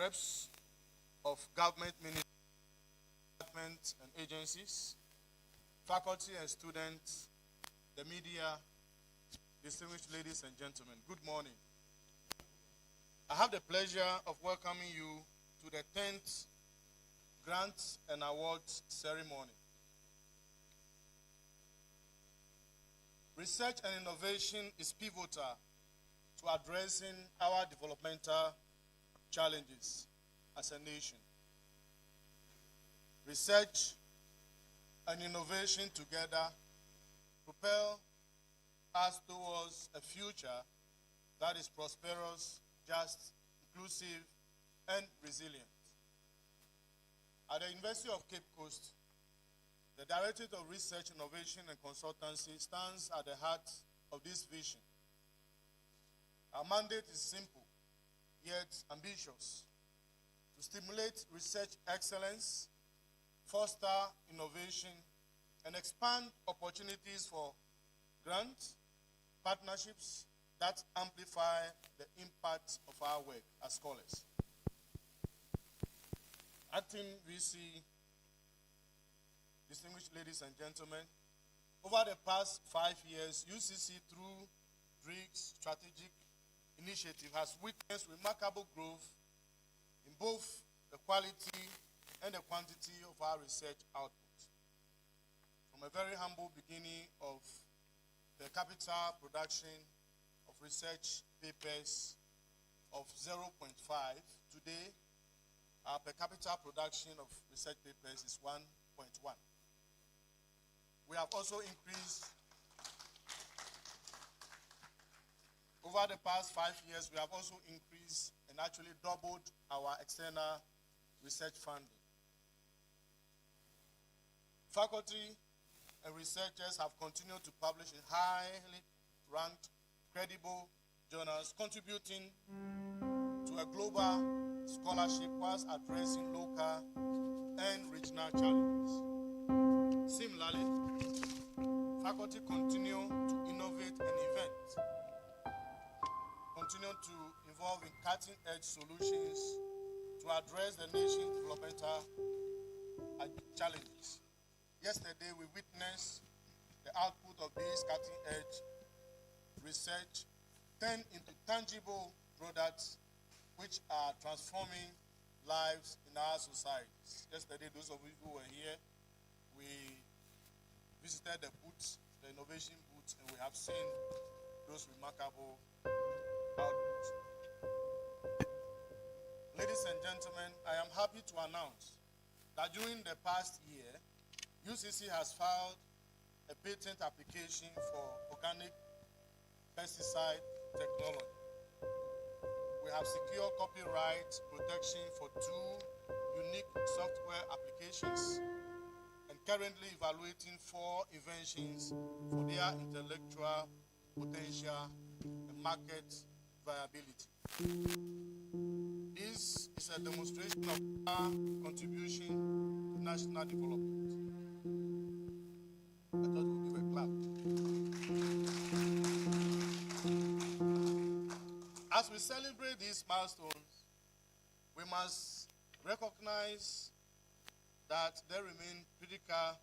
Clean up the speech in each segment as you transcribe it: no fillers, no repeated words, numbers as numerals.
reps of government ministries, departments and agencies, faculty and students, the media, distinguished ladies and gentlemen, good morning. I have the pleasure of welcoming you to the 10th Grants and Awards Ceremony. Research and innovation is pivotal to addressing our developmental challenges as a nation. Research and innovation together propel us towards a future that is prosperous, just, inclusive, and resilient. At the University of Cape Coast, the Directorate of Research, Innovation, and Consultancy stands at the heart of this vision. Our mandate is simple, yet ambitious: to stimulate research excellence, foster innovation, and expand opportunities for grants, partnerships that amplify the impact of our work as scholars. Acting VC, distinguished ladies and gentlemen, over the past 5 years, UCC through Tvucc strategic initiative has witnessed remarkable growth in both the quality and the quantity of our research output. From a very humble beginning of per capita production of research papers of 0.5, today our per capita production of research papers is 1.1. We have also increased, over the past 5 years, we have also increased and actually doubled our external research funding. Faculty and researchers have continued to publish in highly ranked, credible journals, contributing to a global scholarship whilst addressing local and regional challenges. Similarly, faculty continue to innovate and invent, continue to involve in cutting-edge solutions to address the nation's developmental challenges. Yesterday, we witnessed the output of these cutting-edge research turned into tangible products which are transforming lives in our societies. Yesterday, those of you who were here, we visited the booths, the innovation booths, and we have seen those remarkable outputs. Ladies and gentlemen, I am happy to announce that during the past year, UCC has filed a patent application for organic pesticide technology. We have secured copyright protection for 2 unique software applications and currently evaluating 4 inventions for their intellectual potential and market viability. This is a demonstration of our contribution to national development. I thought we'll give a clap. As we celebrate these milestones, we must recognize that there remain critical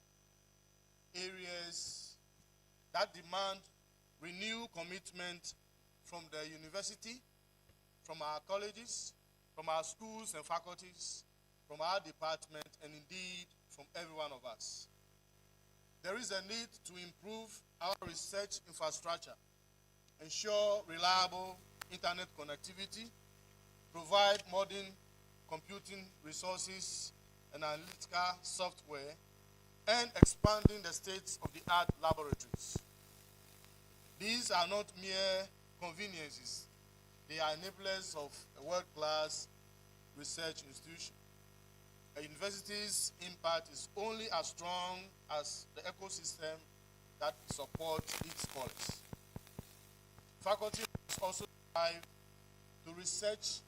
areas that demand renewed commitment from the university, from our colleges, from our schools and faculties, from our department, and indeed from every one of us. There is a need to improve our research infrastructure, ensure reliable internet connectivity, provide modern computing resources and analytical software, and expanding the state-of-the-art laboratories. These are not mere conveniences. They are enablers of a world-class research institution. A university's impact is only as strong as the ecosystem that supports its scholars. Faculty must also strive to research.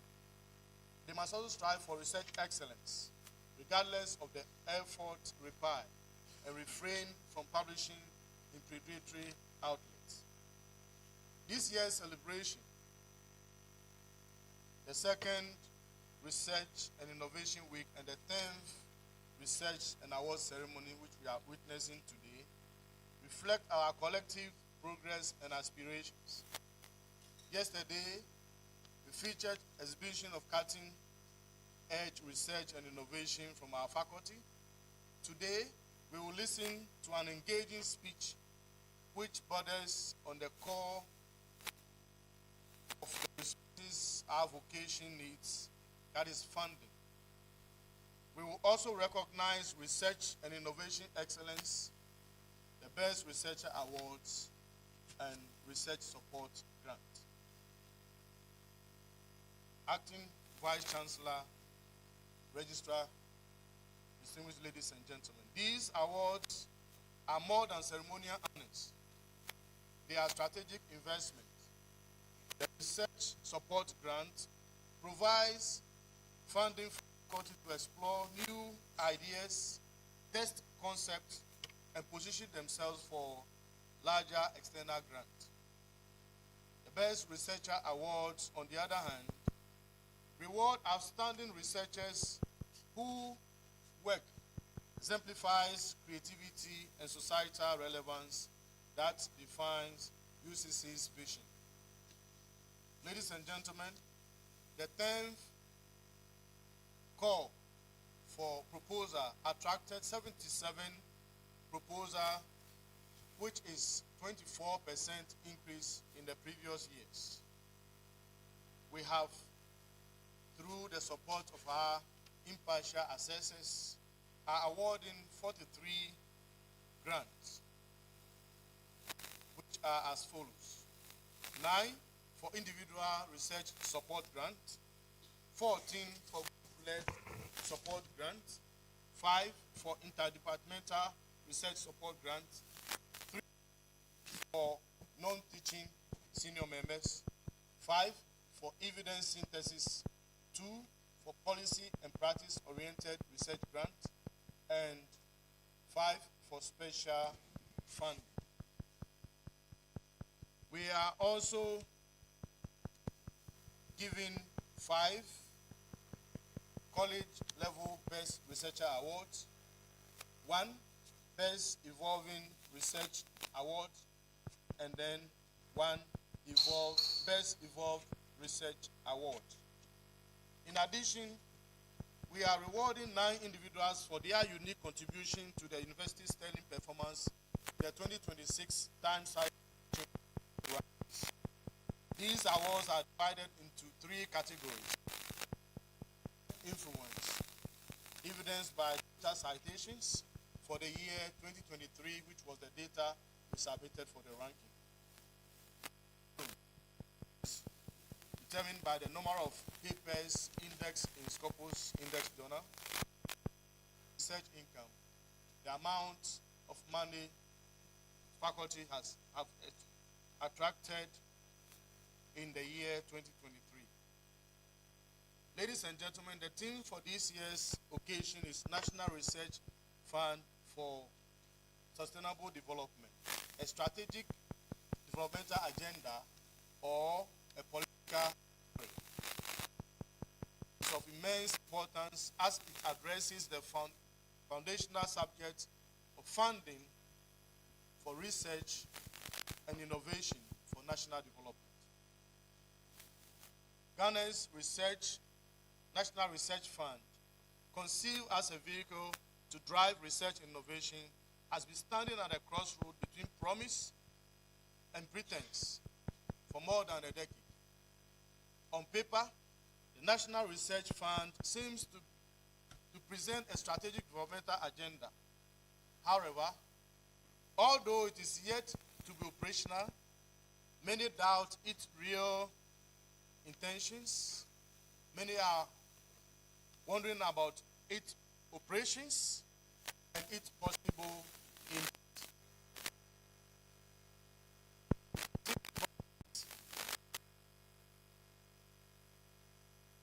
They must also strive for research excellence, regardless of the effort required, and refrain from publishing in predatory outlets. This year's celebration, the second Research and Innovation Week and the 10th Research and Awards Ceremony, which we are witnessing today, reflect our collective progress and aspirations. Yesterday, we featured exhibition of cutting-edge research and innovation from our faculty. Today, we will listen to an engaging speech which borders on the core of the resources our vocation needs, that is funding. We will also recognize research and innovation excellence, the Best Researcher Awards, and Research Support Grant. Acting Vice Chancellor, Registrar, distinguished ladies and gentlemen, these awards are more than ceremonial honors. They are strategic investment. The Research Support Grant provides funding for the faculty to explore new ideas, test concepts, and position themselves for larger external grants. The Best Researcher Awards, on the other hand, reward outstanding researchers whose work exemplifies creativity and societal relevance that defines UCC's vision. Ladies and gentlemen, the 10th call for proposal attracted 77 proposals, which is 24% increase in the previous years. We have, through the support of our impartial assessors, are awarding 43 grants, which are as follows: 9 for individual research support grant, 14 for group-led support grant, 5 for interdepartmental research support grant, 3 for non-teaching senior members, 5 for evidence synthesis, 2 for policy and practice-oriented research grant, and 5 for special funding. We are also giving 5 college-level Best Researcher Awards, 1 Best Evolving Research Award, and then 1 Best Evolved Research Award. In addition, we are rewarding 9 individuals for their unique contribution to the university's sterling performance in the 2026 Time Cycle. These awards are divided into 3 categories: influence, evidenced by data citations for the year 2023, which was the data we submitted for the ranking, determined by the number of papers indexed in Scopus Index Journal. Research income, the amount of money faculty have attracted in the year 2023. Ladies and gentlemen, the theme for this year's occasion is National Research Fund for Sustainable Development, a strategic developmental agenda or a political theory. It's of immense importance as it addresses the foundational subject of funding for research and innovation for national development. Ghana's National Research Fund, conceived as a vehicle to drive research and innovation, has been standing at a crossroad between promise and pretense for more than a decade. On paper, the National Research Fund seems to present a strategic developmental agenda. However, although it is yet to be operational, many doubt its real intentions. Many are wondering about its operations and its possible impact.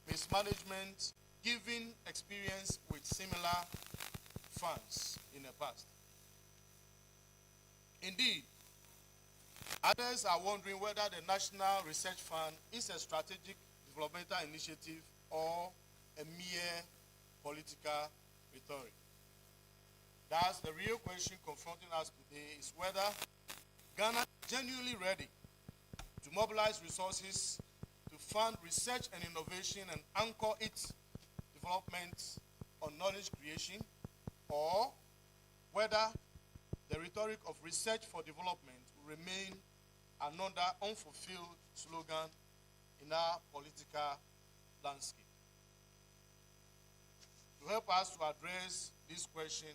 Mismanagement, given experience with similar funds in the past. Indeed, others are wondering whether the National Research Fund is a strategic developmental initiative or political rhetoric. Thus, the real question confronting us today is whether Ghana is genuinely ready to mobilize resources to fund research and innovation and anchor its development on knowledge creation, or whether the rhetoric of research for development will remain another unfulfilled slogan in our political landscape. To help us to address this question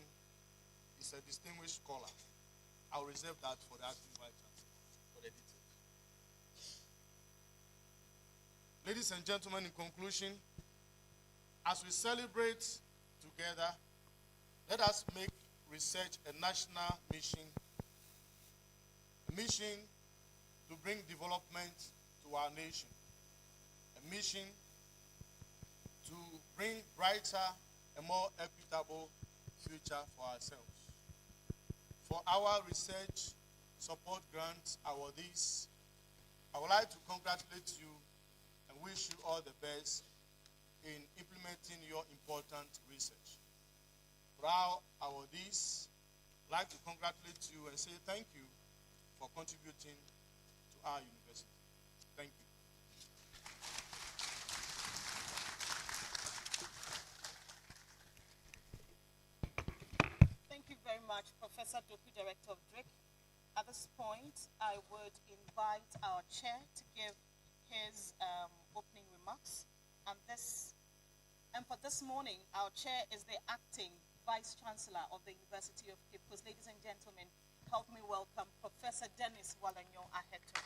is a distinguished scholar. I'll reserve that for the acting vice chancellor for the details. Ladies and gentlemen, in conclusion, as we celebrate together, let us make research a national mission, a mission to bring development to our nation, a mission to bring brighter and more equitable future for ourselves. For our research support grant awardees, I would like to congratulate you and wish you all the best in implementing your important research. For our awardees, I'd like to congratulate you and say thank you for contributing to our university. Thank you. Thank you very much, Professor Tvucc, Director of DRIC. At this point, I would invite our chair to give his opening remarks. And for this morning, our chair is the acting Vice Chancellor of the University of Cape Coast. Ladies and gentlemen, help me welcome Professor Dennis Walanyo Aheto.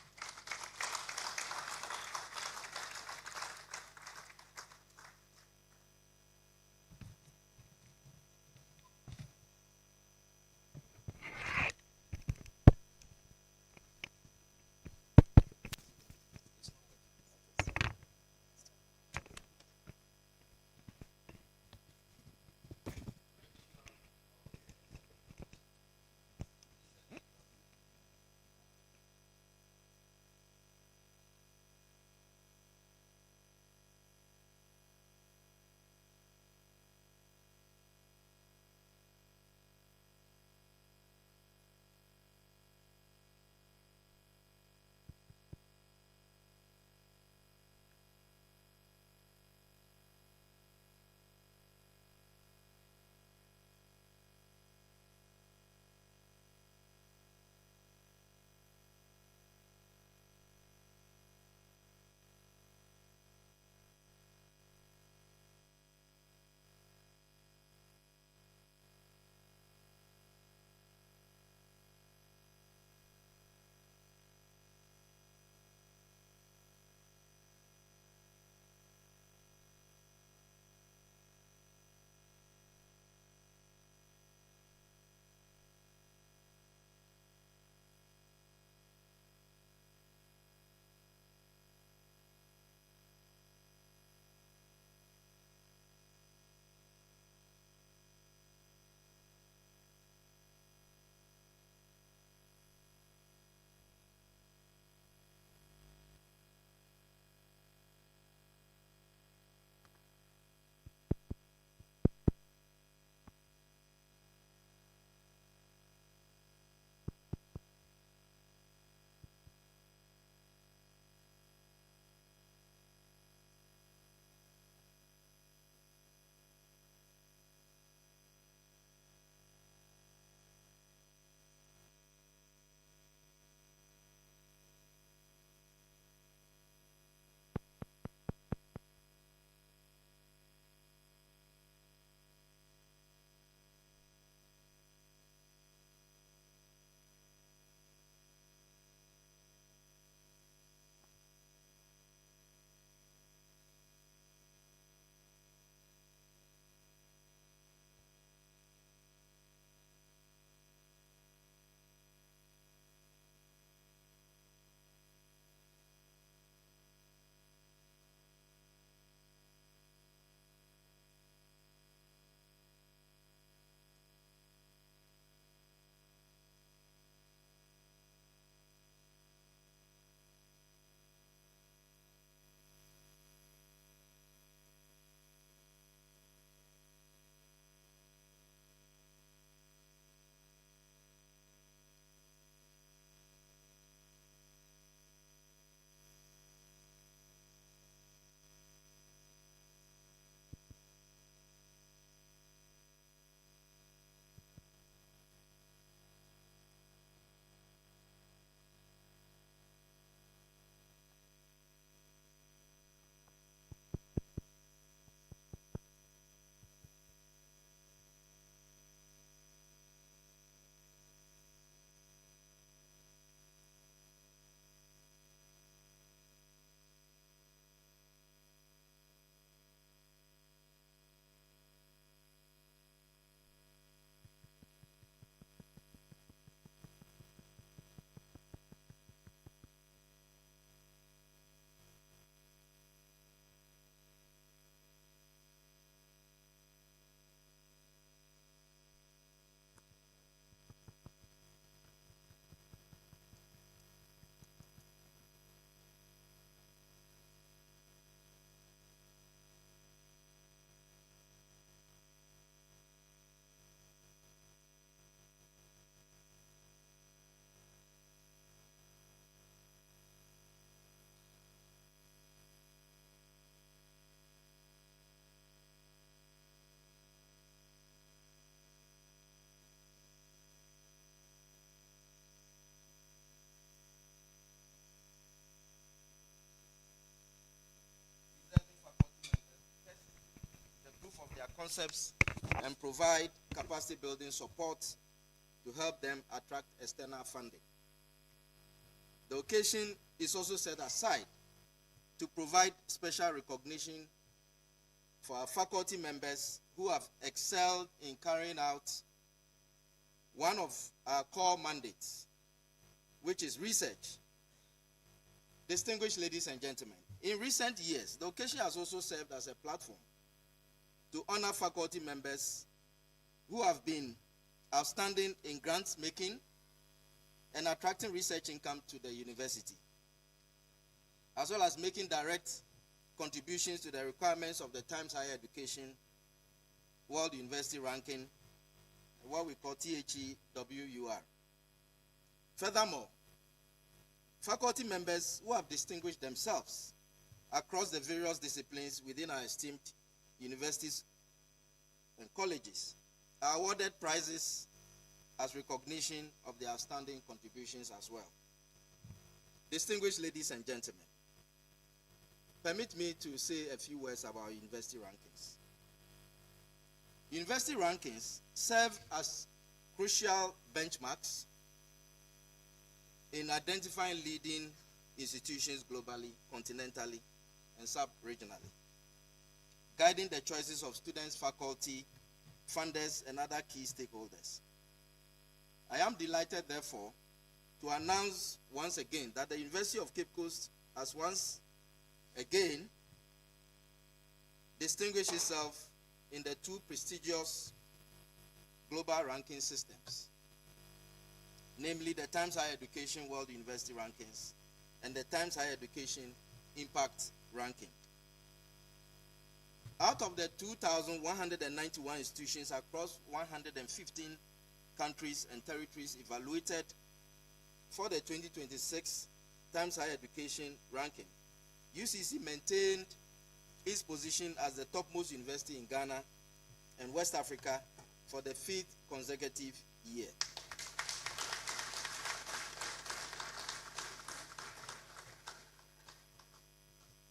their concepts and provide capacity building support to help them attract external funding. The occasion is also set aside to provide special recognition for our faculty members who have excelled in carrying out one of our core mandates, which is research. Distinguished ladies and gentlemen, in recent years, the occasion has also served as a platform to honor faculty members who have been outstanding in grants making and attracting research income to the university, as well as making direct contributions to the requirements of the Times Higher Education World University Ranking, what we call THEWUR. Furthermore, faculty members who have distinguished themselves across the various disciplines within our esteemed universities and colleges are awarded prizes as recognition of their outstanding contributions as well. Distinguished ladies and gentlemen, permit me to say a few words about university rankings. University rankings serve as crucial benchmarks in identifying leading institutions globally, continentally, and sub-regionally, guiding the choices of students, faculty, funders, and other key stakeholders. I am delighted, therefore, to announce once again that the University of Cape Coast has once again distinguished itself in the two prestigious global ranking systems, namely the Times Higher Education World University Rankings and the Times Higher Education Impact Ranking. Out of the 2,191 institutions across 115 countries and territories evaluated for the 2026 Times Higher Education Ranking, UCC maintained its position as the topmost university in Ghana and West Africa for the 5th consecutive year.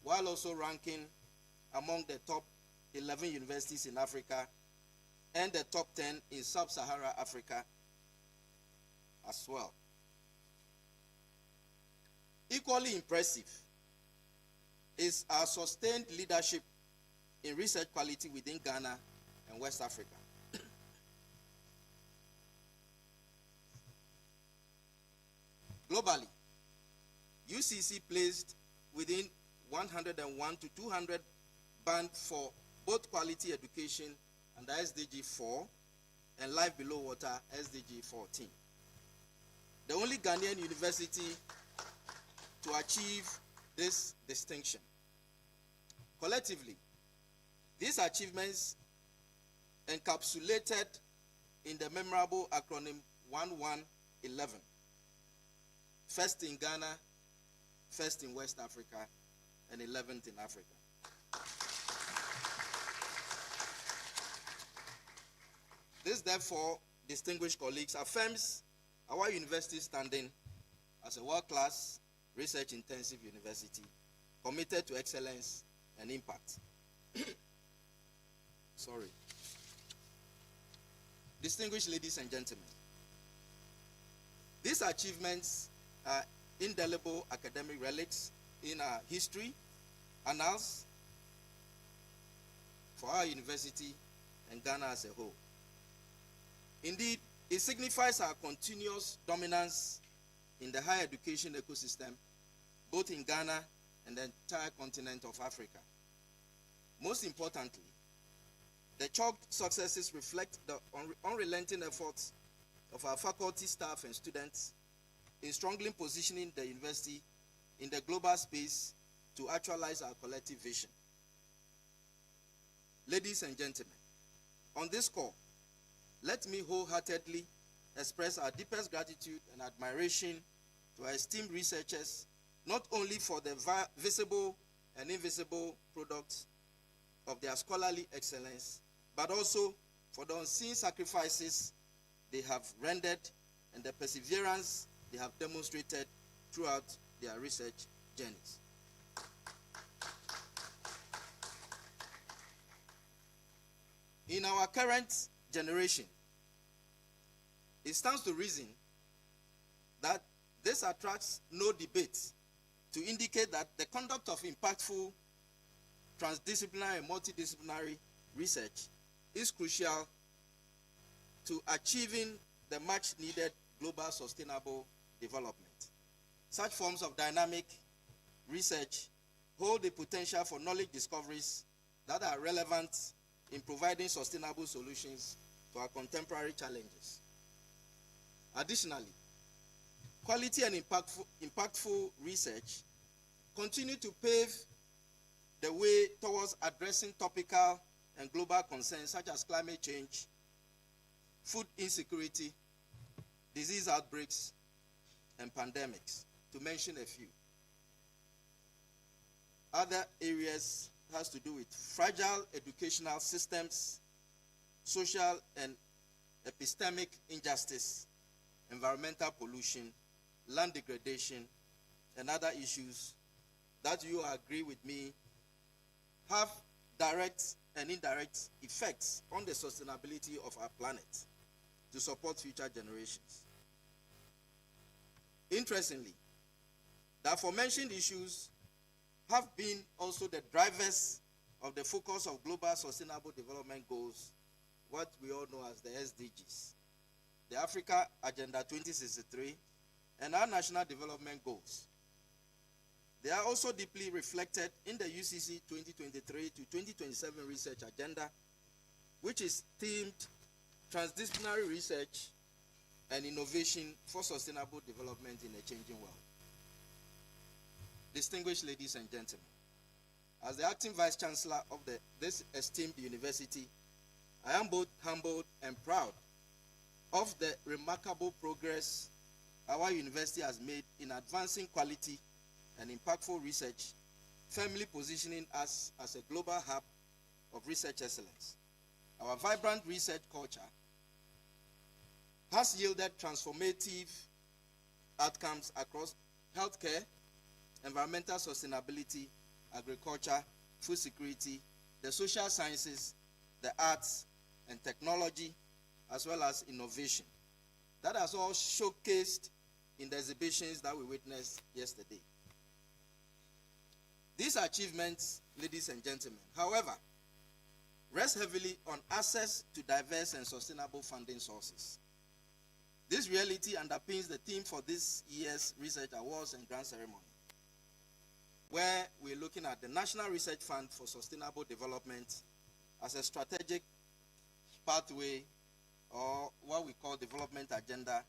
While also ranking among the top 11 universities in Africa and the top 10 in sub-Saharan Africa as well. Equally impressive is our sustained leadership in research quality within Ghana and West Africa. Globally, UCC placed within 101 to 200 band for both quality education and SDG 4 and life below water SDG 14. The only Ghanaian university to achieve this distinction. Collectively, these achievements encapsulated in the memorable acronym 1111. First in Ghana, first in West Africa, and 11th in Africa. This, therefore, distinguished colleagues, affirms our university standing as a world-class, research-intensive university committed to excellence and impact. Sorry. Distinguished ladies and gentlemen, these achievements are indelible academic relics in our history, annals, for our university and Ghana as a whole. Indeed, it signifies our continuous dominance in the higher education ecosystem, both in Ghana and the entire continent of Africa. Most importantly, the chalked successes reflect the unrelenting efforts of our faculty, staff, and students in strongly positioning the university in the global space to actualize our collective vision. Ladies and gentlemen, on this call, let me wholeheartedly express our deepest gratitude and admiration to our esteemed researchers, not only for the visible and invisible products of their scholarly excellence, but also for the unseen sacrifices they have rendered and the perseverance they have demonstrated throughout their research journeys. In our current generation, it stands to reason that this attracts no debate to indicate that the conduct of impactful transdisciplinary and multidisciplinary research is crucial to achieving the much needed global sustainable development. Such forms of dynamic research hold the potential for knowledge discoveries that are relevant in providing sustainable solutions to our contemporary challenges. Additionally, quality and impactful research continue to pave the way towards addressing topical and global concerns such as climate change, food insecurity, disease outbreaks, and pandemics, to mention a few. Other areas has to do with fragile educational systems, social and epistemic injustice, environmental pollution, land degradation, and other issues that you agree with me have direct and indirect effects on the sustainability of our planet to support future generations. Interestingly, the aforementioned issues have been also the drivers of the focus of Global Sustainable Development Goals, what we all know as the SDGs, the Africa Agenda 2063, and our National Development Goals. They are also deeply reflected in the UCC 2023 to 2027 Research Agenda, which is themed Transdisciplinary Research and Innovation for Sustainable Development in a Changing World. Distinguished ladies and gentlemen, as the acting Vice Chancellor of this esteemed university, I am both humbled and proud of the remarkable progress our university has made in advancing quality and impactful research, firmly positioning us as a global hub of research excellence. Our vibrant research culture has yielded transformative outcomes across healthcare, environmental sustainability, agriculture, food security, the social sciences, the arts, and technology, as well as innovation. That has all showcased in the exhibitions that we witnessed yesterday. These achievements, ladies and gentlemen, however, rest heavily on access to diverse and sustainable funding sources. This reality underpins the theme for this year's Research Awards and Grant Ceremony, where we're looking at the National Research Fund for Sustainable Development as a strategic pathway, or what we call development agenda,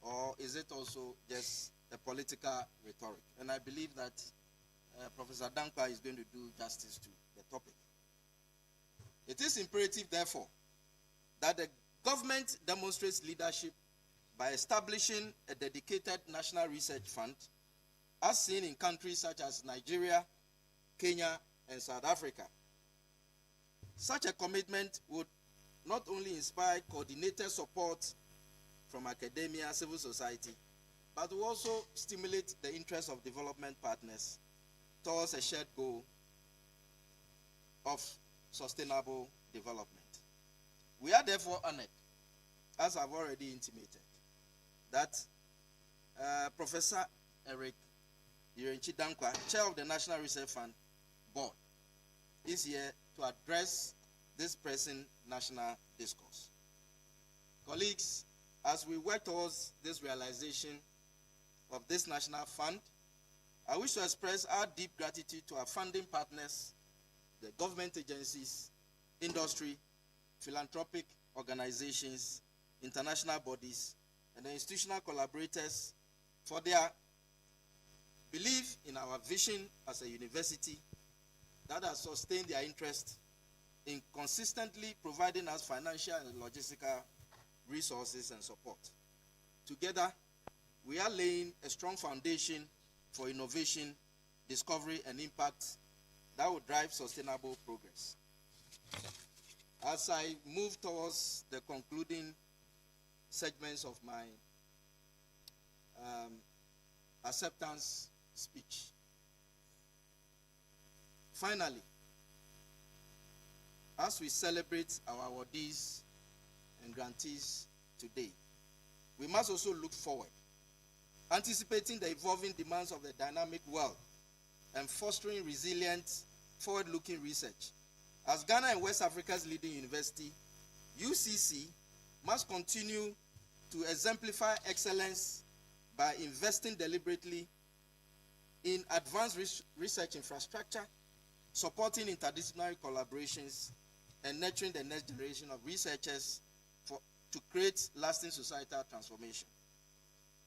or is it also just a political rhetoric? And I believe that Professor Dankwa is going to do justice to the topic. It is imperative, therefore, that the government demonstrates leadership by establishing a dedicated national research fund, as seen in countries such as Nigeria, Kenya, and South Africa. Such a commitment would not only inspire coordinated support from academia, civil society, but will also stimulate the interest of development partners towards a shared goal of sustainable development. We are therefore honored, as I've already intimated, that Professor Eric Irenchi Dankwa, Chair of the National Research Fund Board, is here to address this present national discourse. Colleagues, as we work towards this realization of this national fund, I wish to express our deep gratitude to our funding partners, the government agencies, industry, philanthropic organizations, international bodies, and the institutional collaborators for their belief in our vision as a university that has sustained their interest in consistently providing us financial and logistical resources and support. Together, we are laying a strong foundation for innovation, discovery, and impact that will drive sustainable progress. As I move towards the concluding segments of my acceptance speech, finally, As we celebrate our awardees and grantees today, we must also look forward, anticipating the evolving demands of the dynamic world and fostering resilient, forward-looking research. As Ghana and West Africa's leading university, UCC must continue to exemplify excellence by investing deliberately in advanced research infrastructure, supporting interdisciplinary collaborations, and nurturing the next generation of researchers to create lasting societal transformation.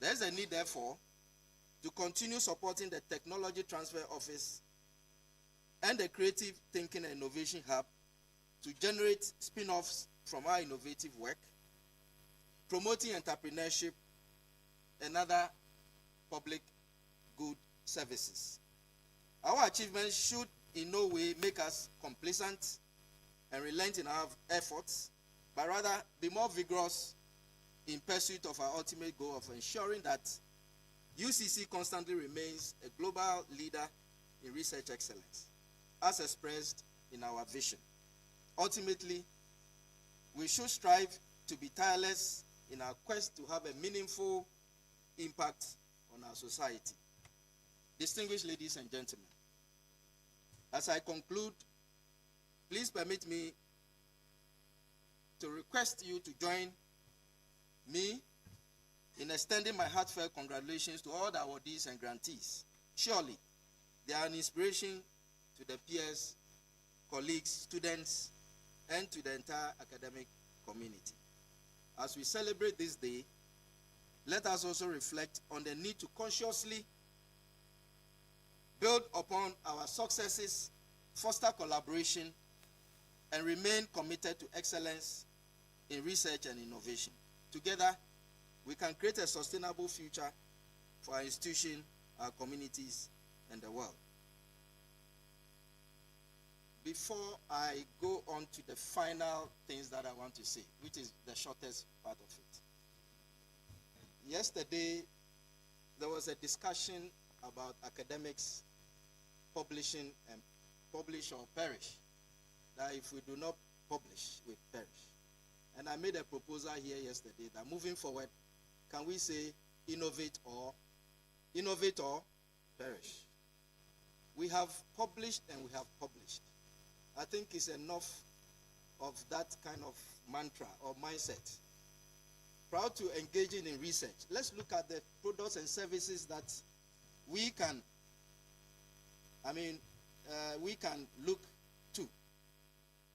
There is a need, therefore, to continue supporting the Technology Transfer Office and the Creative Thinking and Innovation Hub to generate spin-offs from our innovative work, promoting entrepreneurship and other public good services. Our achievements should in no way make us complacent and relent in our efforts, but rather be more vigorous in pursuit of our ultimate goal of ensuring that UCC constantly remains a global leader in research excellence, as expressed in our vision. Ultimately, we should strive to be tireless in our quest to have a meaningful impact on our society. Distinguished ladies and gentlemen, as I conclude, please permit me to request you to join me in extending my heartfelt congratulations to all the awardees and grantees. Surely, they are an inspiration to the peers, colleagues, students, and to the entire academic community. As we celebrate this day, let us also reflect on the need to consciously build upon our successes, foster collaboration, and remain committed to excellence in research and innovation. Together, we can create a sustainable future for our institution, our communities, and the world. Before I go on to the final things that I want to say, which is the shortest part of it. Yesterday, there was a discussion about academics publishing and publish or perish. That if we do not publish, we perish. And I made a proposal here yesterday that moving forward, can we say innovate or perish? We have published and we have published. I think it's enough of that kind of mantra or mindset. Proud to engage in research. Let's look at the products and services that we can, we can look to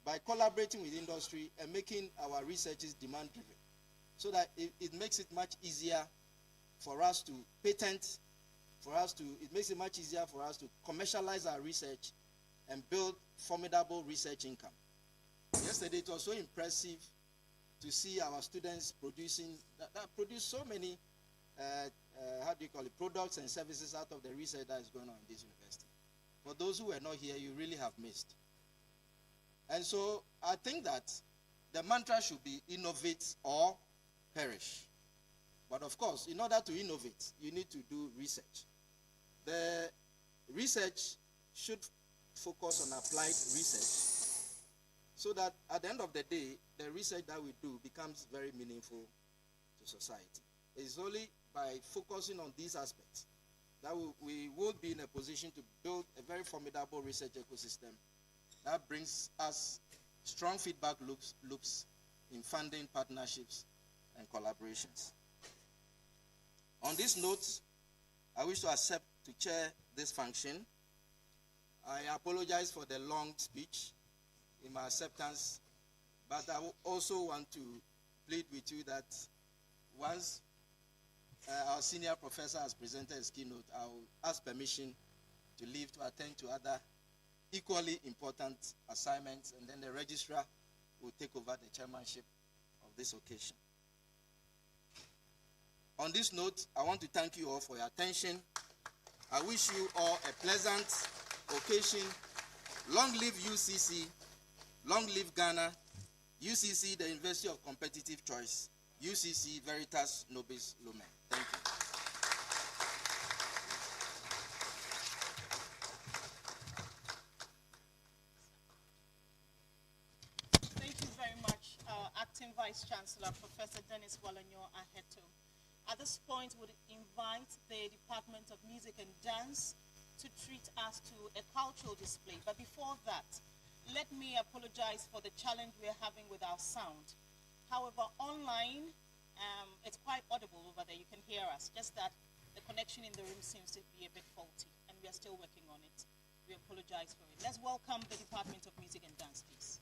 by collaborating with industry and making our researches demand-driven, so that it makes it much easier for us to patent, it makes it much easier for us to commercialize our research and build formidable research income. Yesterday, it was so impressive to see our students producing, that produce so many, products and services out of the research that is going on in this university. For those who were not here, you really have missed. And so I think that the mantra should be innovate or perish. But of course, in order to innovate, you need to do research. The research should focus on applied research so that at the end of the day, the research that we do becomes very meaningful to society. It's only by focusing on these aspects that we will be in a position to build a very formidable research ecosystem that brings us strong feedback loops in funding, partnerships, and collaborations. On this note, I wish to accept to chair this function. I apologize for the long speech in my acceptance, but I also want to plead with you that once our senior professor has presented his keynote, I will ask permission to leave to attend to other equally important assignments, and then the registrar will take over the chairmanship of this occasion. On this note, I want to thank you all for your attention. I wish you all a pleasant occasion. Long live UCC, long live Ghana, UCC, the University of Competitive Choice, UCC Veritas Nobis Lumen. Thank you. Acting Vice Chancellor, Professor Dennis Walanyo Aheto. At this point, would invite the Department of Music and Dance to treat us to a cultural display. But before that, let me apologize for the challenge we're having with our sound. However, online, it's quite audible over there. You can hear us. Just that the connection in the room seems to be a bit faulty, and we are still working on it. We apologize for it. Let's welcome the Department of Music and Dance, please.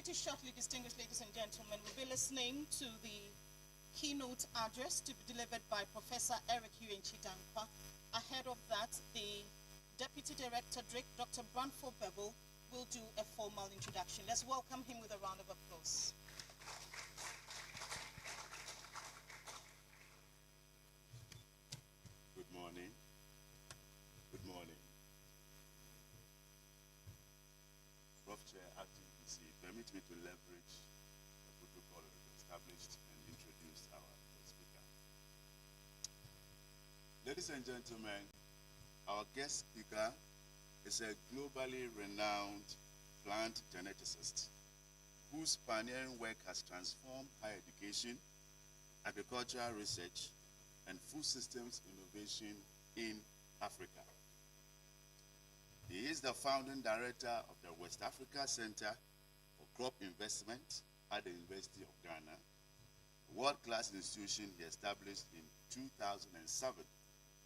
Pretty shortly, distinguished ladies and gentlemen, we'll be listening to the keynote address to be delivered by Professor Eric Uenchi-Dankwa. Ahead of that, the Deputy Director, DRIC, Dr. Branford Bevel, will do a formal introduction. Let's welcome him with a round of applause. Good morning. Good morning. Prof. Chair, Acting VC, permit me to leverage the protocol established and introduce our speaker. Ladies and gentlemen, our guest speaker is a globally renowned plant geneticist whose pioneering work has transformed higher education, agricultural research, and food systems innovation in Africa. He is the founding director of the West Africa Center for Crop Investment at the University of Ghana, a world-class institution he established in 2007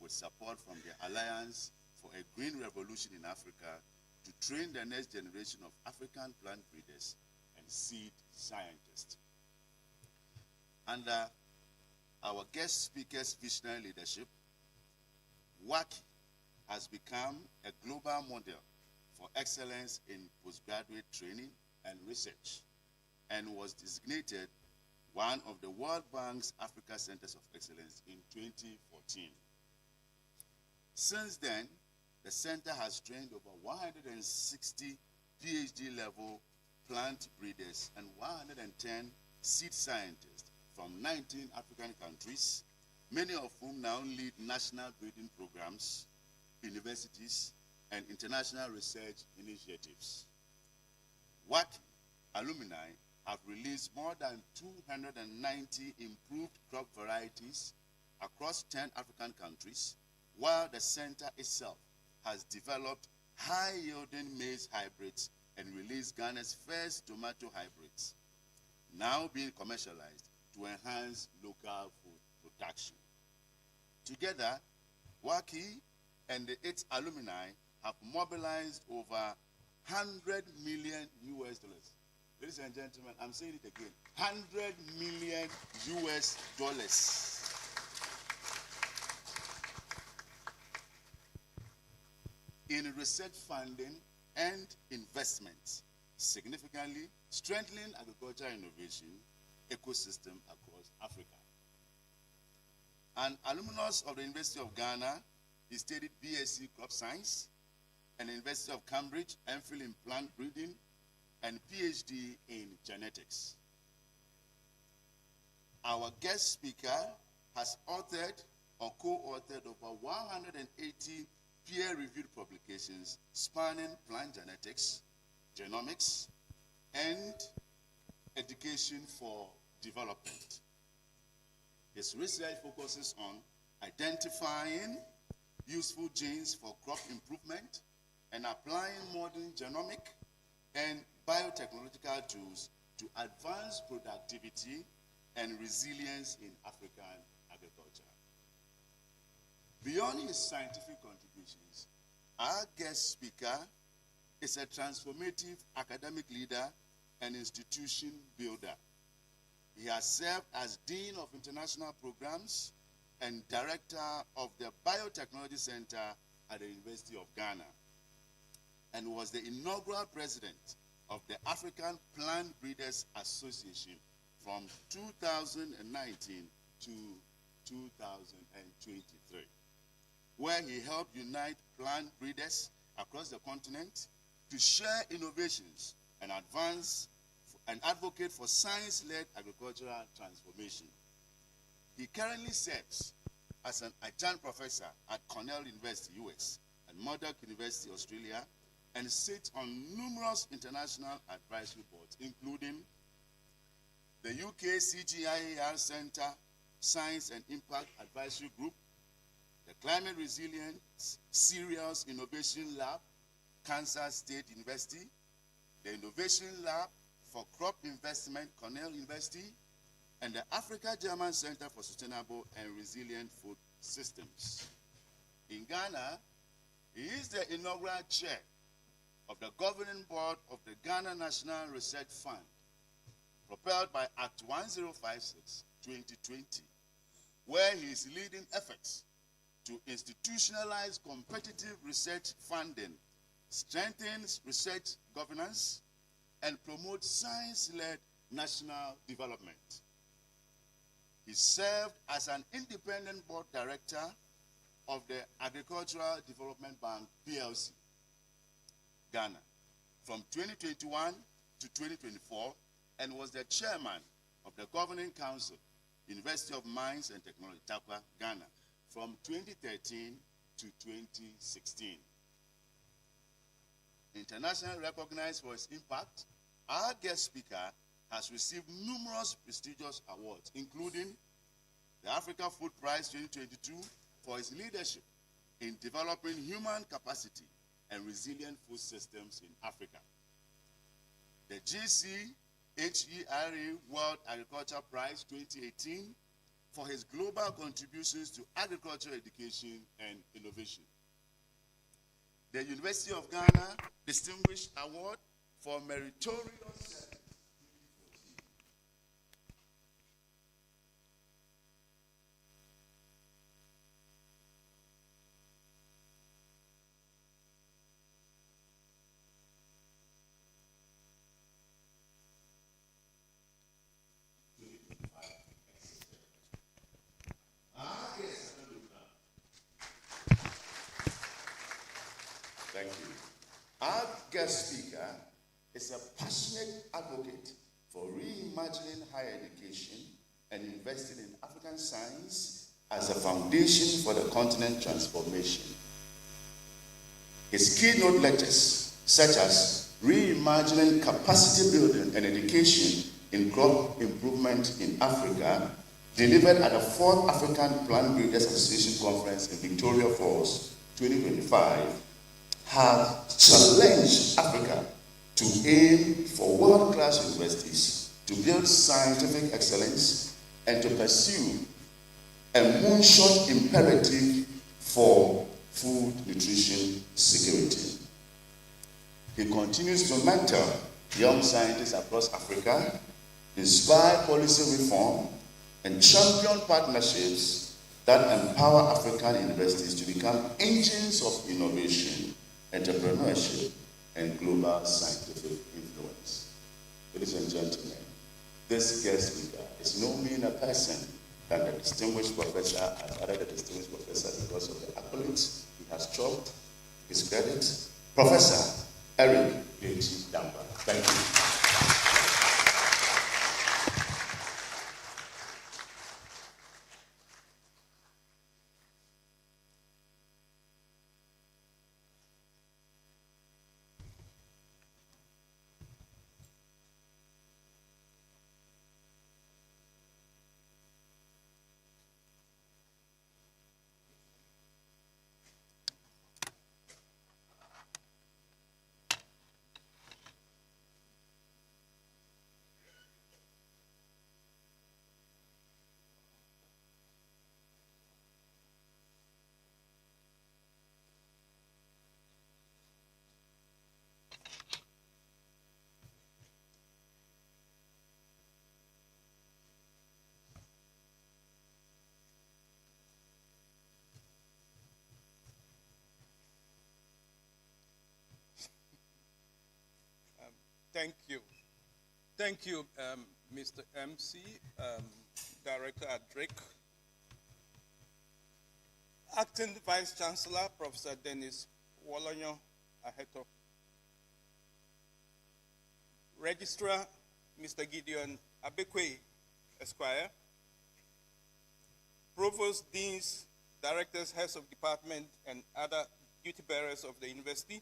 with support from the Alliance for a Green Revolution in Africa to train the next generation of African plant breeders and seed scientists. Under our guest speaker's visionary leadership, Tvucc has become a global model for excellence in postgraduate training and research and was designated one of the World Bank's Africa Centers of Excellence in 2014. Since then, the center has trained over 160 PhD-level plant breeders and 110 seed scientists from 19 African countries, many of whom now lead national breeding programs, universities, and international research initiatives. Tvucc alumni have released more than 290 improved crop varieties across 10 African countries, while the center itself has developed high-yielding maize hybrids and released Ghana's first tomato hybrids, now being commercialized to enhance local food production. Together, Tvucc and its alumni have mobilized over $100 million US. Ladies and gentlemen, I'm saying it again, $100 million US. In research funding and investments, significantly strengthening agricultural innovation ecosystem across Africa. An alumnus of the University of Ghana, he studied BSc Crop Science, and the University of Cambridge, MPhil in Plant Breeding, and PhD in Genetics. Our guest speaker has authored or co-authored over 180 peer-reviewed publications spanning plant genetics, genomics, and education for development. His research focuses on identifying useful genes for crop improvement and applying modern genomic and biotechnological tools to advance productivity and resilience in African agriculture. Beyond his scientific contributions, our guest speaker is a transformative academic leader and institution builder. He has served as Dean of International Programs and Director of the Biotechnology Center at the University of Ghana, and was the inaugural president of the African Plant Breeders Association from 2019 to 2023, where he helped unite plant breeders across the continent to share innovations and advance and advocate for science-led agricultural transformation. He currently serves as an adjunct professor at Cornell University, US, and Murdoch University, Australia, and sits on numerous international advisory boards, including the UK CGIAR Center Science and Impact Advisory Group, the Climate Resilience Cereals Innovation Lab, Kansas State University, the Innovation Lab for Crop Investment, Cornell University, and the Africa-German Center for Sustainable and Resilient Food Systems. In Ghana, he is the inaugural chair of the governing board of the Ghana National Research Fund, propelled by Act 1056, 2020, where he is leading efforts to institutionalize competitive research funding, strengthen research governance, and promote science-led national development. He served as an independent board director of the Agricultural Development Bank, PLC, Ghana, from 2021 to 2024, and was the chairman of the Governing Council, University of Mines and Technology, Tvucc, Ghana, from 2013 to 2016. Internationally recognized for his impact, our guest speaker has received numerous prestigious awards, including the Africa Food Prize 2022 for his leadership in developing human capacity and resilient food systems in Africa, the GCHERA World Agriculture Prize 2018 for his global contributions to agricultural education and innovation, the University of Ghana Distinguished Award for Meritorious Service. Thank you. Our guest speaker is a passionate advocate for reimagining higher education and investing in African science as a foundation for the continent's transformation. His keynote lectures, such as Reimagining Capacity Building and Education in Crop Improvement in Africa, delivered at the 4th African Plant Breeders Association Conference in Victoria Falls, 2025, have challenged Africa to aim for world-class universities, to build scientific excellence, and to pursue a moonshot imperative for food nutrition security. He continues to mentor young scientists across Africa, inspire policy reform, and champion partnerships that empower African universities to become engines of innovation, entrepreneurship, and global scientific influence. Ladies and gentlemen, this guest speaker is no meaner person than the distinguished professor, as other the distinguished professor because of the accolades he has chalked his credit, Professor Eric H. Damba. Thank you. Thank you. Thank you, Mr. MC, Director at DREC, Acting Vice Chancellor, Professor Dennis Wolonyo Aheto, Registrar, Mr. Gideon Abekwe, Esquire, Provost, Deans, Directors, Heads of Department, and other duty bearers of the university,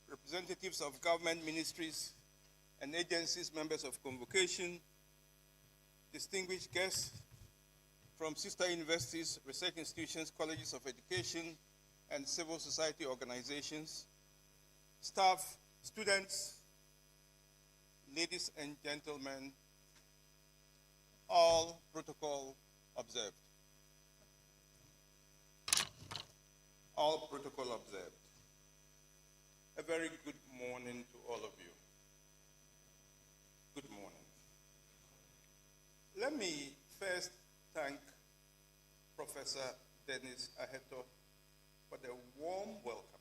representatives of government ministries and agencies, members of convocation, distinguished guests from sister universities, research institutions, colleges of education, and civil society organizations, staff, students, ladies and gentlemen, all protocol observed. All protocol observed. A very good morning to all of you. Good morning. Let me first thank Professor Dennis Aheto for the warm welcome.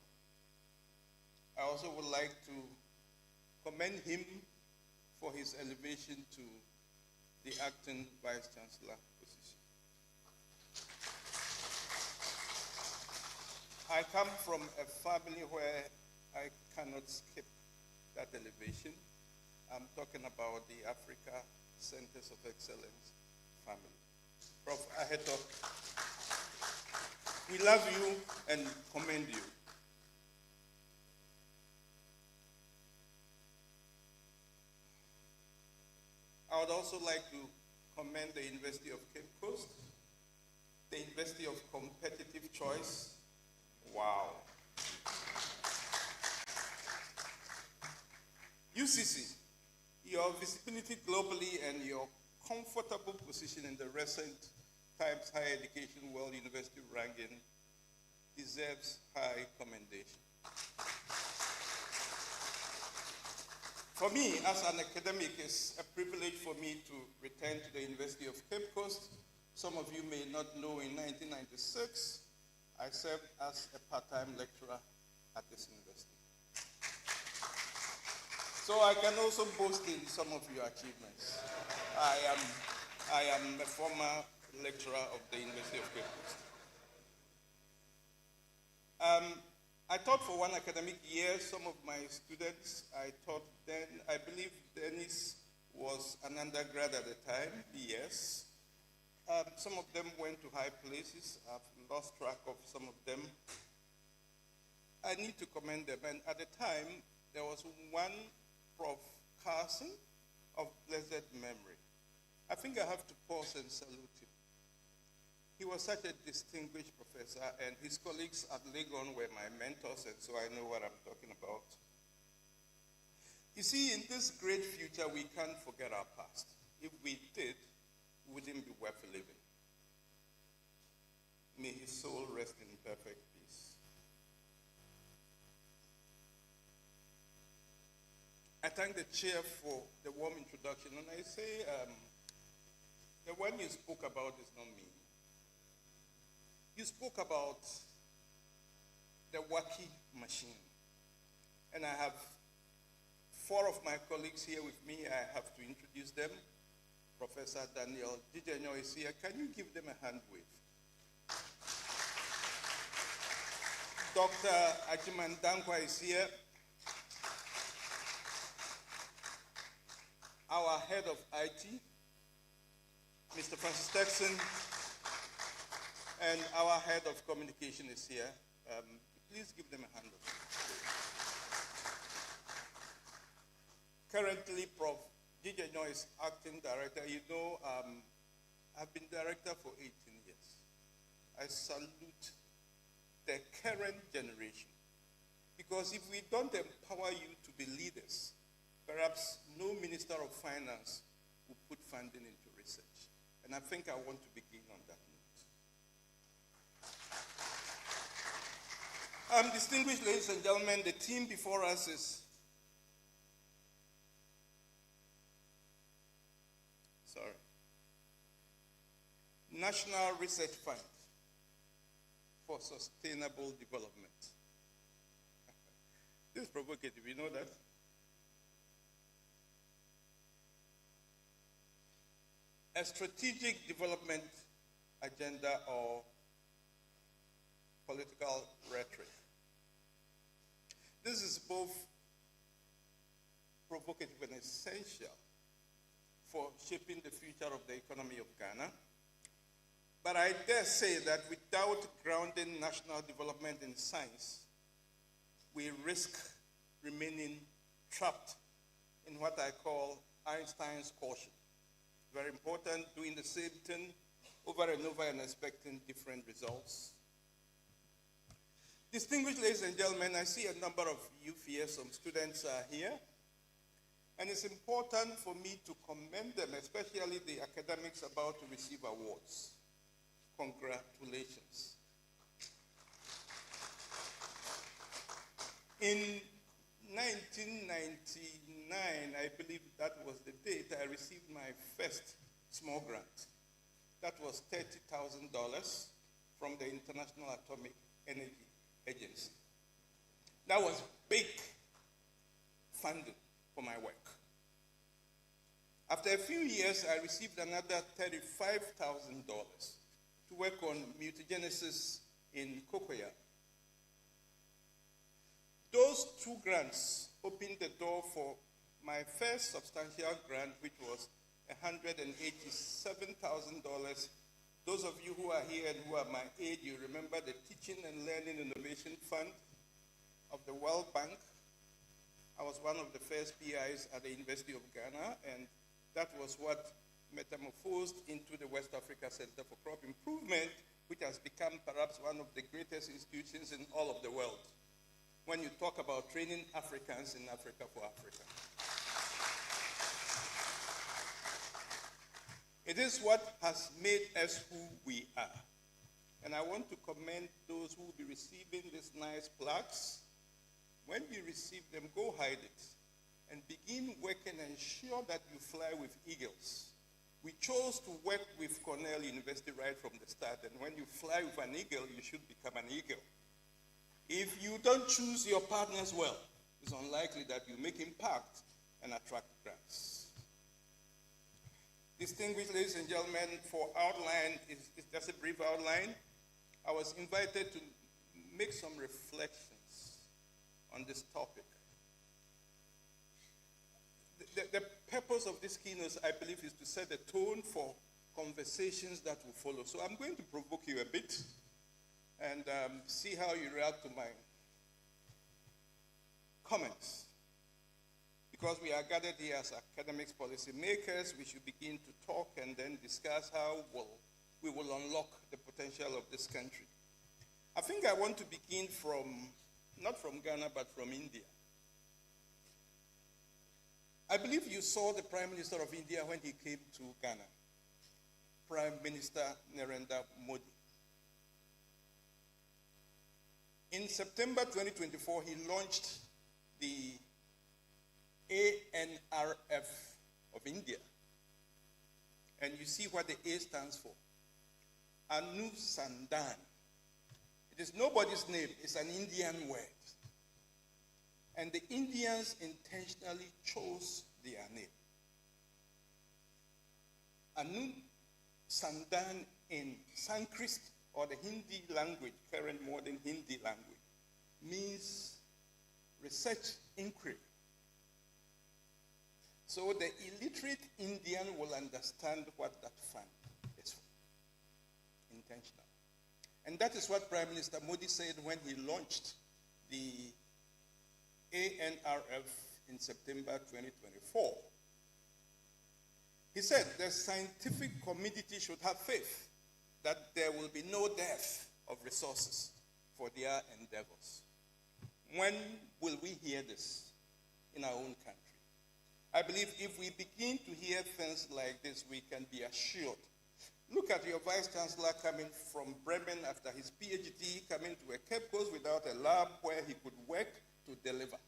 I also would like to commend him for his elevation to the acting Vice Chancellor position. I come from a family where I cannot skip that elevation. I'm talking about the Africa Centers of Excellence family. Prof. Aheto, we love you and commend you. I would also like to commend the University of Cape Coast, the University of Competitive Choice. Wow. UCC, your visibility globally and your comfortable position in the recent Times Higher Education World University ranking deserves high commendation. For me, as an academic, it's a privilege for me to return to the University of Cape Coast. Some of you may not know, in 1996, I served as a part-time lecturer at this university. So I can also boast in some of your achievements. I am a former lecturer of the University of Cape Coast. I taught for one academic year. Some of my students, I taught then, I believe Dennis was an undergrad at the time, yes. Some of them went to high places. I've lost track of some of them. I need to commend them. And at the time, there was one Prof. Carson of blessed memory. I think I have to pause and salute him. He was such a distinguished professor, and his colleagues at Legon were my mentors, and so I know what I'm talking about. You see, in this great future, we can't forget our past. If we did, it wouldn't be worth living. May his soul rest in perfect peace. I thank the chair for the warm introduction, and I say the one you spoke about is not me. You spoke about the wacky machine, and I have 4 of my colleagues here with me. I have to introduce them. Professor Daniel Dijenyo is here. Can you give them a hand wave? Dr. Ajiman Dankwa is here. Our head of IT, Mr. Francis Texan, and our head of communication is here. Please give them a hand. Currently, Prof. Dijenyo is acting director. You know, I've been director for 18 years. I salute the current generation, because if we don't empower you to be leaders, perhaps no Minister of Finance will put funding into research. And I think I want to begin on that note. Distinguished ladies and gentlemen, the team before us is National Research Fund for Sustainable Development. This is provocative, you know that? A strategic development agenda or political rhetoric. This is both provocative and essential for shaping the future of the economy of Ghana. But I dare say that without grounding national development in science, we risk remaining trapped in what I call Einstein's caution. Very important, doing the same thing over and over and expecting different results. Distinguished ladies and gentlemen, I see a number of youth here, some students are here. And it's important for me to commend them, especially the academics about to receive awards. Congratulations. In 1999, I believe that was the date I received my first small grant. That was $30,000 from the International Atomic Energy Agency. That was big funding for my work. After a few years, I received another $35,000 to work on mutagenesis in cocoa. Those two grants opened the door for my first substantial grant, which was $187,000. Those of you who are here and who are my age, you remember the Teaching and Learning Innovation Fund of the World Bank. I was one of the first PIs at the University of Ghana, and that was what metamorphosed into the West Africa Center for Crop Improvement, which has become perhaps one of the greatest institutions in all of the world when you talk about training Africans in Africa for Africa. It is what has made us who we are. And I want to commend those who will be receiving these nice plaques. When you receive them, go hide it and begin working and ensure that you fly with eagles. We chose to work with Cornell University right from the start, and when you fly with an eagle, you should become an eagle. If you don't choose your partners well, it's unlikely that you make impact and attract grants. Distinguished ladies and gentlemen, for outline, it's just a brief outline. I was invited to make some reflections on this topic. The purpose of this keynote, I believe, is to set a tone for conversations that will follow. So I'm going to provoke you a bit and see how you react to my comments. Because we are gathered here as academics, policy makers, we should begin to talk and then discuss how we will unlock the potential of this country. I think I want to begin from, not from Ghana, but from India. I believe you saw the Prime Minister of India when he came to Ghana, Prime Minister Narendra Modi. In September 2024, he launched the ANRF of India. And you see what the A stands for. Anusandan. It is nobody's name, it's an Indian word. And the Indians intentionally chose their name. Anusandan in Sanskrit, or the Hindi language, current modern Hindi language, means research inquiry. So the illiterate Indian will understand what that fund is for. Intentional. And that is what Prime Minister Modi said when he launched the ANRF in September 2024. He said the scientific community should have faith that there will be no dearth of resources for their endeavors. When will we hear this in our own country? I believe if we begin to hear things like this, we can be assured. Look at your Vice Chancellor coming from Bremen after his PhD, coming to a Cape Coast without a lab where he could work to deliver,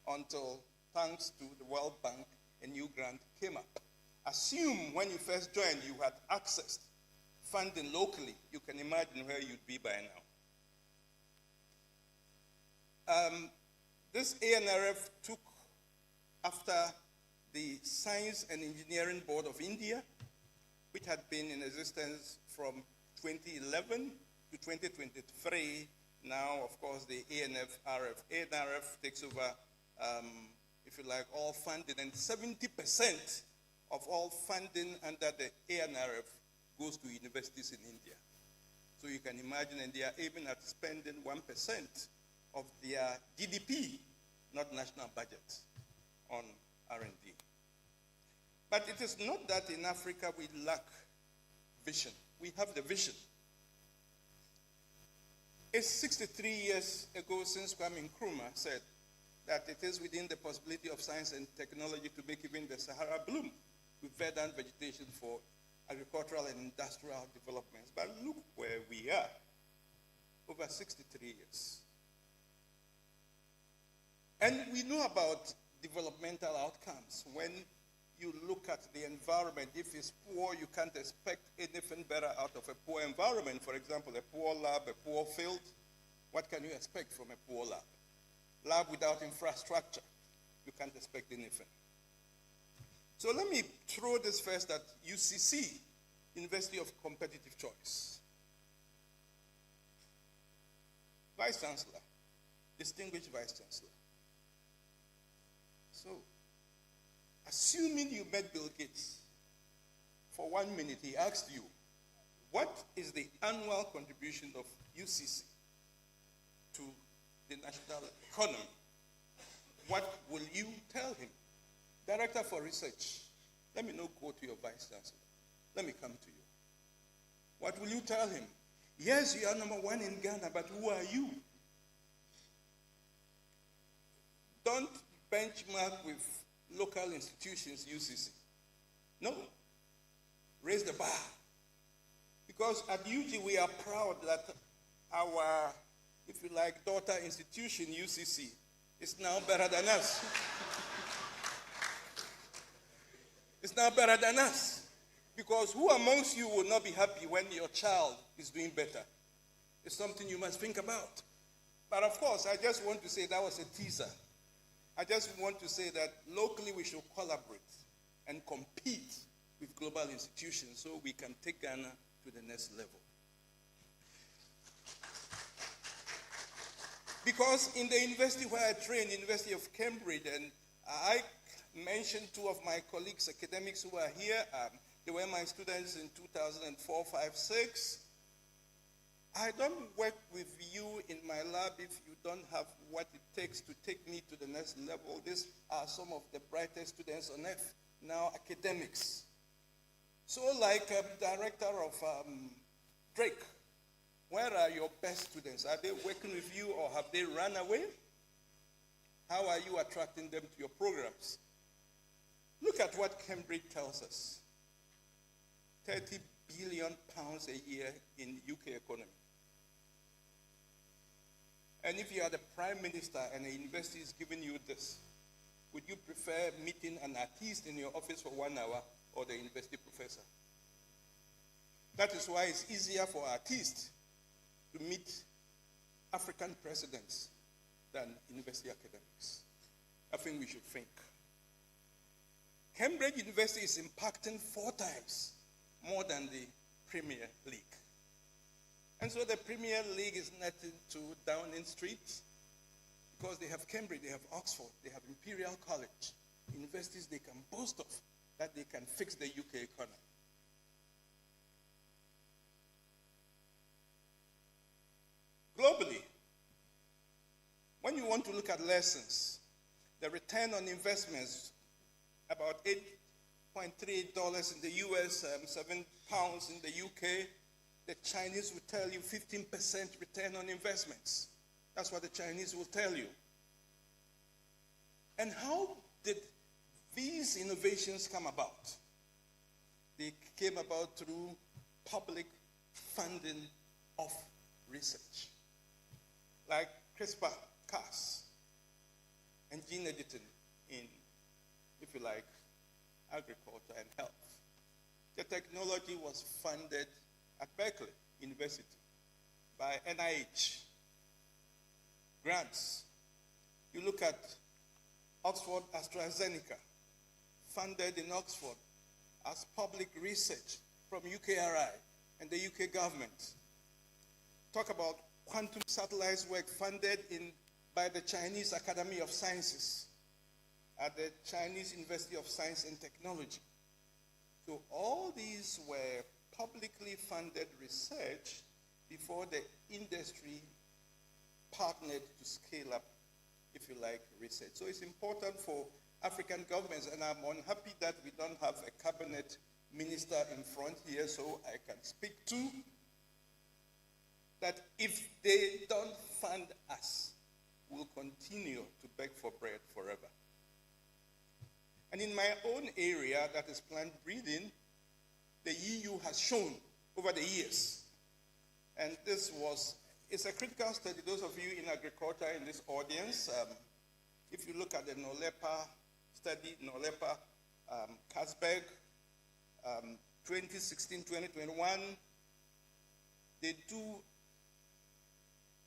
until, thanks to the World Bank, a new grant came up. Assume when you first joined, you had accessed funding locally. You can imagine where you'd be by now. This ANRF took after the Science and Engineering Board of India, which had been in existence from 2011 to 2023. Now, of course, the ANRF takes over, if you like, all funding, and 70% of all funding under the ANRF goes to universities in India. So you can imagine, and they are aiming at spending 1% of their GDP, not national budget, on R&D. But it is not that in Africa we lack vision. We have the vision. It's 63 years ago since Kwame Nkrumah said that it is within the possibility of science and technology to make even the Sahara bloom with verdant vegetation for agricultural and industrial developments. But look where we are, over 63 years. And we know about developmental outcomes. When you look at the environment, if it's poor, you can't expect anything better out of a poor environment. For example, a poor lab, a poor field. What can you expect from a poor lab? Lab without infrastructure, you can't expect anything. So let me throw this first at UCC, University of Competitive Choice. Vice Chancellor, distinguished Vice Chancellor. So, assuming you met Bill Gates, for 1 minute he asked you, what is the annual contribution of UCC to the national economy? What will you tell him? Director for Research, let me not go to your Vice Chancellor. Let me come to you. What will you tell him? Yes, you are number one in Ghana, but who are you? Don't benchmark with local institutions, UCC. No. Raise the bar. Because at UG, we are proud that our, if you like, daughter institution, UCC, is now better than us. It's now better than us. Because who amongst you will not be happy when your child is doing better? It's something you must think about. But of course, I just want to say that was a teaser. I just want to say that locally we should collaborate and compete with global institutions so we can take Ghana to the next level. Because in the university where I trained, University of Cambridge, and I mentioned two of my colleagues, academics who are here, they were my students in 2004, 5, 6. I don't work with you in my lab if you don't have what it takes to take me to the next level. These are some of the brightest students on earth, now academics. So like director of Drake, where are your best students? Are they working with you or have they run away? How are you attracting them to your programs? Look at what Cambridge tells us. 30 billion pounds a year in UK economy. And if you are the prime minister and a university is giving you this, would you prefer meeting an artist in your office for 1 hour or the university professor? That is why it's easier for artists to meet African presidents than university academics. I think we should think. Cambridge University is impacting 4 times more than the Premier League. And so the Premier League is nothing to Downing Street because they have Cambridge, they have Oxford, they have Imperial College, universities they can boast of that they can fix the UK economy. Globally, when you want to look at lessons, the return on investments, about $8.38 in the US, 7 pounds in the UK, the Chinese will tell you 15% return on investments. That's what the Chinese will tell you. And how did these innovations come about? They came about through public funding of research. Like CRISPR-Cas and gene editing in, if you like, agriculture and health. The technology was funded at Berkeley University by NIH. Grants. You look at Oxford AstraZeneca, funded in Oxford as public research from UKRI and the UK government. Talk about quantum satellites work funded by the Chinese Academy of Sciences at the Chinese University of Science and Technology. So all these were publicly funded research before the industry partnered to scale up, if you like, research. So it's important for African governments, and I'm unhappy that we don't have a cabinet minister in front here so I can speak to, that if they don't fund us, we'll continue to beg for bread forever. And in my own area, that is plant breeding, the EU has shown over the years, and it's a critical study, those of you in agriculture in this audience, If you look at the NOLEPA study, NOLEPA, Kasberg, 2016-2021, they do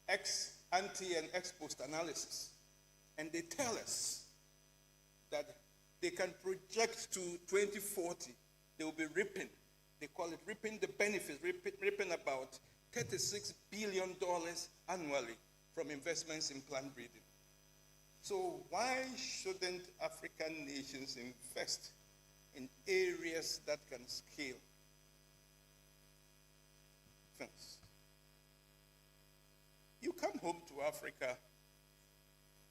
ex-ante and ex-post analysis. And they tell us that they can project to 2040, they will be reaping, they call it reaping the benefits, reaping about $36 billion annually from investments in plant breeding. So why shouldn't African nations invest in areas that can scale things? You come home to Africa,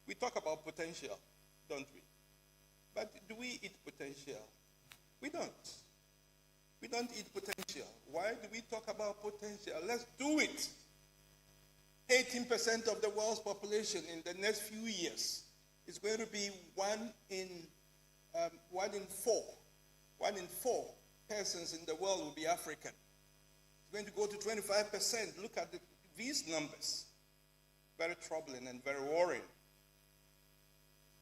we talk about potential, don't we? But do we eat potential? We don't. We don't eat potential. Why do we talk about potential? Let's do it. 18% of the world's population in the next few years is going to be one in four persons in the world will be African. It's going to go to 25%. Look at these numbers. Very troubling and very worrying.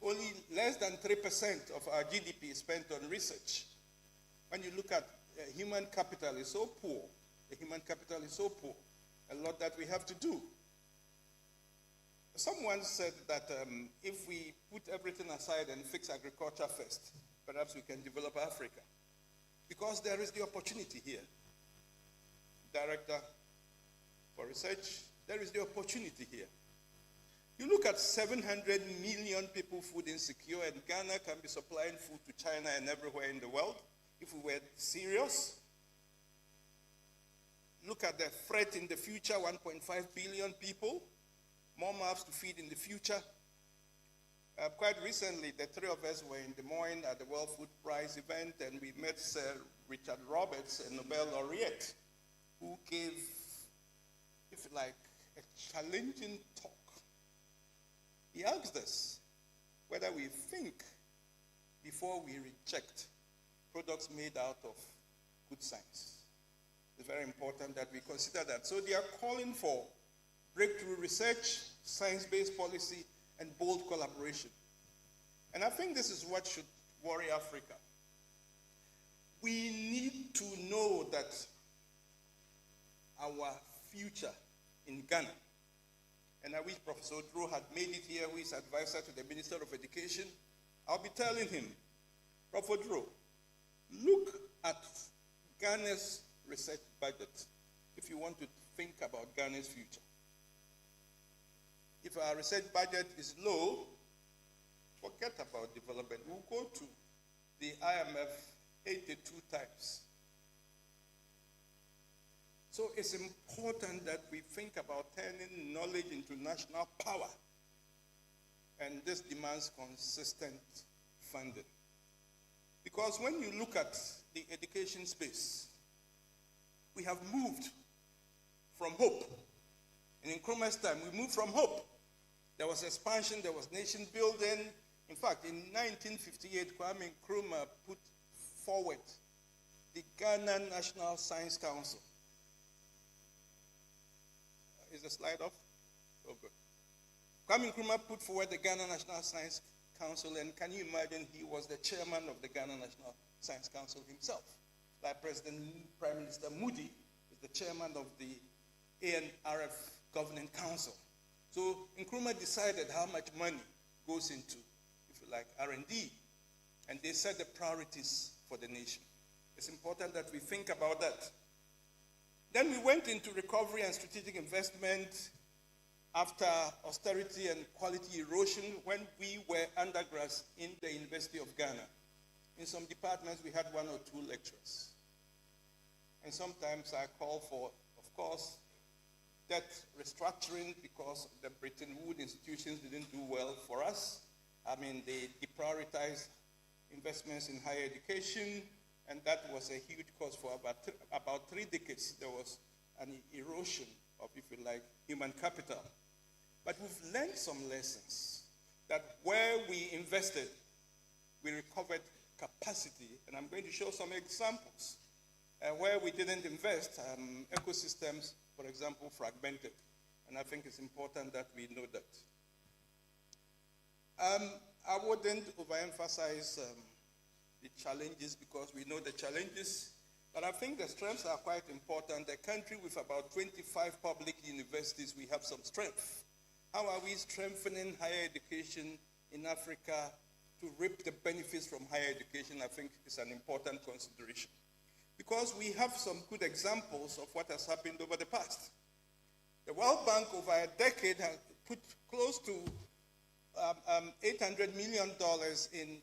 Only less than 3% of our GDP is spent on research. When you look at human capital is so poor, the human capital is so poor, a lot that we have to do. Someone said that if we put everything aside and fix agriculture first, perhaps we can develop Africa. Because there is the opportunity here. Director for research, there is the opportunity here. You look at 700 million people food insecure, and Ghana can be supplying food to China and everywhere in the world if we were serious. Look at the threat in the future, 1.5 billion people, more mouths to feed in the future. Quite recently, the three of us were in Des Moines at the World Food Prize event, and we met Sir Richard Roberts, a Nobel laureate, who gave, if you like, a challenging talk. He asked us whether we think before we reject products made out of good science. It's very important that we consider that. So they are calling for breakthrough research, science-based policy, and bold collaboration. And I think this is what should worry Africa. We need to know that our future in Ghana, and I wish Professor Odro had made it here, who is advisor to the Minister of Education. I'll be telling him, Prof. Odro, look at Ghana's research budget if you want to think about Ghana's future. If our research budget is low, forget about development. We'll go to the IMF 82 times. So it's important that we think about turning knowledge into national power. And this demands consistent funding. Because when you look at the education space, we have moved from hope. In Nkrumah's time, we moved from hope. There was expansion, there was nation building. In fact, in 1958, Kwame Nkrumah put forward the Ghana National Science Council. Is the slide off? Oh, good. Kwame Nkrumah put forward the Ghana National Science Council, and can you imagine he was the chairman of the Ghana National Science Council himself. Like Prime Minister Moody is the chairman of the ANRF Governing Council. So Nkrumah decided how much money goes into, if you like, R&D, and they set the priorities for the nation. It's important that we think about that. Then we went into recovery and strategic investment after austerity and quality erosion when we were undergrads in the University of Ghana. In some departments, we had 1 or 2 lecturers. And sometimes I call for, of course, debt restructuring because the Bretton Woods institutions didn't do well for us. I mean, they deprioritized investments in higher education, and that was a huge cost for about 3 decades. There was an erosion of, if you like, human capital. But we've learned some lessons that where we invested, we recovered capacity, and I'm going to show some examples. Where we didn't invest, ecosystems, for example, fragmented. And I think it's important that we know that. I wouldn't overemphasize the challenges because we know the challenges, but I think the strengths are quite important. A country with about 25 public universities, we have some strength. How are we strengthening higher education in Africa to reap the benefits from higher education? I think is an important consideration. Because we have some good examples of what has happened over the past. The World Bank over a decade has put close to $800 million in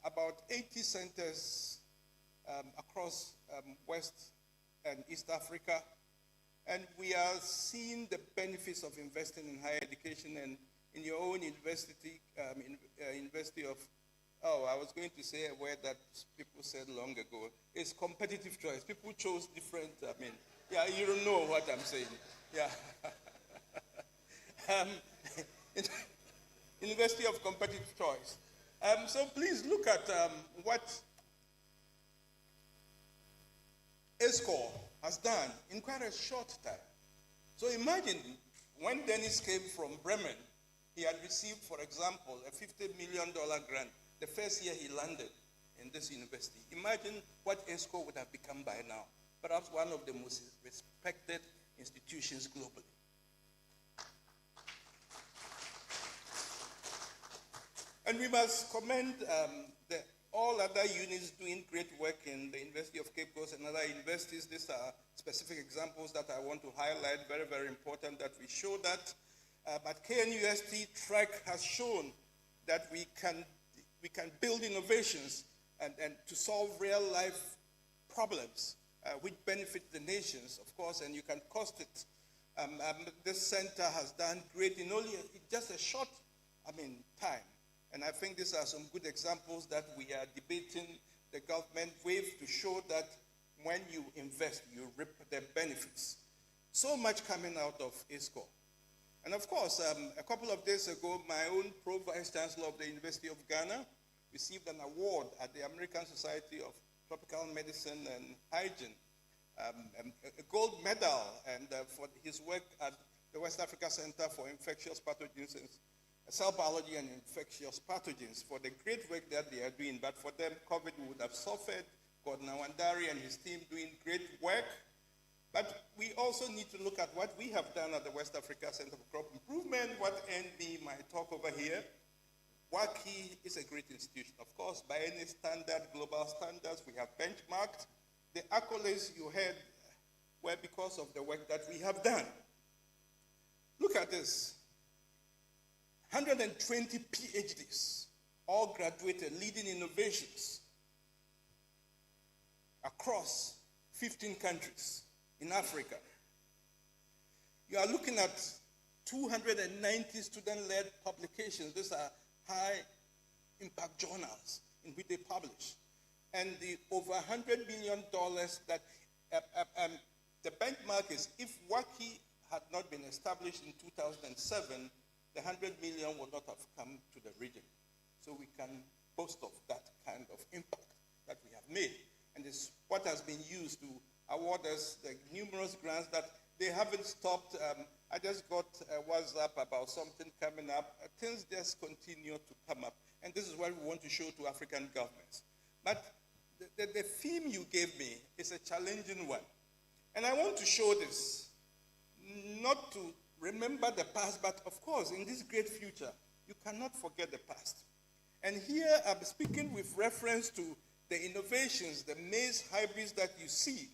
about 80 centers across West and East Africa. And we are seeing the benefits of investing in higher education. And in your own university, University of, I was going to say a word that people said long ago. It's competitive choice. People chose different, yeah, you don't know what I'm saying. Yeah. University of Competitive Choice. So please look at what ESCO has done in quite a short time. So imagine when Dennis came from Bremen, he had received, for example, a $50 million grant the first year he landed in this university. Imagine what ESCO would have become by now. Perhaps one of the most respected institutions globally. And we must commend all other units doing great work in the University of Cape Coast and other universities. These are specific examples that I want to highlight, very, very important that we show that. But KNUST track has shown that we can build innovations and to solve real life problems which benefit the nations, of course, and you can cost it. This center has done great in only just a short, time. And I think these are some good examples that we are debating the government with to show that when you invest, you reap the benefits. So much coming out of ESCO. And of course, a couple of days ago, my own Pro-Vice Chancellor of the University of Ghana received an award at the American Society of Tropical Medicine and Hygiene, a gold medal, and for his work at the West Africa Center for Infectious Pathogens and Cell Biology and Infectious Pathogens for the great work that they are doing. But for them, COVID would have suffered. Gordon Awandari and his team doing great work. But we also need to look at what we have done at the West Africa Center for Crop Improvement, what NB might talk over here. WACI is a great institution. Of course, by any standard, global standards, we have benchmarked. The accolades you heard were because of the work that we have done. Look at this. 120 PhDs, all graduated, leading innovations across 15 countries in Africa. You are looking at 290 student-led publications. These are high-impact journals in which they publish. And the over $100 million that the benchmark is, if WACI had not been established in 2007, the 100 million would not have come to the region. So we can boast of that kind of impact that we have made. And it's what has been used to award us the numerous grants that they haven't stopped. I just got a WhatsApp about something coming up. Things just continue to come up. And this is what we want to show to African governments. But the theme you gave me is a challenging one. And I want to show this, not to remember the past, but of course, in this great future, you cannot forget the past. And here I'm speaking with reference to the innovations, the maize hybrids that you see.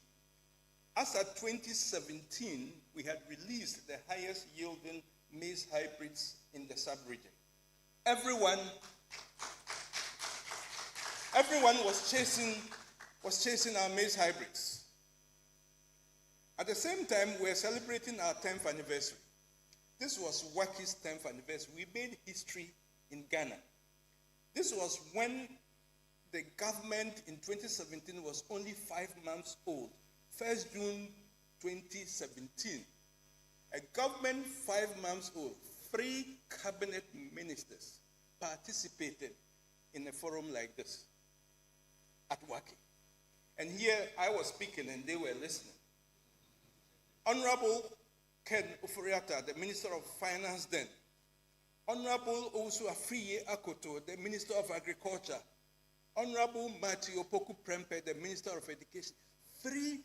As at 2017, we had released the highest yielding maize hybrids in the sub-region. Everyone was chasing our maize hybrids. At the same time, we're celebrating our 10th anniversary. This was WACI's 10th anniversary. We made history in Ghana. This was when the government in 2017 was only 5 months old. 1st June 2017. A government 5 months old, 3 cabinet ministers participated in a forum like this at WACI. And here I was speaking and they were listening. Honorable Ken Oforiatta, the Minister of Finance then, Honorable Osu Afriye Akoto, the Minister of Agriculture, Honorable Matthew Opoku Prempeh, the Minister of Education. 3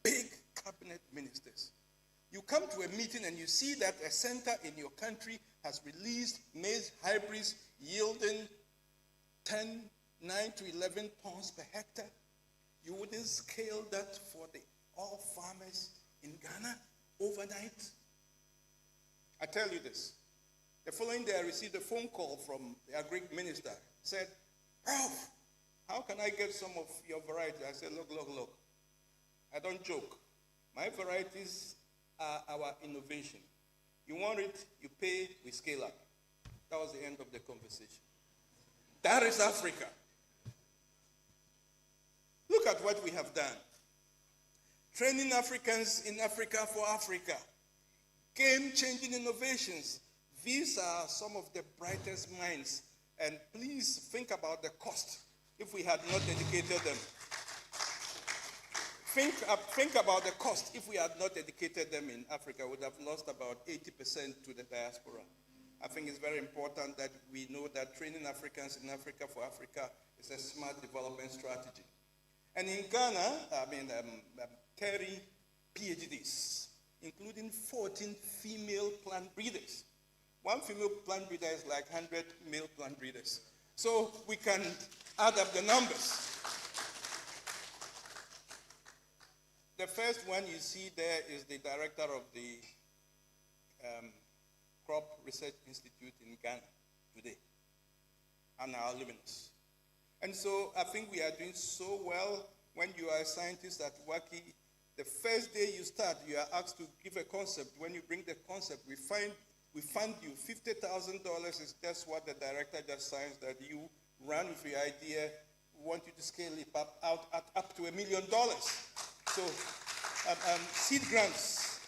big cabinet ministers. You come to a meeting and you see that a center in your country has released maize hybrids yielding 9 to 11 pounds per hectare. You wouldn't scale that for all farmers in Ghana overnight? I tell you this. The following day I received a phone call from the agri minister. Said, Ralph, how can I get some of your variety? I said, look. I don't joke. My varieties are our innovation. You want it, you pay, we scale up. That was the end of the conversation. That is Africa. Look at what we have done. Training Africans in Africa for Africa. Game-changing innovations. These are some of the brightest minds. And please think about the cost if we had not educated them. Think about the cost if we had not educated them in Africa. We would have lost about 80% to the diaspora. I think it's very important that we know that training Africans in Africa for Africa is a smart development strategy. And in Ghana, 30 PhDs, including 14 female plant breeders. One female plant breeder is like 100 male plant breeders. So we can add up the numbers. The first one you see there is the director of the Crop Research Institute in Ghana today, and our alumnus. And so I think we are doing so well. When you are a scientist at Tvucc, the first day you start, you are asked to give a concept. When you bring the concept, we fund you. $50,000 is just what the director just signs, that you run with your idea. We want you to scale it up to $1 million. So seed grants.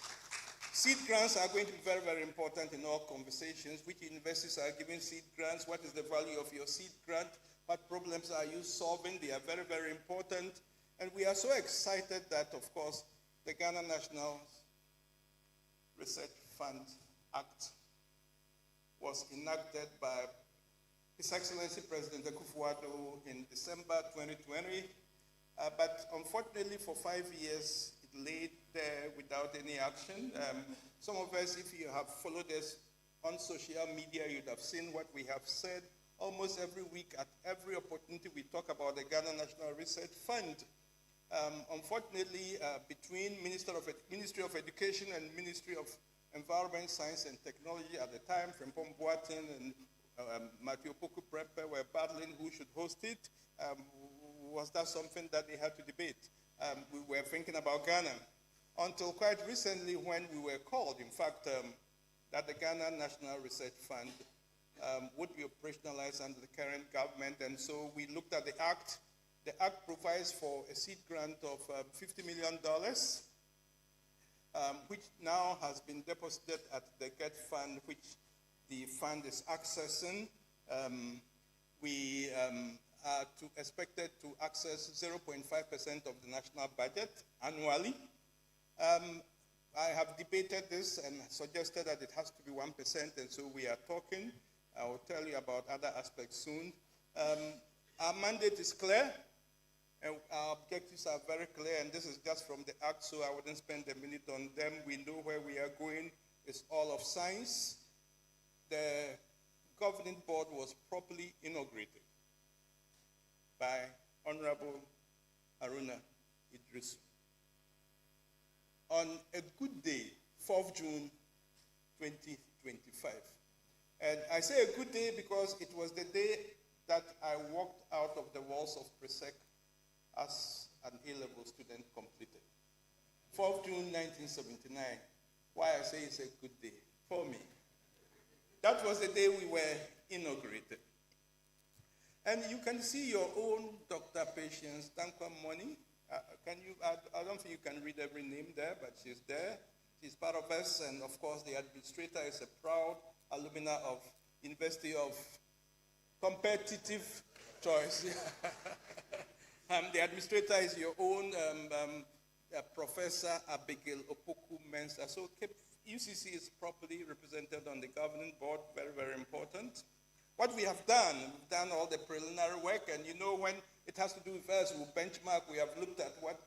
Seed grants are going to be very, very important in all conversations. Which universities are giving seed grants? What is the value of your seed grant? What problems are you solving? They are very, very important. And we are so excited that, of course, the Ghana National Research Fund Act was enacted by His Excellency President Akufo-Addo in December 2020. But unfortunately, for 5 years, it laid there without any action. Some of us, if you have followed us on social media, you'd have seen what we have said. Almost every week, at every opportunity, we talk about the Ghana National Research Fund. Unfortunately, between Ministry of Education and Ministry of Environment, Science and Technology at the time, Frimpong Boateng and Matthew Opoku Prempeh were battling who should host it. Was that something that they had to debate? We were thinking about Ghana until quite recently when we were called, in fact, that the Ghana National Research Fund would be operationalized under the current government. And so we looked at the act. The act provides for a seed grant of $50 million, which now has been deposited at the GET Fund, which the fund is accessing. We are expected to access 0.5% of the national budget annually. I have debated this and suggested that it has to be 1%, and so we are talking. I will tell you about other aspects soon. Our mandate is clear, and our objectives are very clear, and this is just from the act, so I wouldn't spend a minute on them. We know where we are going. It's all of science. The governing board was properly inaugurated by Honorable Haruna Idrisu on a good day, 4th June 2025. And I say a good day because it was the day that I walked out of the walls of Tvucc as an A-level student completed. 4th June 1979. Why I say it's a good day for me. That was the day we were inaugurated. And you can see your own Dr. Patience Dankwa Money. I don't think you can read every name there, but she's there. She's part of us, and of course the administrator is a proud alumna of University of Competitive Choice. The administrator is your own Professor Abigail Opoku Mensah. So UCC is properly represented on the governing board, very, very important. What we have done, we've done all the preliminary work, and you know, when it has to do with us, we benchmark, we have looked at what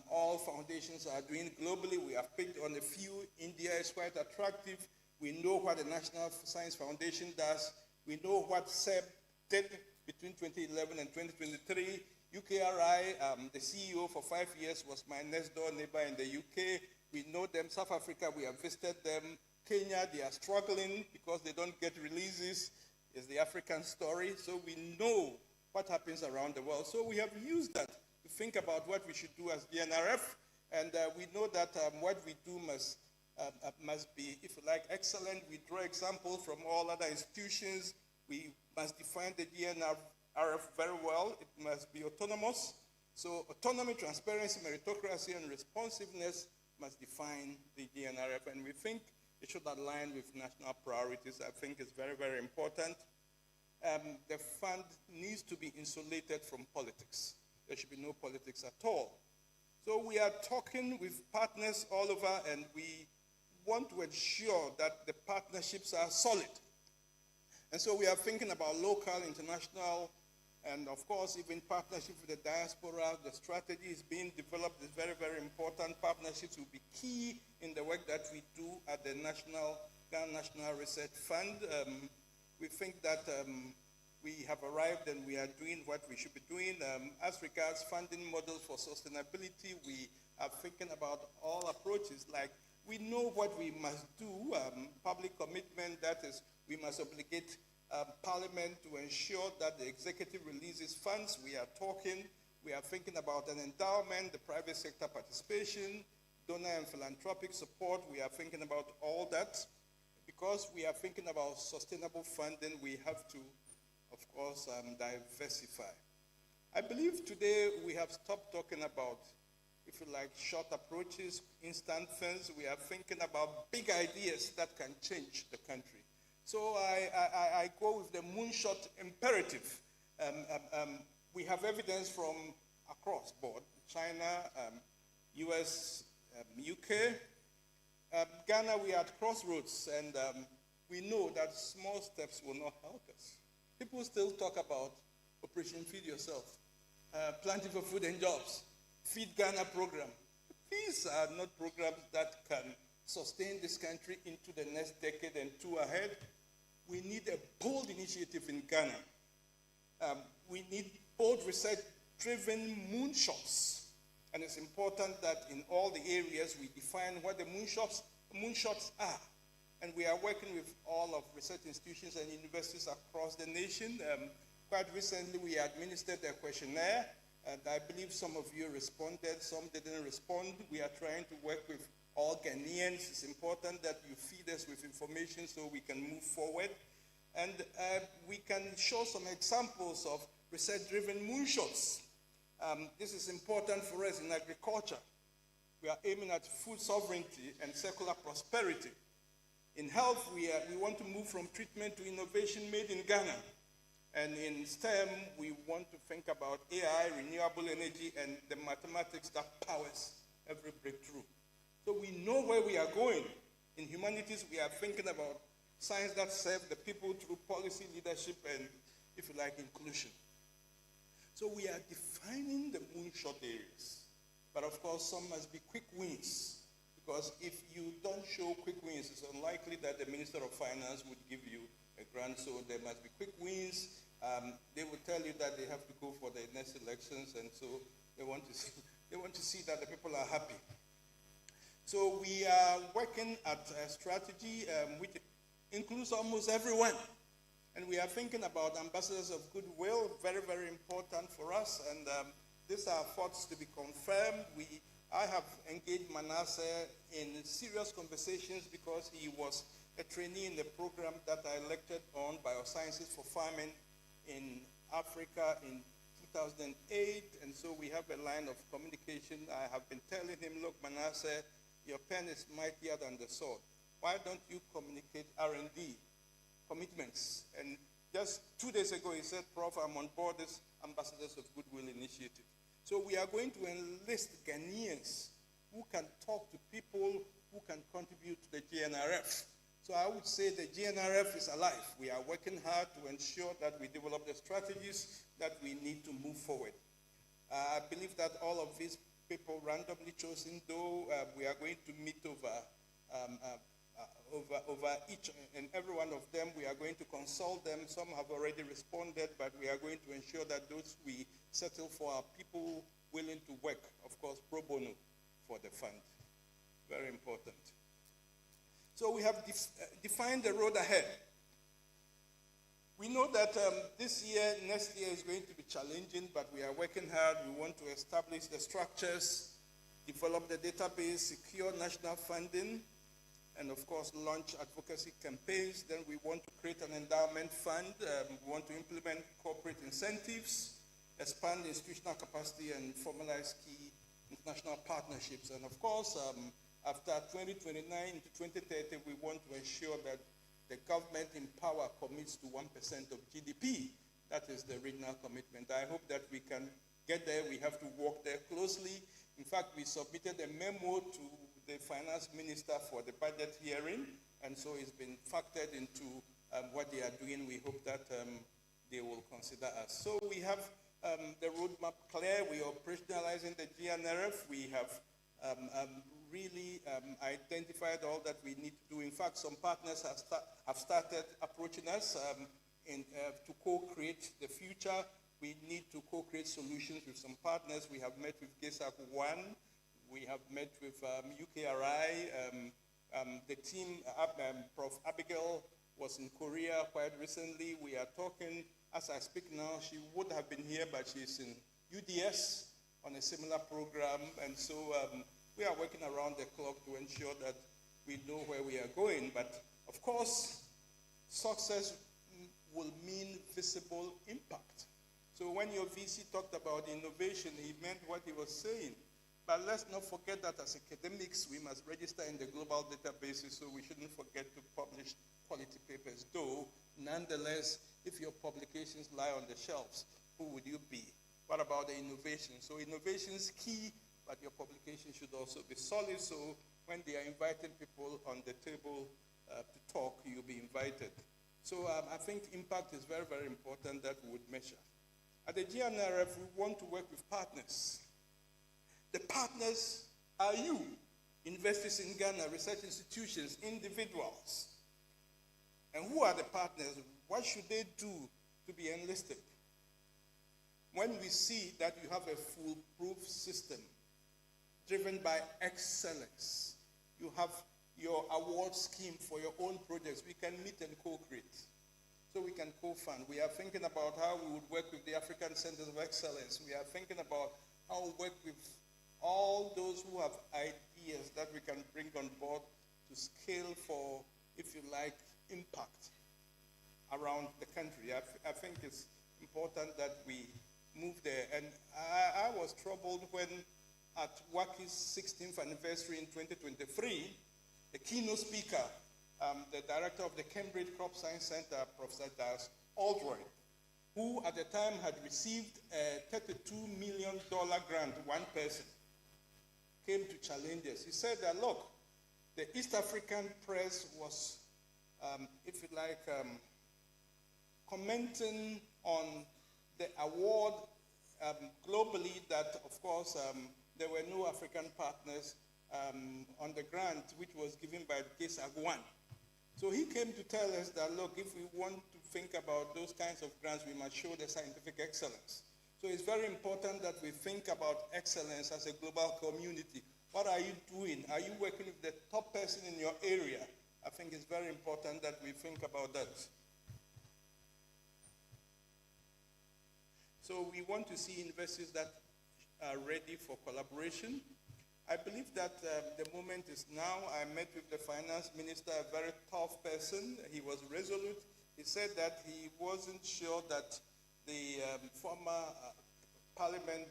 all foundations are doing globally. We have picked on a few. India is quite attractive. We know what the National Science Foundation does. We know what SEB did between 2011 and 2023. UKRI, the CEO for 5 years, was my next door neighbor in the UK. We know them. South Africa, we have visited them. Kenya, they are struggling because they don't get releases. It's the African story. So we know what happens around the world. So we have used that to think about what we should do as DNRF. And we know that what we do must be, if you like, excellent. We draw examples from all other institutions. We must define the DNRF very well. It must be autonomous. So autonomy, transparency, meritocracy, and responsiveness must define the DNRF. And we think it should align with national priorities. I think it's very, very important. The fund needs to be insulated from politics. There should be no politics at all. So we are talking with partners all over, and we want to ensure that the partnerships are solid. And so we are thinking about local, international, and of course, even partnership with the diaspora. The strategy is being developed. It's very, very important. Partnerships will be key in the work that we do at the Ghana National Research Fund. We think that we have arrived and we are doing what we should be doing. As regards funding models for sustainability, we are thinking about all approaches. Like, we know what we must do, public commitment, that is, we must obligate Parliament to ensure that the executive releases funds. We are thinking about an endowment, the private sector participation, donor and philanthropic support. We are thinking about all that. Because we are thinking about sustainable funding, we have to, of course, diversify. I believe today we have stopped talking about, if you like, short approaches, instant things. We are thinking about big ideas that can change the country. So I go with the moonshot imperative. We have evidence from across board, China, US, UK. Ghana, we are at crossroads, and we know that small steps will not help us. People still talk about Operation Feed Yourself, Planting for Food and Jobs, Feed Ghana program. These are not programs that can sustain this country into the next decade and two ahead. We need a bold initiative in Ghana. We need bold research-driven moonshots. And it's important that in all the areas we define what the moonshots are. And we are working with all of research institutions and universities across the nation. Quite recently, we administered a questionnaire, and I believe some of you responded, some didn't respond. We are trying to work with all Ghanaians. It's important that you feed us with information so we can move forward. And we can show some examples of research-driven moonshots. This is important for us in agriculture. We are aiming at food sovereignty and circular prosperity. In health, we want to move from treatment to innovation made in Ghana. And in STEM, we want to think about AI, renewable energy, and the mathematics that powers every breakthrough. So we know where we are going. In humanities, we are thinking about science that serves the people through policy, leadership, and, if you like, inclusion. So we are defining the moonshot areas. But of course, some must be quick wins. Because if you don't show quick wins, it's unlikely that the Minister of Finance would give you a grant. So there must be quick wins. They will tell you that they have to go for the next elections, and so they want to see that the people are happy. So we are working at a strategy which includes almost everyone. And we are thinking about ambassadors of goodwill, very, very important for us. And these are thoughts to be confirmed. I have engaged Manasseh in serious conversations because he was a trainee in the program that I lectured on, Biosciences for Farming in Africa in 2008. And so we have a line of communication. I have been telling him, look, Manasseh, your pen is mightier than the sword. Why don't you communicate R&D commitments? And just 2 days ago, he said, Prof, I'm on board this Ambassadors of Goodwill initiative. So we are going to enlist Ghanaians who can talk to people who can contribute to the GNRF. So I would say the GNRF is alive. We are working hard to ensure that we develop the strategies that we need to move forward. I believe that all of these people randomly chosen, though we are going to meet over each and every one of them. We are going to consult them. Some have already responded, but we are going to ensure that those we settle for are people willing to work, of course, pro bono for the fund. Very important. So we have defined the road ahead. We know that this year, next year is going to be challenging, but we are working hard. We want to establish the structures, develop the database, secure national funding, and of course, launch advocacy campaigns. Then we want to create an endowment fund. We want to implement corporate incentives, expand institutional capacity, and formalize key international partnerships. And of course, after 2029 to 2030, we want to ensure that the government in power commits to 1% of GDP. That is the regional commitment. I hope that we can get there. We have to work there closely. In fact, we submitted a memo to the finance minister for the budget hearing, and so it's been factored into what they are doing. We hope that they will consider us. So we have the roadmap clear. We are operationalizing the GNRF. We have really identified all that we need to do. In fact, some partners have started approaching us to co-create the future. We need to co-create solutions with some partners. We have met with GESAC 1. We have met with UKRI. The team, Prof. Abigail was in Korea quite recently. We are talking, as I speak now, she would have been here, but she's in UDS on a similar program. And so we are working around the clock to ensure that we know where we are going. But of course, success will mean visible impact. So when your VC talked about innovation, he meant what he was saying. But let's not forget that as academics, we must register in the global databases, so we shouldn't forget to publish quality papers. Though, nonetheless, if your publications lie on the shelves, who would you be? What about the innovation? So innovation is key, but your publication should also be solid, so when they are inviting people on the table to talk, you'll be invited. So I think impact is very, very important that we would measure. At the GNRF, we want to work with partners. The partners are you, investors in Ghana, research institutions, individuals. And who are the partners? What should they do to be enlisted? When we see that you have a foolproof system driven by excellence, you have your award scheme for your own projects, we can meet and co-create. So we can co-fund. We are thinking about how we would work with the African Centers of Excellence. We are thinking about how we work with all those who have ideas that we can bring on board to scale for, if you like, impact around the country. I think it's important that we move there. And I was troubled when at WACCI's 16th anniversary in 2023, the keynote speaker, the director of the Cambridge Crop Science Center, Professor Das Aldroyd, who at the time had received a $32 million grant, one person, came to challenge us. He said that, look, the East African press was, if you like, commenting on the award globally that, of course, there were no African partners on the grant, which was given by GESAC 1. So he came to tell us that, look, if we want to think about those kinds of grants, we must show the scientific excellence. So it's very important that we think about excellence as a global community. What are you doing? Are you working with the top person in your area? I think it's very important that we think about that. So we want to see investors that are ready for collaboration. I believe that the moment is now. I met with the finance minister, a very tough person. He was resolute. He said that he wasn't sure that the former parliament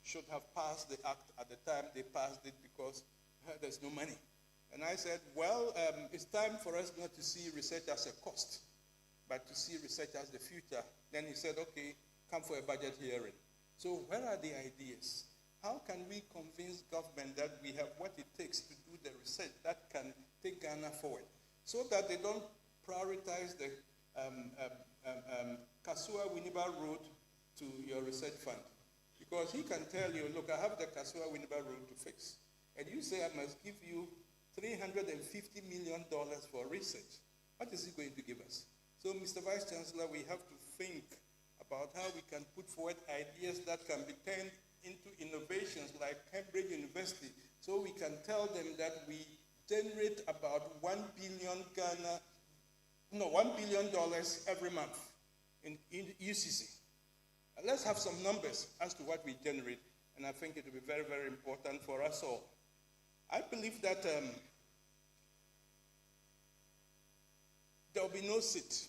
should have passed the act at the time they passed it because there's no money. And I said, well, it's time for us not to see research as a cost, but to see research as the future. Then he said, okay, come for a budget hearing. So where are the ideas? how can we convince government that we have what it takes to do the research that can take Ghana forward, so that they don't prioritize the Kasua-Winneba Road to your research fund? Because he can tell you, look, I have the Kasua-Winneba Road to fix. And you say, I must give you $350 million for research. What is he going to give us? So, Mr. Vice Chancellor, we have to think about how we can put forward ideas that can be turned into innovations like Cambridge University, so we can tell them that we generate about $1 billion every month in UCC. Let's have some numbers as to what we generate, and I think it will be very, very important for us all. I believe that there will be no seat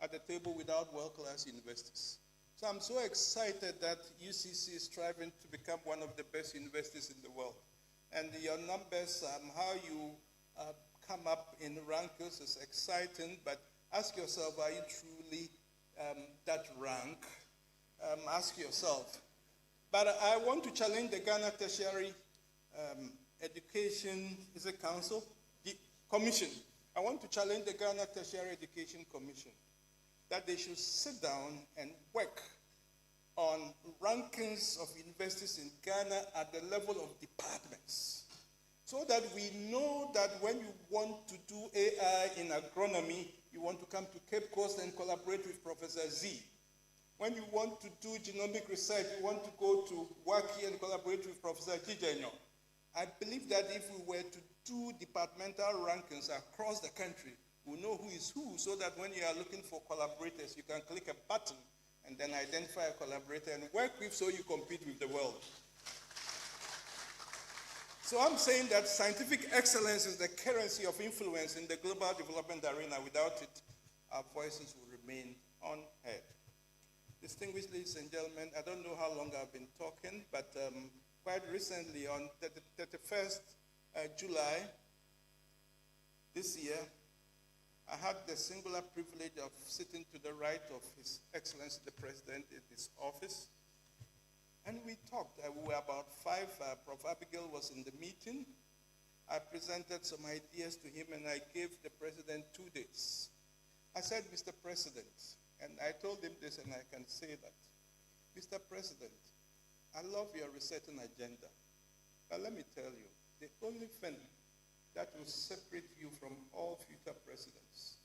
at the table without world-class universities. So I'm so excited that UCC is striving to become one of the best universities in the world. And your numbers, how you come up in rankings is exciting, but ask yourself, are you truly that rank? Ask yourself. But I want to challenge the Ghana Tertiary Education, is it council? The commission. I want to challenge the Ghana Tertiary Education Commission that they should sit down and work on rankings of universities in Ghana at the level of departments, so that we know that when you want to do AI in agronomy, you want to come to Cape Coast and collaborate with Professor Z. When you want to do genomic research, you want to go to Waki and collaborate with Professor Gigenyo. I believe that if we were to do departmental rankings across the country, we'll know who is who, so that when you are looking for collaborators, you can click a button and then identify a collaborator and work with, so you compete with the world. So I'm saying that scientific excellence is the currency of influence in the global development arena. Without it, our voices will remain unheard. Distinguished ladies and gentlemen, I don't know how long I've been talking, but quite recently, on 31st July this year, I had the singular privilege of sitting to the right of His Excellency the President in his office. And we talked. We were about 5. Prof. Abigail was in the meeting. I presented some ideas to him, and I gave the President 2 days. I said, Mr. President, and I told him this, and I can say that, Mr. President, I love your resetting agenda. But let me tell you, the only thing that will separate you from all future presidents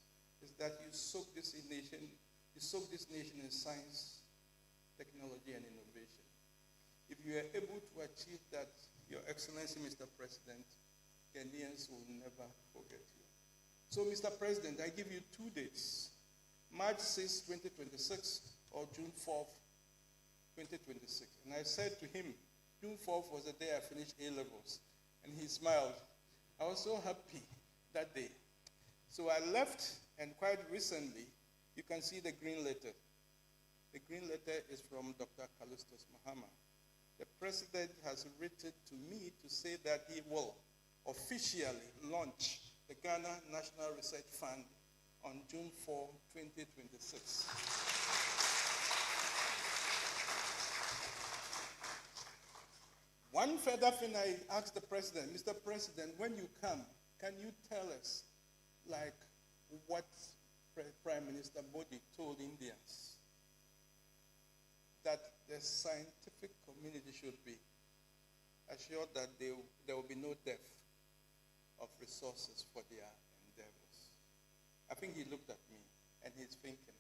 is that you soak this nation in science, technology, and innovation. If you are able to achieve that, Your Excellency, Mr. President, Ghanaians will never forget you. So, Mr. President, I give you 2 dates, March 6, 2026, or June 4, 2026. And I said to him, June 4th was the day I finished A-levels, and he smiled. I was so happy that day. So I left, and quite recently, you can see the green letter. The green letter is from Dr. Callistus Mahama. The president has written to me to say that he will officially launch the Ghana National Research Fund on June 4, 2026. One further thing I asked the president, Mr. President, when you come, can you tell us, like, what Prime Minister Modi told Indians? That the scientific community should be assured that there will be no dearth of resources for their endeavors. I think he looked at me and he's thinking,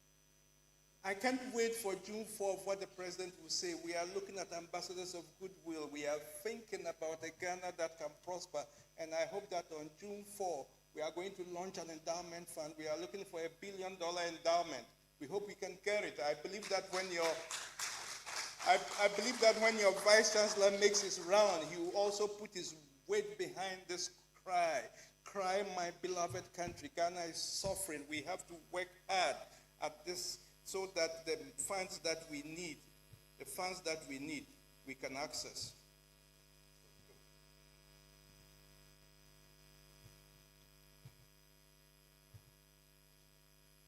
I can't wait for June 4th, what the president will say. We are looking at ambassadors of goodwill. We are thinking about a Ghana that can prosper. And I hope that on June 4th, we are going to launch an endowment fund. We are looking for $1 billion endowment. We hope we can get it. I believe that when your Vice Chancellor makes his round, he will also put his weight behind this cry. Cry, my beloved country. Ghana is suffering. We have to work hard at this so that the funds that we need, we can access.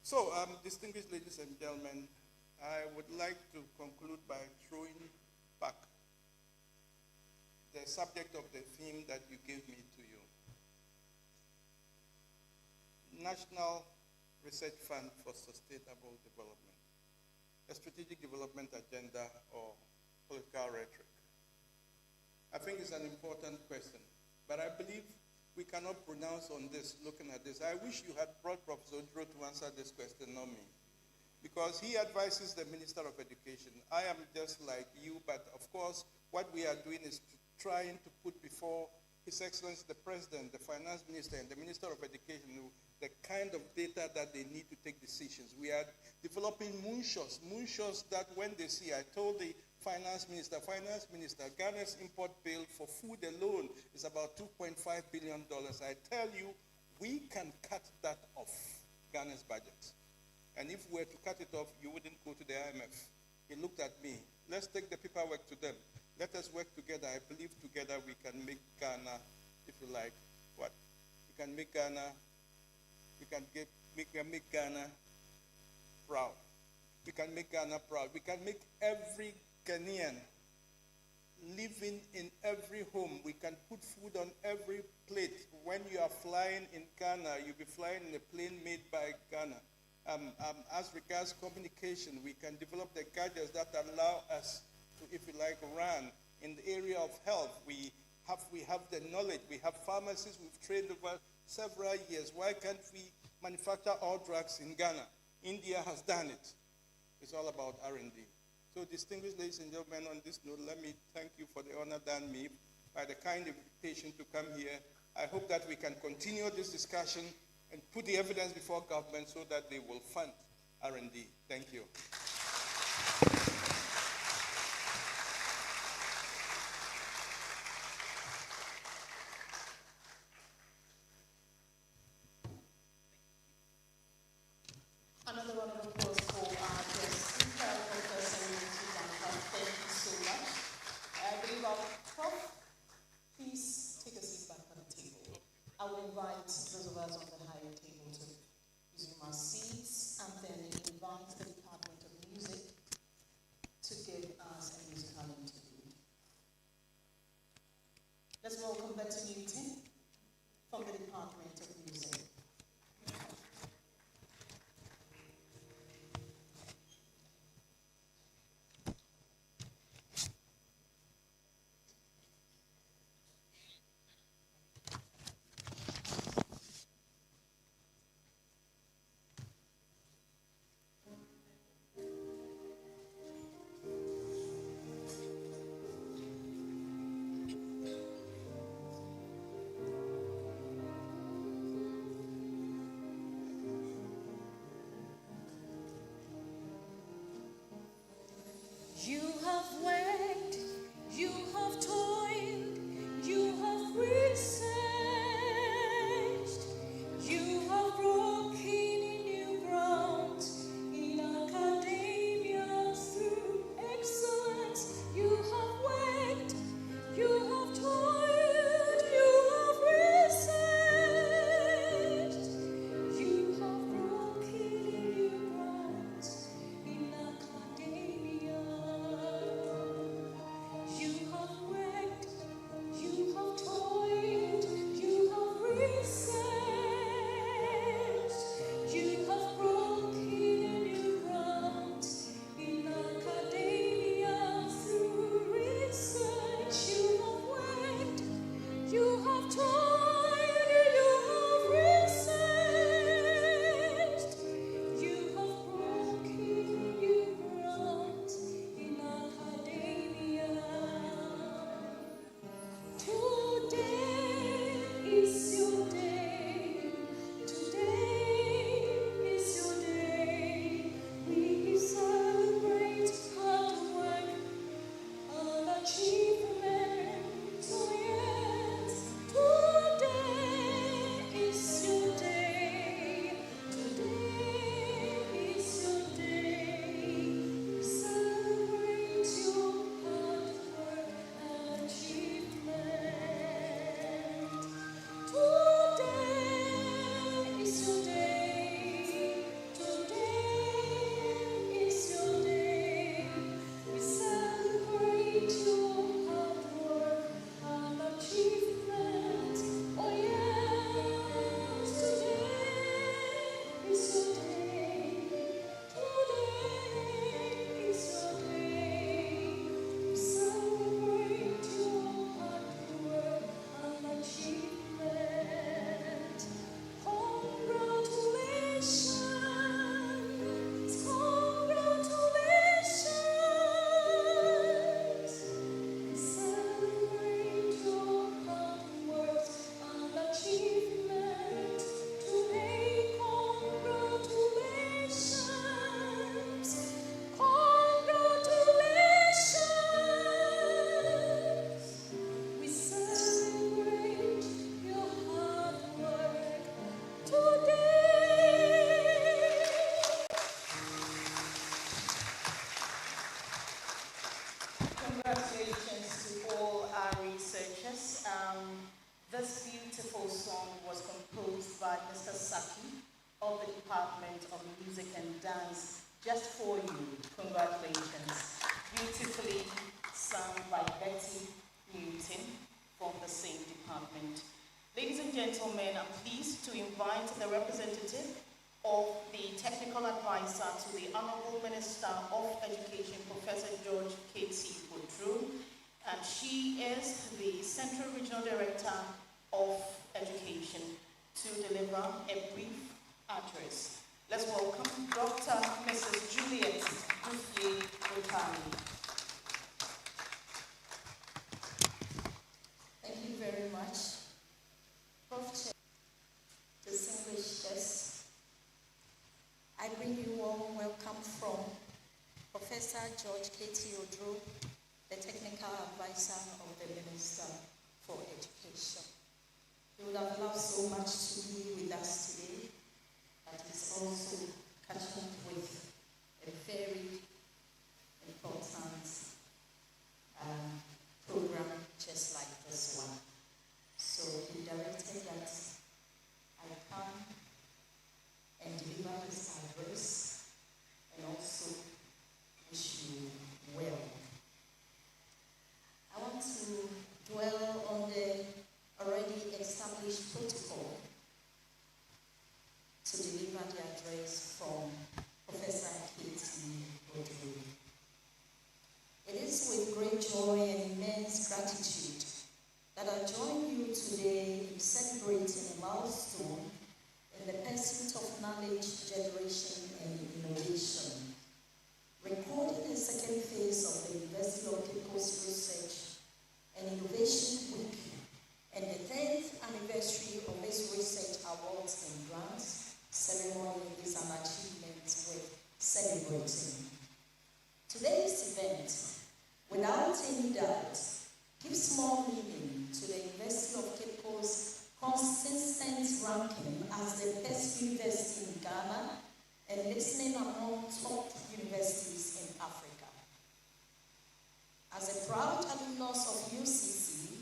So, distinguished ladies and gentlemen, I would like to conclude by throwing back the subject of the theme that you gave me to you. National Research Fund for Sustainable Development, a strategic development agenda or political rhetoric. I think it's an important question, but I believe we cannot pronounce on this, looking at this. I wish you had brought Professor Odro to answer this question, not me, because he advises the Minister of Education. I am just like you, but of course, what we are doing is trying to put before His Excellency the President, the Finance Minister, and the Minister of Education the kind of data that they need to take decisions. We are developing moonshots that when they see, I told the Finance Minister, Ghana's import bill for food alone is about $2.5 billion. I tell you, we can cut that off Ghana's budget. And if we were to cut it off, you wouldn't go to the IMF. He looked at me. Let's take the paperwork to them. Let us work together. I believe together we can make Ghana, if you like, what? We can make Ghana, we can make Ghana proud. We can make Ghana proud. We can make every Ghanaian living in every home. We can put food on every plate. When you are flying in Ghana, you'll be flying in a plane made by Ghana. As regards communication, we can develop the gadgets that allow us to, if you like, run. In the area of health, we have the knowledge. We have pharmacists we've trained over several years. Why can't we manufacture all drugs in Ghana? India has done it. It's all about R&D. So distinguished ladies and gentlemen, on this note, let me thank you for the honor done me by the kind invitation to come here. I hope that we can continue this discussion and put the evidence before government so that they will fund R&D. Thank you. Another round of applause for our guest speaker, Professor Tvucc. Thank you so much. I believe our prof, please take a seat back on the table. I will invite those of us on the higher table to resume our seats and then invite the Department of Music to give us a musical interlude. Let's welcome Betty Newton from the Department of Music. You have worked, you have toiled, you have researched, you have broken in new ground in academia through excellence. You have worked, you have toiled, you have researched, you have broken in new ground in academia. You have Congratulations to all our researchers. This beautiful song was composed by Mr. Saki of the Department of Music and Dance, just for you. Congratulations. Beautifully sung by Betty Newton from the same department. Ladies and gentlemen, I'm pleased to invite the representative of the technical advisor to the Honorable Minister of Education, Professor George K.T. Tvucc, and she is the Central Regional Director of Education, to deliver a brief address. Let's welcome Dr. Mrs. Juliet Duffier-Rotami. Thank you very much. Prof. Chair, distinguished guests, I bring you warm welcome from Professor George K.T. Tvucc, the Technical Advisor of the Minister for Education. We would have loved so much to be with us today, but he's also catching up with a very important program just like this one. So he directed that I come and deliver his address and also wish you well. I want to dwell on the already established protocol to deliver the address from Professor K.T. Tvucc. It is with great joy and immense gratitude that I join you today in celebrating a milestone in the pursuit of knowledge generation and innovation. Recording the second phase of the University of Cape Coast Research and Innovation Week and the 10th anniversary of its Research Awards and Grants ceremony is an achievement worth celebrating. Today's event, without any doubt, gives more meaning to the University of Cape Coast's consistent ranking as the best university in Ghana and listening among top universities in Africa. As a proud alumnus of UCC,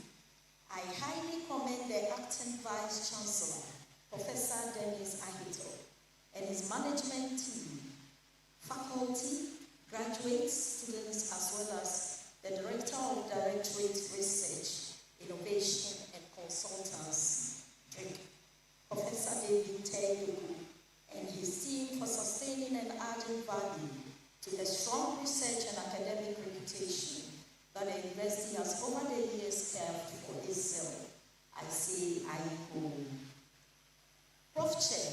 I highly commend the acting Vice Chancellor, Professor Dennis Ahito, and his management team, faculty, graduates, students, as well as the Director of Directorate Research, Innovation and Consultancy, Professor David Tedoku, and his team for sustaining and adding value to the strong research and academic reputation that the university has over the years kept for itself. I say I owe. Prof. Chair,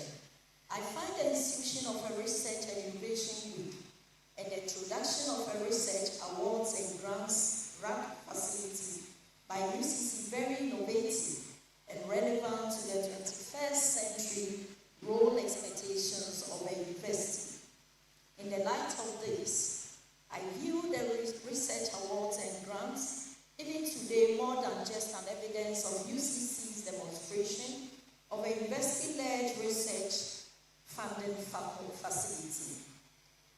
I find the institution of a Research and Innovation Week and the introduction of a Research Awards and Grants RAC facility by UCC very innovative and relevant to the 21st century role expectations of a university. In the light of this, I view the Research Awards and Grants, even today, more than just an evidence of UCC's demonstration of a university-led research funding facility.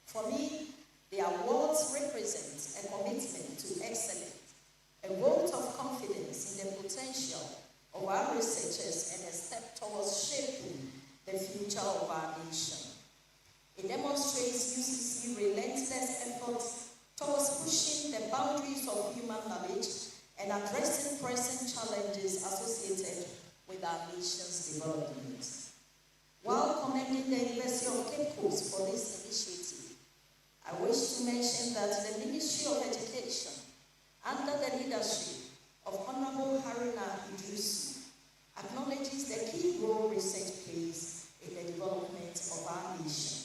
For me, the awards represent a commitment to excellence, a vote of confidence in the potential of our researchers, and a step towards shaping the future of our nation. It demonstrates UCC's relentless efforts towards pushing the boundaries of human knowledge and addressing present challenges associated with our nation's development. While commending the University of Cape Coast for this initiative, I wish to mention that the Ministry of Education, under the leadership of Honorable Haruna Idrisu, acknowledges the key role research plays in the development of our nation.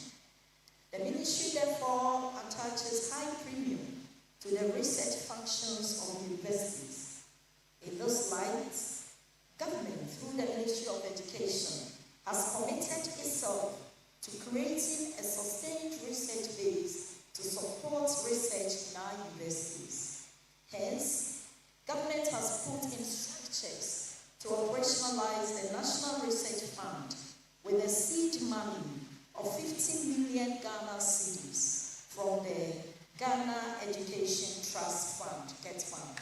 The ministry therefore attaches high premium to the research functions of universities. In this light, government through the Ministry of Education has committed itself to creating a sustained research base to support research in our universities. Hence, government has put in structures to operationalize the National Research Fund with a seed money of 50 million Ghana cedis from the Ghana Education Trust Fund, GET Fund.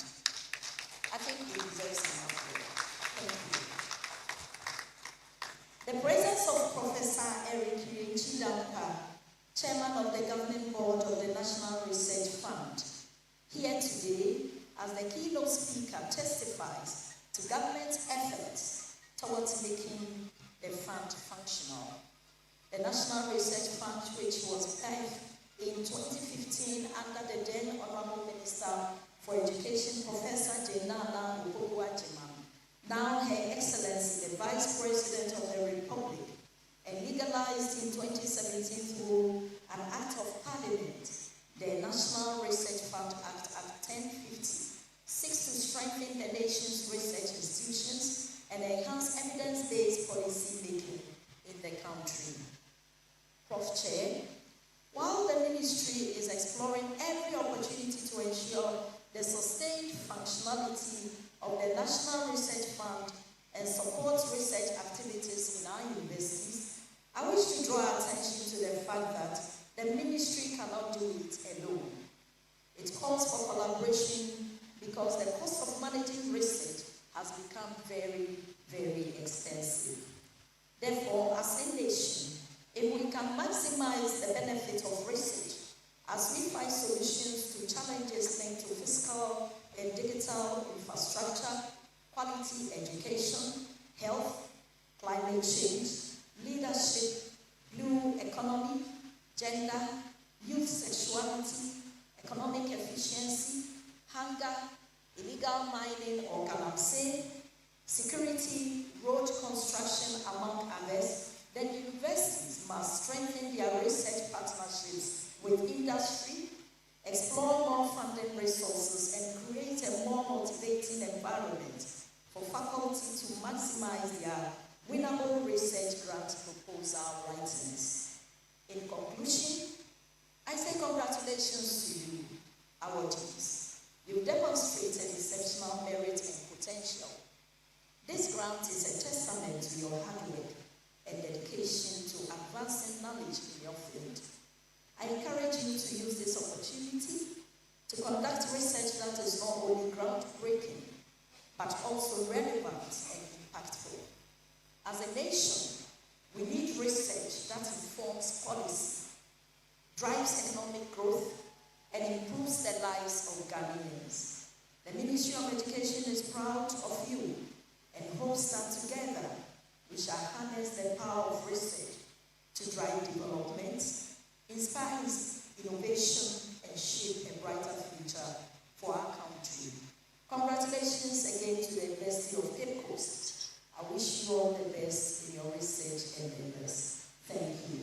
I think he deserves an applause. Thank you. The presence of Professor Eric Chidamka, Chairman of the Governing Board of the National Research Fund, here today as the keynote speaker testifies to government's efforts towards making the fund functional. The National Research Fund, which was birthed in 2015 under the then Honorable Minister for Education, Professor Jenana Opoku-Agyeman, now Her Excellency the Vice President of the Republic, and legalized in 2017 through an Act of Parliament, the National Research Fund Act 1050, seeks to strengthen the nation's research institutions and enhance evidence-based policy making in the country. Prof. Chair, while the Ministry is exploring every opportunity to ensure the sustained functionality of the National Research Fund and supports research activities in our universities, I wish to draw attention to the fact that the Ministry cannot do it alone. It calls for collaboration because the cost of managing research has become very, very expensive. Therefore, as a nation, if we can maximize the benefit of research as we find solutions to challenges linked to physical and digital infrastructure, quality education, health, climate change, leadership, blue economy, gender, youth sexuality, economic efficiency, hunger, illegal mining or galamsey, security, road construction, among others, then universities must strengthen their research partnerships with industry, explore more funding resources, and create a more motivating environment for faculty to maximize their winnable research grant proposal writings. In conclusion, I say congratulations to you, awardees. You've demonstrated exceptional merit and potential. This grant is a testament to your hard work and dedication to advancing knowledge in your field. I encourage you to use this opportunity to conduct research that is not only groundbreaking, but also relevant and impactful. As a nation, we need research that informs policy, drives economic growth, and improves the lives of Ghanaians. The Ministry of Education is proud of you and hopes that together we shall harness the power of research to drive development, inspire innovation, and shape a brighter future for our country. Congratulations again to the University of Cape Coast. I wish you all the best in your research endeavors. Thank you.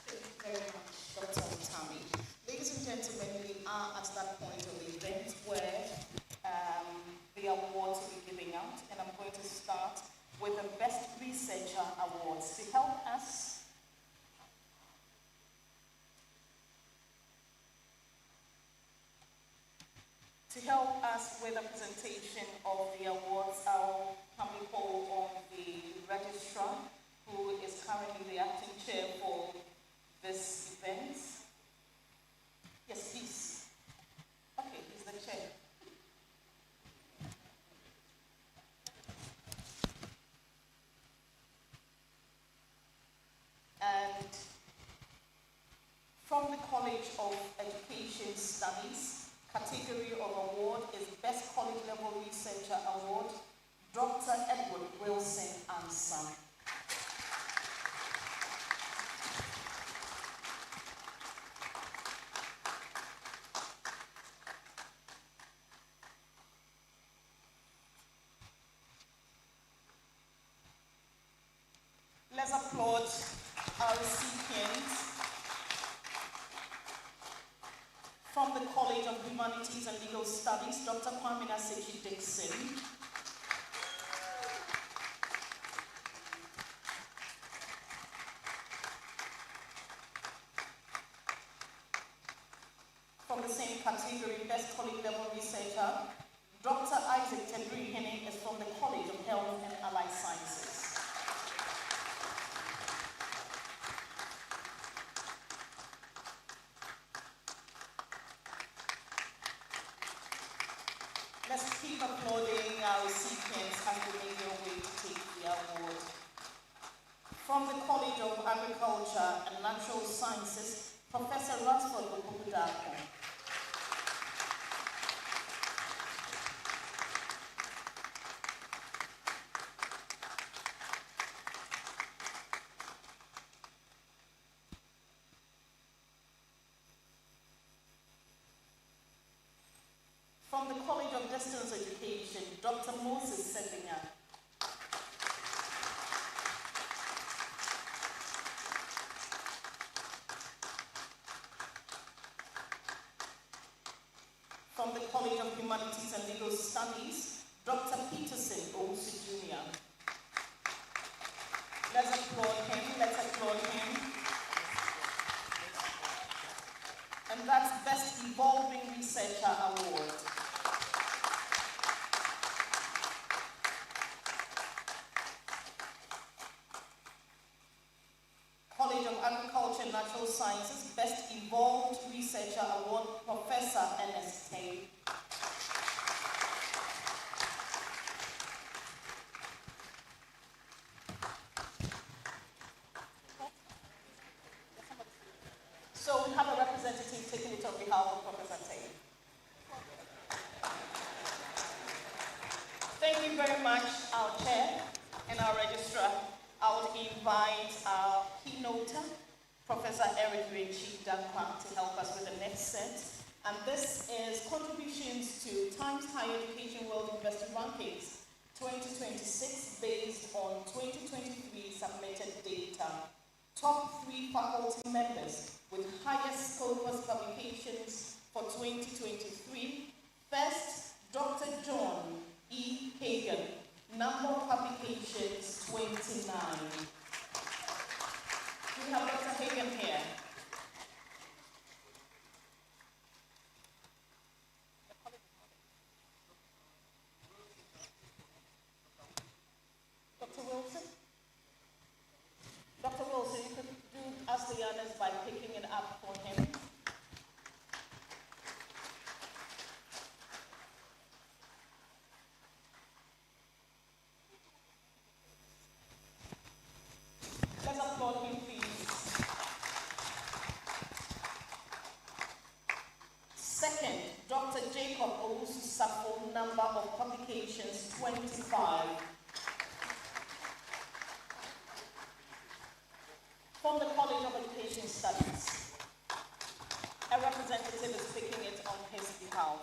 Thank you very much, Dr. Utami. Ladies and gentlemen, we are at that point of the event where the awards will be giving out, and I'm going to start with the Best Researcher Awards. To help us with a presentation of the awards, I'll humbly call on the registrar, who is currently the acting chair for this event. Yes, please. Okay, he's the chair. And from the College of Education Studies, category of award is Best College Level Researcher Award, Dr. Edward Wilson and Son. Let's applaud our recipients. From the College of Humanities and Legal Studies, Dr. Kwamina Sechi Dixon. From the same category, Best College Level Researcher, Dr. Isaac Tedri-Hene is from the College of Health and Allied Sciences. keep applauding our recipients as they make their way to take the award. From the College of Agriculture and Natural Sciences, Professor Ransford Okudako. From the College of Distance Education, Dr. Moses Sevinya. From the College of Humanities and Legal Studies, Dr. Peterson Owusu Jr. Let's applaud him. And that's Best Evolving Researcher Award. College of Agriculture and Natural Sciences, Best Evolved Researcher Award, Professor Ernest Tay. So we have a representative taking it on behalf of Professor Tay. Thank you very much, our chair and our registrar. I would invite our keynoter, Professor Eric Rechi Dankwa, to help us with the next set. And this is contributions to Times Higher Education World University Rankings 2026 based on 2023 submitted data. Top 3 faculty members with highest scopus publications for 2023. First, Dr. John E. Hagan, number of publications 29. We have Dr. Hagan here. Dr. Wilson? Dr. Wilson, you could do us the honors by picking it up for him. Let's applaud him, please. Second, Dr. Jacob Owusu Safo, number of publications 25. From the College of Education Studies, a representative is picking it on his behalf.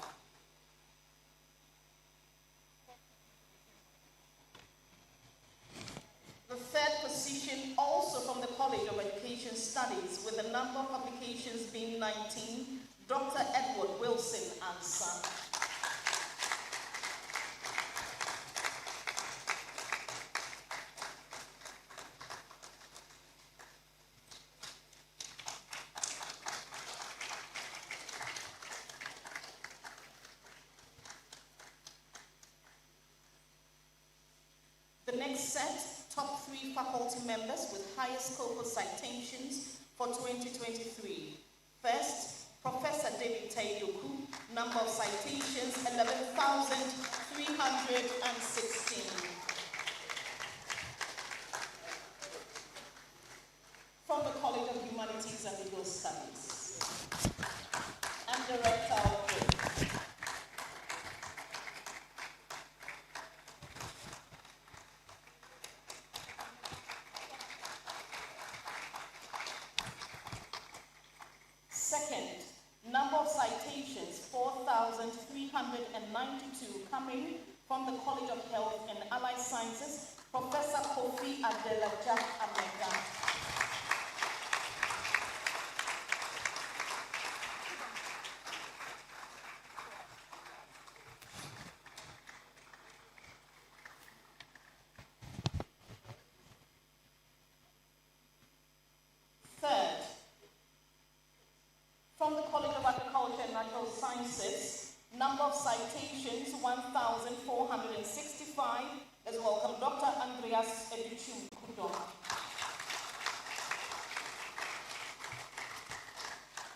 The third position, also from the College of Education Studies, with the number of publications being 19, Dr. Edward Wilson and Son. The next set, top 3 faculty members with highest scopus citations for 2023. First, Professor David Taiyoku, number of citations 11,316. From the College of Humanities and Legal Studies, and Director of DREC. Second, number of citations 4,392 coming from the College of Health and Allied Sciences, Professor Kofi Adelajah Amega. Third, from the College of Agriculture and Natural Sciences, number of citations 1,465. Let's welcome Dr. Andreas Educhum Kudon.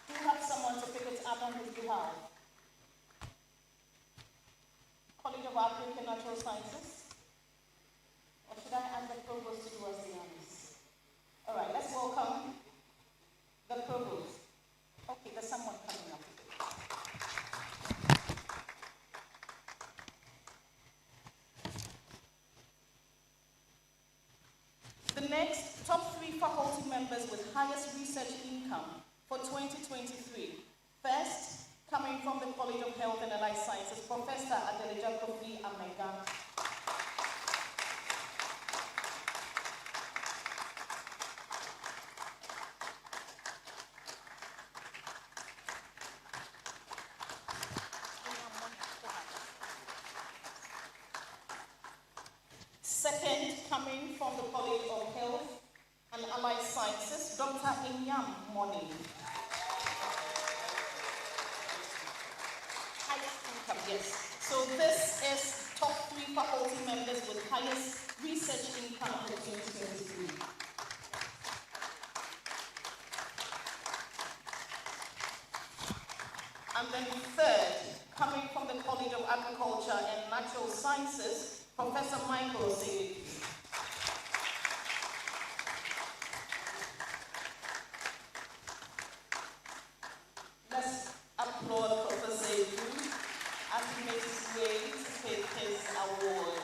Do you have someone to pick it up on his behalf? College of Agric and Natural Sciences? Or should I ask the provost to do us the honors? All right, let's welcome the provost. Okay, there's someone coming up. The next top 3 faculty members with highest research income for 2023. First, coming from the College of Health and Allied Sciences, Professor Adelija Kofi Amega. Second, coming from the College of Health and Allied Sciences, Dr. Inyam Moni. Highest income, yes. So this is top 3 faculty members with highest research income for 2023. And then third, coming from the College of Agriculture and Natural Sciences, Professor Michael Osei. Let's applaud Professor Edu as he makes his way to take his award.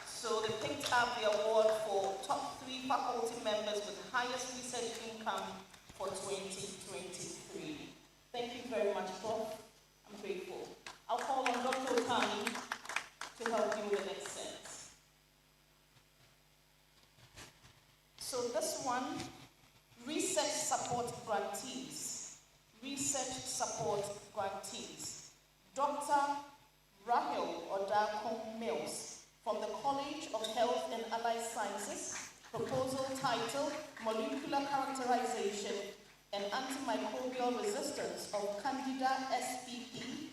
So they picked up the award for top 3 faculty members with highest research income for 2023. Thank you very much, Prof. I'm grateful. I'll call on Dr. Otani to help you with the next sentence. So this one, research support grantees. Research support grantees. Dr. Rahel Odakon Mills from the College of Health and Allied Sciences, proposal title, Molecular Characterization and Antimicrobial Resistance of Candida spp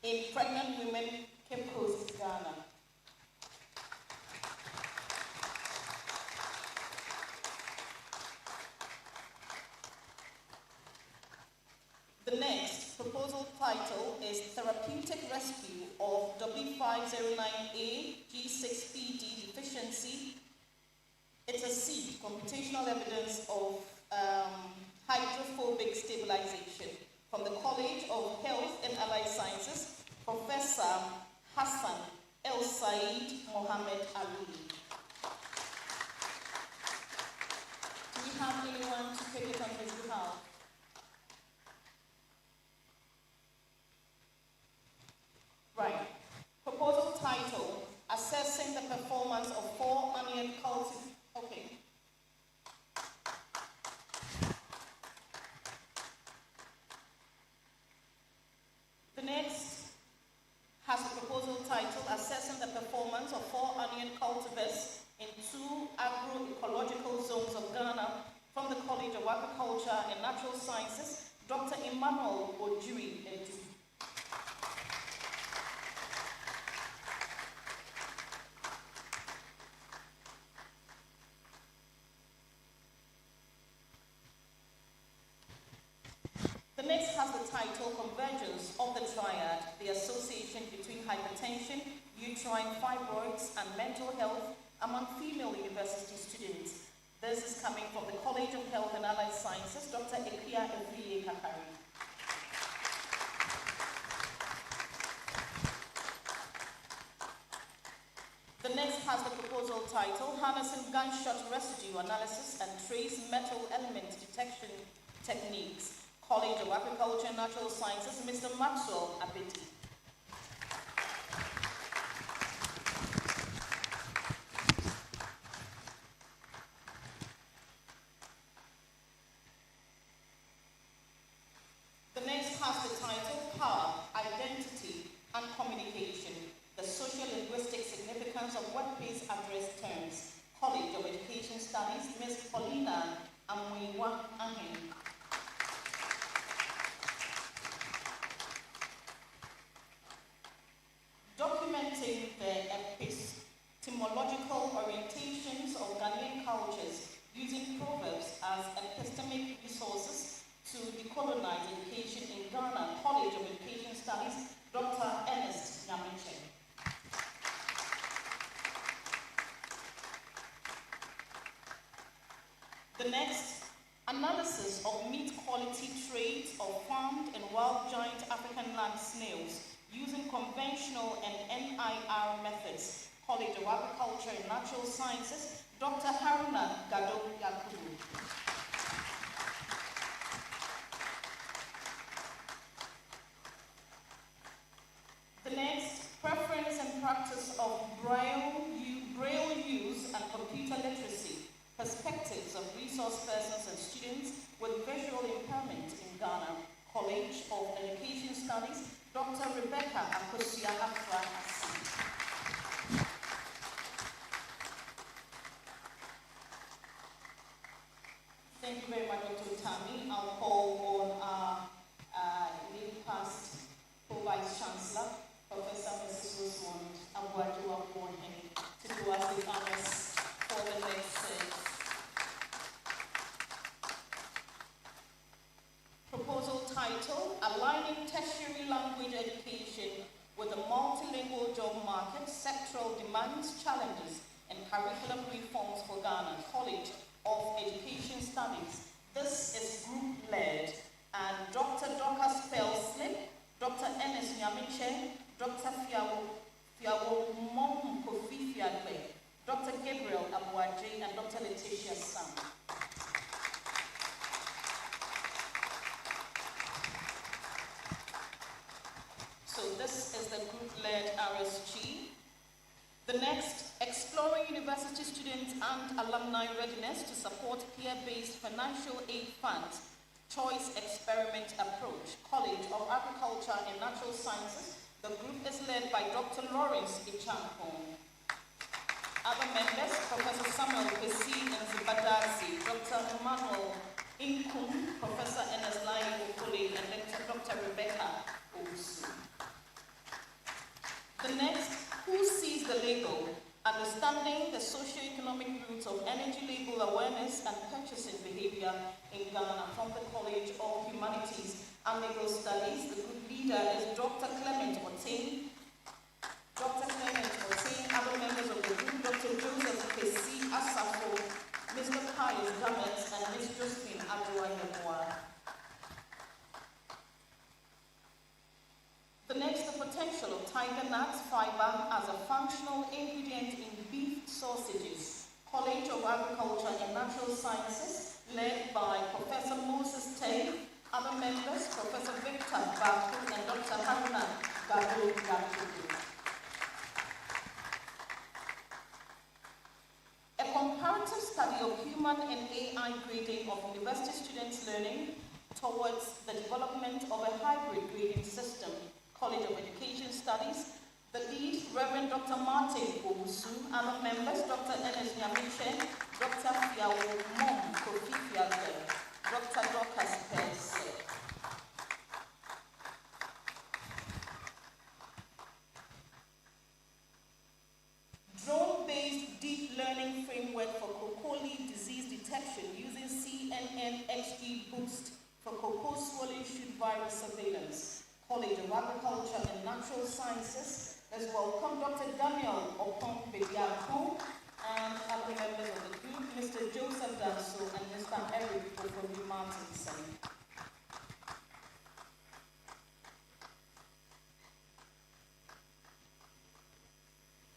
in pregnant women, Cape Coast, Ghana. The next proposal title is Therapeutic Rescue of W509A G6PD Deficiency. It's a seed, computational evidence of hydrophobic stabilization from the College of Health and Allied Sciences, Professor Hassan El Said Mohammed Ali. Do we have anyone to take it on his behalf? Right. Proposal title, Assessing the Performance of 4 onion cultivars. Okay. The next has a proposal title, Assessing the Performance of 4 onion cultivars in 2 agroecological zones of Ghana from the College of Agriculture and Natural Sciences, Dr. Emmanuel Ojui Edu. The next has the title, Convergence of the Triad, the Association between Hypertension, Uterine Fibroids, and Mental Health among Female University Students. This is coming from the College of Health and Allied Sciences, Dr. Ekia Evriye Kakari. The next has the proposal title, Harnessing Gunshot Residue Analysis and Trace Metal Element Detection Techniques. College of Agriculture and Natural Sciences, Mr. Maxwell Abedi. The next has the title, Power, Identity, and Communication, the Socio-Linguistic Significance of Web-Based Address Terms. College of Education Studies, Ms. Paulina Amwiwa Ahen. Documenting the epistemological orientations of Ghanaian cultures using proverbs as epistemic resources to decolonize education in Ghana, College of Education Studies, Dr. Ernest Nyamiche. The next, analysis of meat quality traits of farmed and wild giant African land snails using conventional and NIR methods, College of Agriculture and Natural Sciences, Dr. Haruna Gado Yakubu. The next, preference and practice of braille use and computer literacy, perspectives of resource persons and students with visual impairment in Ghana, College of Education Studies, Dr. Rebecca Akosia Afra Asi. Thank you very much, Dr. Tami. I'll call on our new past Pro-Vice Chancellor, Professor Mrs. Rosemond Abuajuwa-Bonheni, to do us the honors for the next session. Proposal title, Aligning Tertiary Language Education with the Multilingual Job Market, Sectoral Demands, Challenges, and Curriculum Reforms for Ghana, College of Education Studies. This is group-led, and Dr. Dorcas Pell-Slip, Dr. Ernest Nyamiche, Dr. Fiawo Mom Kofi Fiadwe, Dr. Gabriel Abuaje, and Dr. Letitia Sam. So this is the group-led RSG. The next, exploring university students and alumni readiness to support peer-based financial aid funds, choice experiment approach, College of Agriculture and Natural Sciences. The group is led by Dr. Lawrence Ichampong. Other members, Professor Samuel Kesi and Zibadazi, Dr. Emmanuel Inkum, Professor Ernest Lai Okole, and Dr. Rebecca Owusu. The next, who sees the label? Understanding the socio-economic roots of energy label awareness and purchasing behavior in Ghana, from the College of Humanities and Legal Studies. The group leader is Dr. Clement Otain. Dr. Clement Otain, other members of the group, Dr. Joseph Kesi Asafo, Mr. Pius Gamets, and Ms. Josephine Adua. The next, the potential of tiger nuts fiber as a functional ingredient in beef sausages. College of Agriculture and Natural Sciences, led by Professor Moses Tay. Other members, Professor Victor Baku and Dr. Haruna Gado Yakubu. A comparative study of human and AI grading of university students' learning towards the development of a hybrid grading system, College of Education Studies. The lead, Reverend Dr. Martin Owusu. Other members, Dr. Ernest Nyamiche, Dr. Fiawo Mom Kofi Fiadwe, Dr. Dorcas Pell-Slip. Drone-based deep learning framework for cocoa leaf disease detection using CNN-XG Boost for cocoa swollen shoot virus surveillance. College of Agriculture and Natural Sciences. Let's welcome Dr. Daniel Opong Bediako and other members of the group, Mr. Joseph Danso and Mr. Eric Okobi Martinson.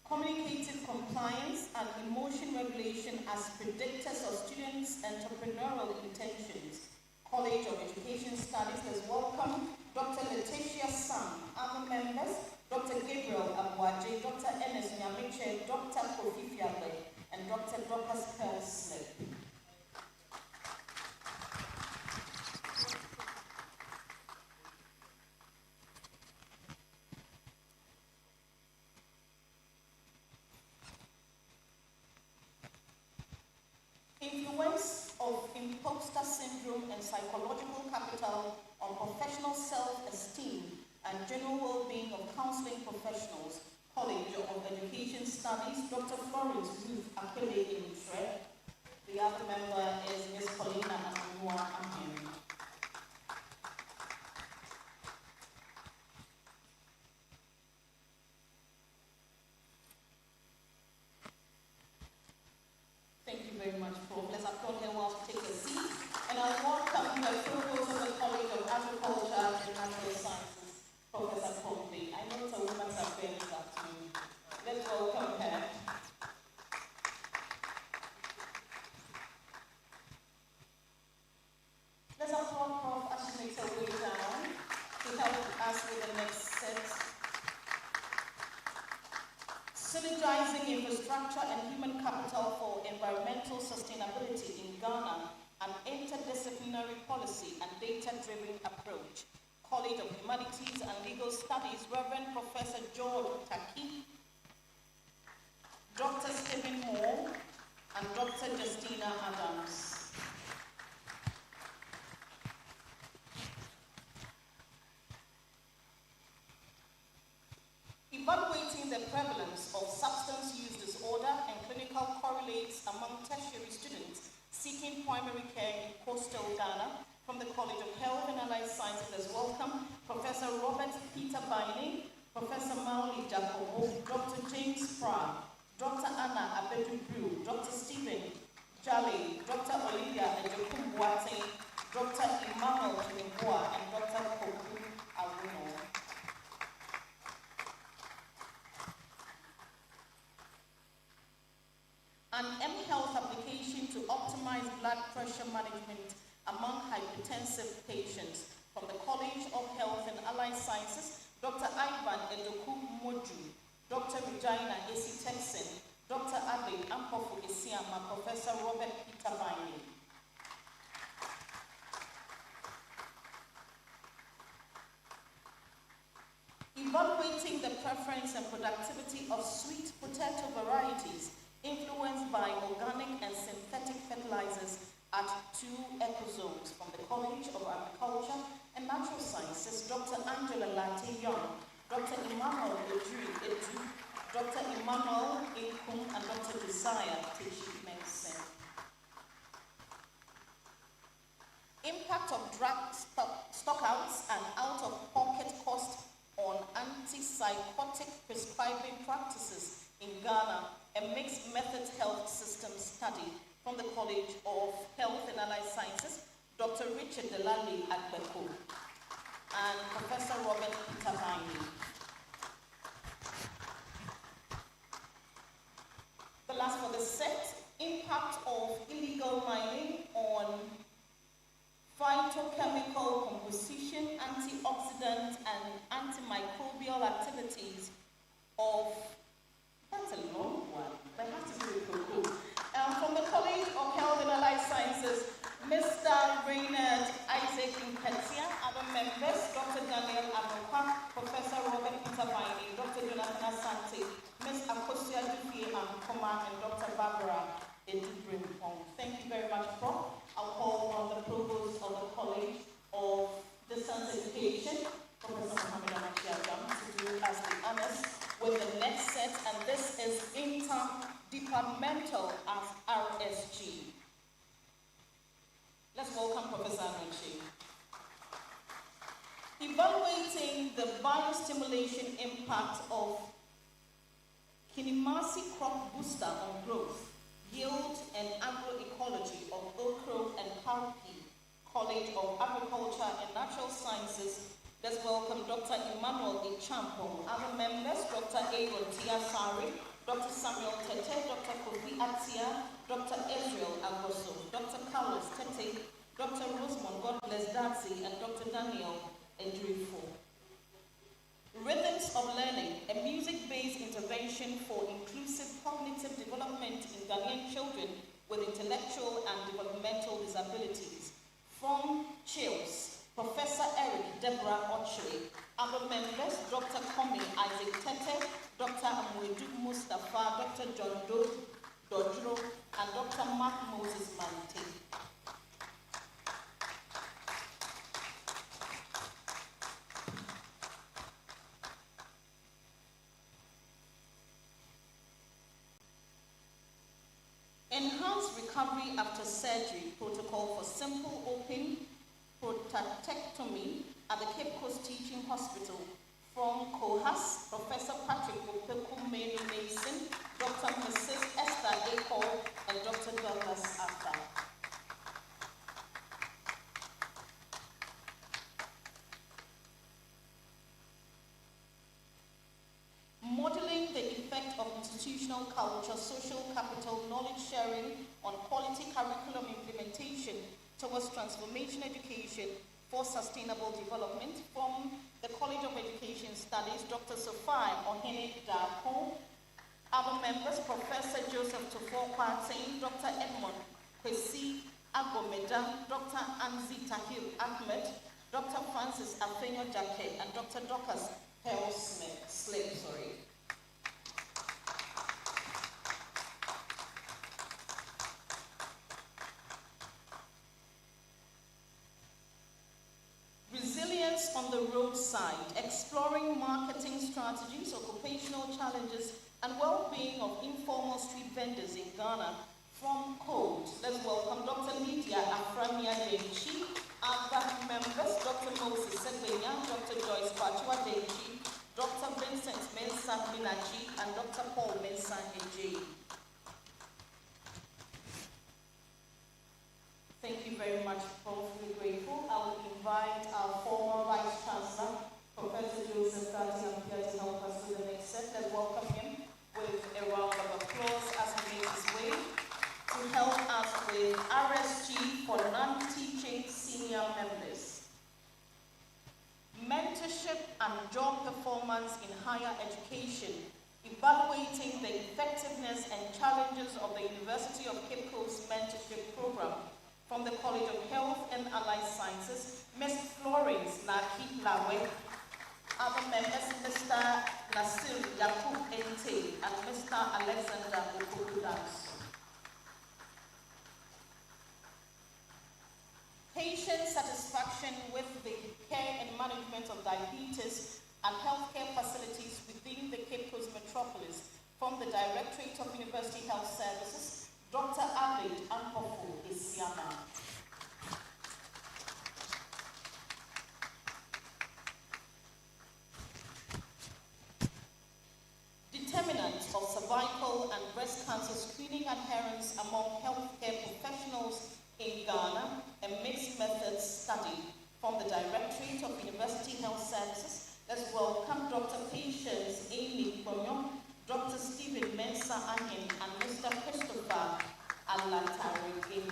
Communicative compliance and emotion regulation as predictors of students' entrepreneurial intentions. College of Education Studies. Let's welcome Dr. Letitia Sam. Other members, Dr. Gabriel Abuaje, Dr. Ernest Nyamiche, Dr. Kofi Fiadwe, and Dr. Dorcas Pell-Slip. Influence of imposter syndrome and psychological capital on professional self-esteem and general well-being of counseling professionals. College of Education Studies, Dr. Florence Ruth Akele Intre. The other member is Ms. Paulina Amanua Ahem. Infrastructure and Human Capital for Environmental Sustainability in Ghana, an Interdisciplinary Policy and Data-Driven Approach, College of Humanities and Legal Studies, Reverend Professor George Taki, Dr. Stephen Moore, and Dr. Justina Adams. Evaluating the prevalence of substance use disorder and clinical correlates among tertiary students seeking primary care in coastal Ghana, from the College of Health and Allied Sciences as welcome Professor Robert Peter Baini, Professor Mauli Jacobo, Dr. James Fra, Dr. Anna Abedu, Dr. Stephen Jale, Dr. Olivia Ejokumbuate, Dr. Emmanuel Kimboa, and Dr. Koku Aruno. An mHealth application to optimize blood pressure management among hypertensive patients, from the College of Health and Allied Sciences, Dr. Ivan Edoku Moju, Dr. Regina Esi Texan, Dr. Abe Ampofu Isiama, Professor Robert Peter Baini. Evaluating the preference and productivity of sweet potato varieties influenced by organic and synthetic fertilizers at 2 ecozones, from the College of Agriculture and Natural Sciences, Dr. Angela Latte Young, Dr. Emmanuel Edu, Dr. Emmanuel Inkum, and Dr. Josiah Teshi Mensen. Impact of drug stockouts and out-of-pocket cost on antipsychotic prescribing practices in Ghana, a mixed methods health system study, from the College of Health and Allied Sciences, Dr. Richard Delali Akbeko, and Professor Robert Peter Baini. The last for the set, impact of illegal mining on phytochemical composition, antioxidant, and antimicrobial activities of, that's a long one, but I have to do it quickly. From the College of Health and Allied Sciences, Mr. Reynard Isaac Nketia, other members, Dr. Daniel Amoka, Professor Robert Peter Baini, Dr. Jonathan Asante, Ms. Akosia Dufie Amkoma, and Dr. Barbara Edubrim-Pong. Thank you very much, Prof. I'll call on the Provost of the College of Distance Education, Professor Mohammed Amakiagam, to do us the honors with the next set, and this is interdepartmental as RSG. Let's welcome Professor Anochi. Evaluating the biostimulation impact of Kinimasi crop booster on growth, yield, and agroecology of Okro and Karpi, College of Agriculture and Natural Sciences. Let's welcome Dr. Emmanuel Ichampong, other members, Dr. Aaron Tiasari, Dr. Samuel Tete, Dr. Kofi Atia, Dr. Israel Agoso, Dr. Carlos Tete, Dr. Rosemond Godbless Darcy, and Dr. Daniel Edrifo. Rhythms of Learning, a music-based intervention for inclusive cognitive development in Ghanaian children with intellectual and developmental disabilities. From Chills, Professor Eric Deborah Ochre. Other members, Dr. Komi Isaac Tete, Dr. Amwedu Mustafa, Dr. John Dodro, and Dr. Mark Moses Mante. Enhanced recovery after surgery protocol for simple open prostatectomy at the Cape Coast Teaching Hospital. From COHAS, Professor Patrick Opeku Mary Mason, Dr. Mrs. Esther Akol, and Dr. Douglas After. Modeling the effect of institutional culture, social capital, knowledge sharing on quality curriculum implementation towards transformation education for sustainable development. From the College of Education Studies, Dr. Sophia Ohene Dako, Other members, Professor Joseph Tvucc, Dr. Edmond Kwesi Agomeda, Dr. Anzi Tahir Ahmed, Dr. Francis Afenyo Jake, and Dr. Dorcas Hell Slip. Resilience on the roadside, exploring marketing strategies, occupational challenges, and well-being of informal street vendors in Ghana from Code. Let's welcome Dr. Lydia Aframia Denchi, other members, Dr. Moses Segwenya, Dr. Joyce Pachua Denchi, Dr. Vincent Mensah Minachi, and Dr. Paul Mensah Eje. Thank you very much, profoundly grateful. I will invite our former Vice Chancellor, Professor Joseph Kati, here to help us with the next set. Let's welcome him with a round of applause as he makes his way to help us with RSG for non-teaching senior members. Mentorship and job performance in higher education, evaluating the effectiveness and challenges of the University of Cape Coast's mentorship program. From the College of Health and Allied Sciences, Ms. Florence Naki Lawe. Other members, Mr. Nasir Yakub Ente and Mr. Alexander Okukudas. Patient satisfaction with the care and management of diabetes and healthcare facilities within the Cape Coast metropolis. From the Directorate of University Health Services, Dr. Abid Ampofo Isiama. Determinants of cervical and breast cancer screening adherence among healthcare professionals in Ghana, a mixed methods study. From the Directorate of University Health Services, let's welcome Dr. Patience Amy Kwonyo, Dr. Stephen Mensah Ahin, and Mr. Christopher Alantariki.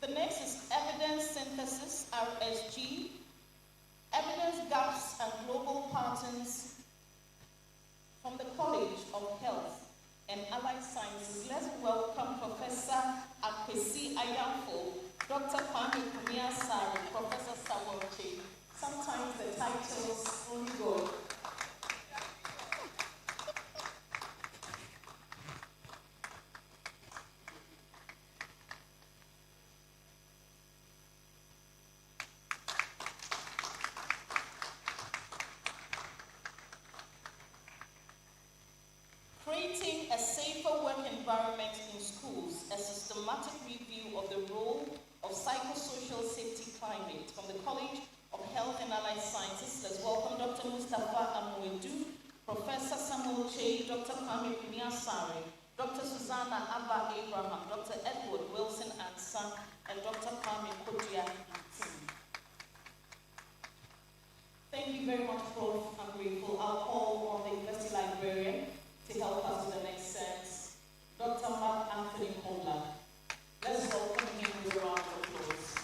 The next is evidence synthesis, RSG, evidence gaps and global patterns from the College of Health and Allied Sciences. Let's welcome Professor Akwesi Ayafo, Dr. Kwame Kumiasari, Professor Samuel Chi. Sometimes the titles only go. Creating a safer work environment in schools, a systematic review of the role of psychosocial safety climate. From the College of Health and Allied Sciences, let's welcome Dr. Mustafa Amoedu, Professor Samuel Che, Dr. Kwame Kumiasari, Dr. Susanna Abba Abraham, Dr. Edward Wilson Ansa, and Dr. Kwame Kodia. Thank you very much, Prof. I'm grateful. I'll call on the University Librarian to help us with the next set, Dr. Mark Anthony Kohler. Let's welcome him with a round of applause.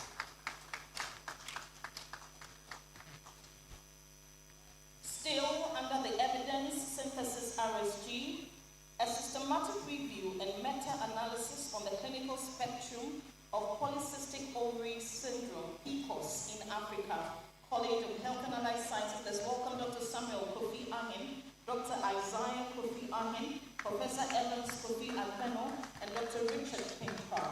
Still under the evidence synthesis RSG, a systematic review and meta-analysis on the clinical spectrum of polycystic ovary syndrome, PCOS, in Africa. College of Health and Allied Sciences, let's welcome Dr. Samuel Kofi Amin, Dr. Isaiah Kofi Amin, Professor Evans Kofi Alfeno, and Dr. Richard Pinker.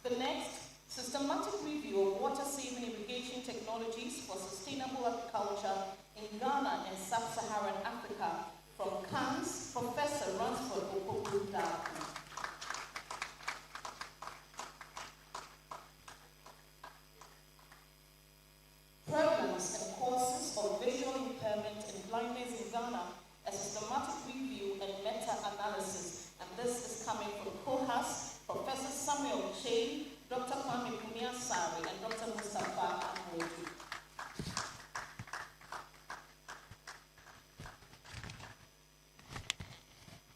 The next, systematic review of water-saving irrigation technologies for sustainable agriculture in Ghana and sub-Saharan Africa. From CANS, Professor Ransford Opoku. Prevalence and causes of visual impairment and blindness in Ghana, a systematic review and meta-analysis. And this is coming from COHAS, Professor Samuel Che, Dr. Kwame Kumiasari, and Dr. Mustafa Amoedu.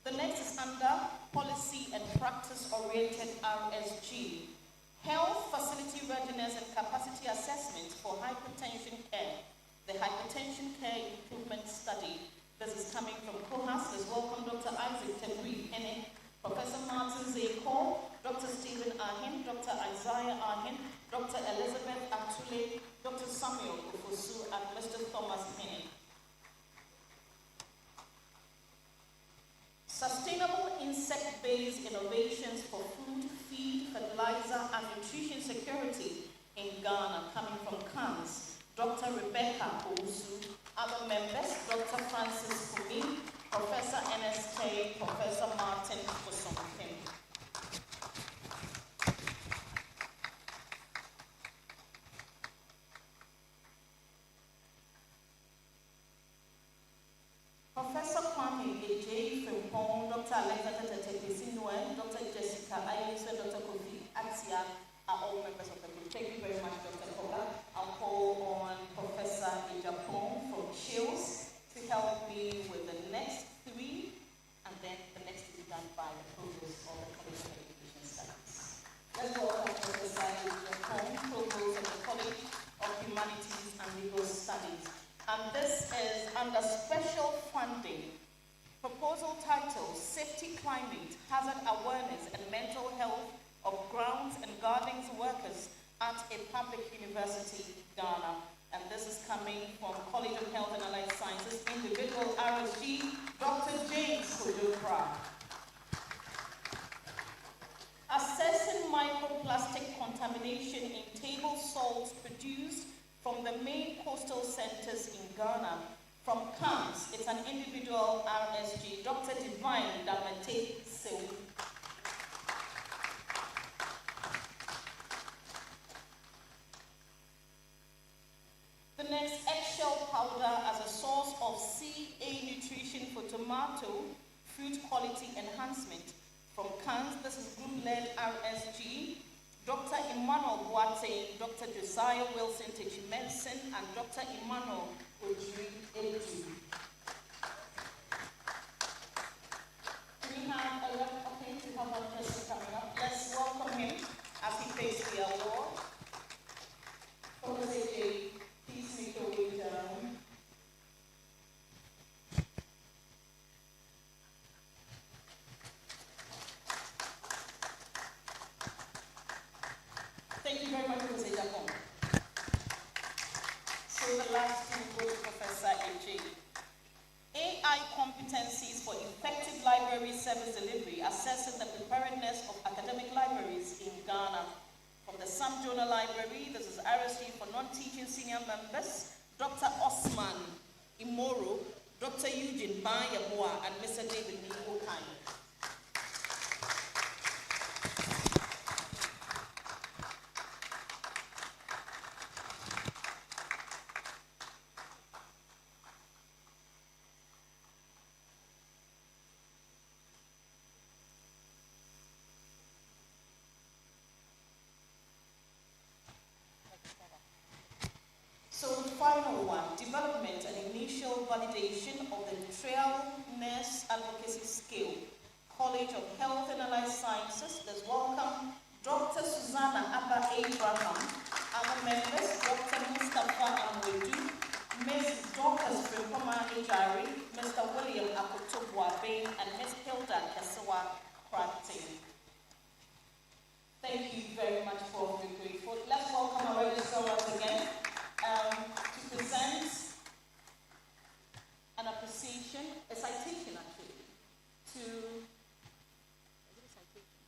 The next is under Policy and Practice-Oriented RSG, Health facility readiness and capacity assessment for hypertension care. The hypertension care improvement study. This is coming from COHAS. Let's welcome Dr. Isaac Tvucc, Professor Martin Zeko, Dr. Stephen Ahin, Dr. Isaiah Ahin, Dr. Elizabeth Atule, Dr. Samuel Ofosu, and Mr. Thomas Hene. Sustainable insect-based innovations for food, feed, fertilizer, and nutrition security in Ghana, coming from CANS, Dr. Rebecca Owusu, other members, Dr. Francis Kumi, Professor NSK, Professor Martin Osomkin. Professor Kwame A.J. Frimpong, Dr. Alexander Tetesinue, Dr. Jessica Ayuso, Dr. Kofi Atia are all members of the group. Thank you very much, Dr. Koga. I'll call on Professor Ijapong from Shields to help me with the next three, and then the next to be done by the Provost of the College of Education Studies. Let's welcome Professor Ijapong, Provost of the College of Humanities and Legal Studies. And this is under special funding. Proposal title, Safety Climate, Hazard Awareness and Mental Health of Grounds and Gardens Workers at a Public University, Ghana. And this is coming from College of Health and Allied Sciences, individual RSG, Dr. James Kodopra. Assessing microplastic contamination in table salts produced from the main coastal centers in Ghana. From CAMS, it's an individual RSG, Dr. Divine Damete Sew. The next, eggshell powder as a source of CA nutrition for tomato fruit quality enhancement. From CANS, this is group-led RSG, Dr. Emmanuel Boate, Dr. Josiah Wilson teaching medicine, and Dr. Emmanuel Ojiri Eju. We have a rep, okay, we have one person coming up. Let's welcome him as he takes the award. Professor J, please make your way down. Thank you very much, Professor Japon. So the last two go to Professor A.J. AI competencies for effective library service delivery, assessing the preparedness of academic libraries in Ghana. From the Sam Jonah Library, this is RSG for non-teaching senior members, Dr. Osman Imoro, Dr. Eugene Bayaboa, and Mr. David Nikokai. So the final one, development and initial validation of the Trail Nurse Advocacy Scale, College of Health and Allied Sciences. Let's welcome Dr. Susanna Abba Abraham, other members, Dr. Mustafa Amwedu, Ms. Dorcas Frimpoma Ejari, Mr. William Akotobwa Bain, and Ms. Hilda Kesewa Kranting. Thank you very much for being grateful. Let's welcome our registrars again. To present an appreciation, a citation actually, to, is it a citation?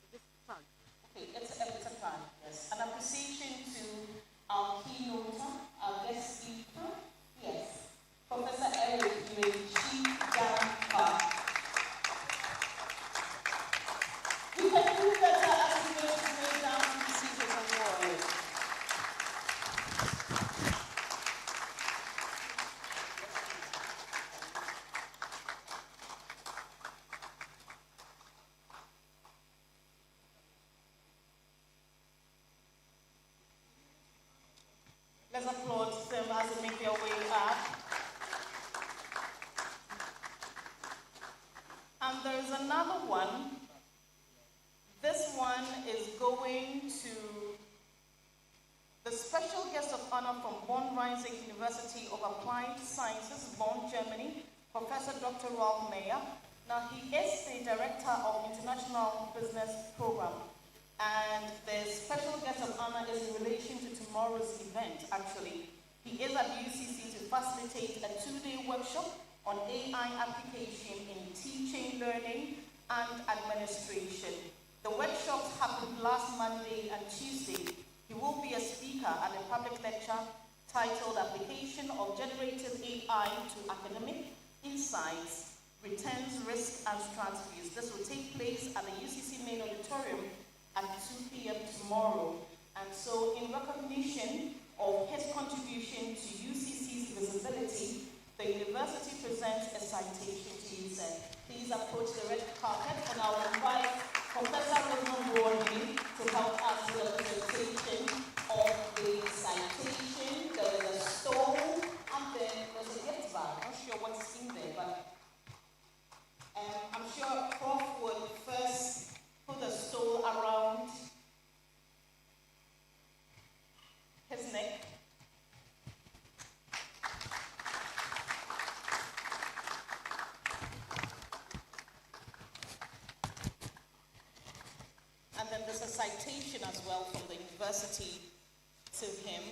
Is this a flag? Okay, it's a flag, yes. An appreciation to our keynoter, our guest speaker, yes, Professor Eric Yuechi Gampa. We can do better as we make our way down to the seat of the award. Let's applaud them as they make their way up. And there's another one. This one is going to Leipzig University of Applied Sciences, Bonn, Germany, Professor Dr. Ralph Mayer. Now, he is the Director of International Business Program, and the special guest of honor is in relation to tomorrow's event, actually. He is at UCC to facilitate a 2-day workshop on AI application in teaching, learning, and administration. The workshops happened last Monday and Tuesday. He will be a speaker at a public lecture titled Application of Generative AI to Academic Insights, Returns, Risk, and Strategies. This will take place at the UCC main auditorium at 2 p.m. tomorrow. And so, in recognition of his contribution to UCC's visibility, the university presents a citation to you, sir. Please approach the red carpet, and I will invite Professor Rosemond Wardley to help us with the presentation of the citation. There is a stone, and then there's a gift bag. I'm not sure what's in there, but I'm sure Prof would first put the stole around his neck. And then there's a citation as well from the university to him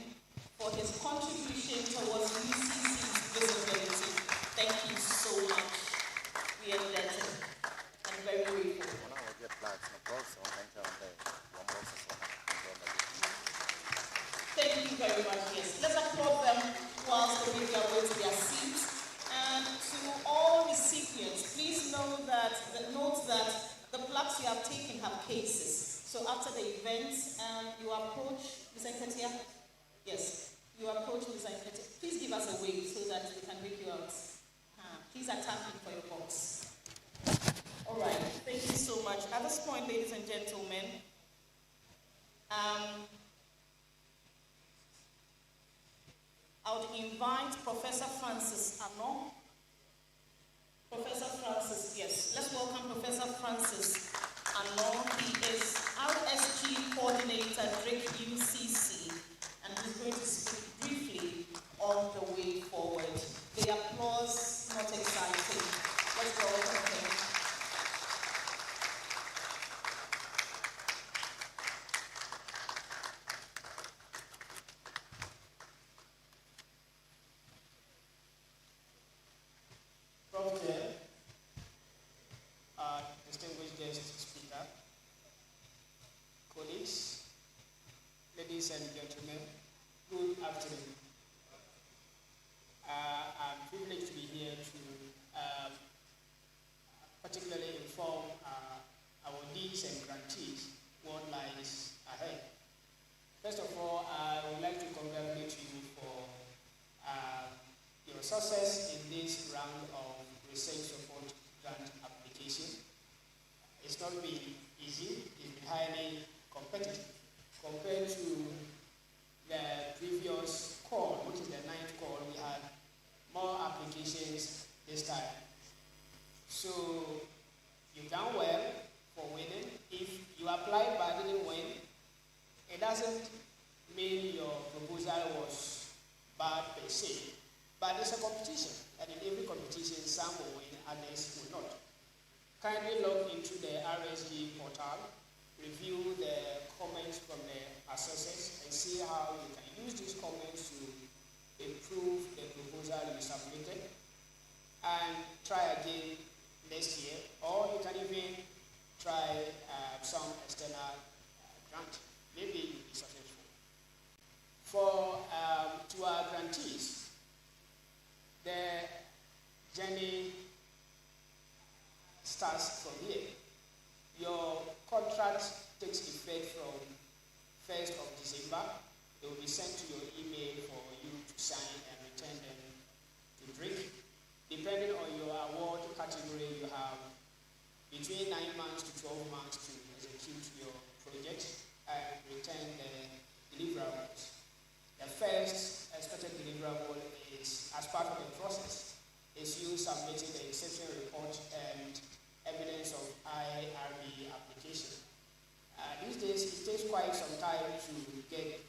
for his contribution towards UCC's visibility. Thank you so much. We are indebted and very grateful. Thank you very much, yes. Let's applaud them whilst they make their way to their seats. And to all recipients, please note that the plaques you have taken have cases. So after the event, you approach Ms. Nketia. Yes, you approach Ms. Nketia. Please give us a wave so that we can break you out. Please attach it for your box. All right, thank you so much. At this point, ladies and gentlemen, I would invite Professor Francis Arno. Professor Francis, yes. Let's welcome Professor Francis Arno. He is RSG Coordinator, DRIC UCC, and he's going to speak briefly on the way forward. The applause, not exciting. Let's welcome him. Distinguished guest speaker, colleagues, ladies and gentlemen, good afternoon. I'm privileged to be here to particularly inform awardees and grantees what lies ahead. First of all, I would like to congratulate you for your success in this round of research support grant application. It's not been easy, it's been highly competitive compared to the previous call, which is the 9th call. We had more applications this time. So you've done well for winning. If you applied but didn't win, it doesn't mean your proposal was bad per se. But it's a competition, and in every competition, some will win, others will not. Kindly log into the RSG portal, review the comments from the assessors, and see how you can use these comments to improve the proposal you submitted, and try again next year, or you can even try some external grant. Maybe you'll be successful. To our grantees, the journey starts from here. Your contract takes effect from 1st of December. They will be sent to your email for you to sign and return them to DRIC. Depending on your award category, you have between 9 months to 12 months to execute your project and return the deliverables. The first expected deliverable is, as part of the process, is you submitting the exception report and evidence of IRB application. These days, it takes quite some time to get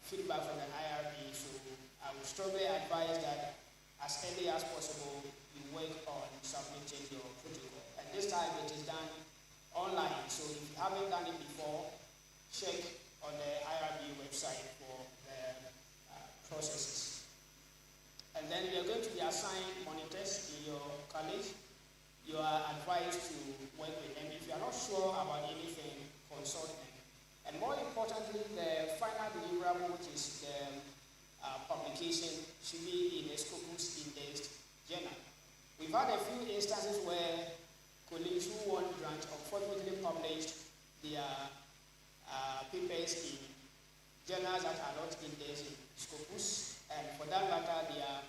feedback from the IRB. So I would strongly advise that as early as possible, you work on submitting your protocol. And this time it is done online. So if you haven't done it before, check on the IRB website for the processes. And then you're going to be assigned monitors in your college. You are advised to work with them. If you are not sure about anything, consult them. And more importantly, the final deliverable, which is the publication, should be in a Scopus indexed journal. We've had a few instances where colleagues who won grant unfortunately published their papers in journals that are not indexed in Scopus, and for that matter, their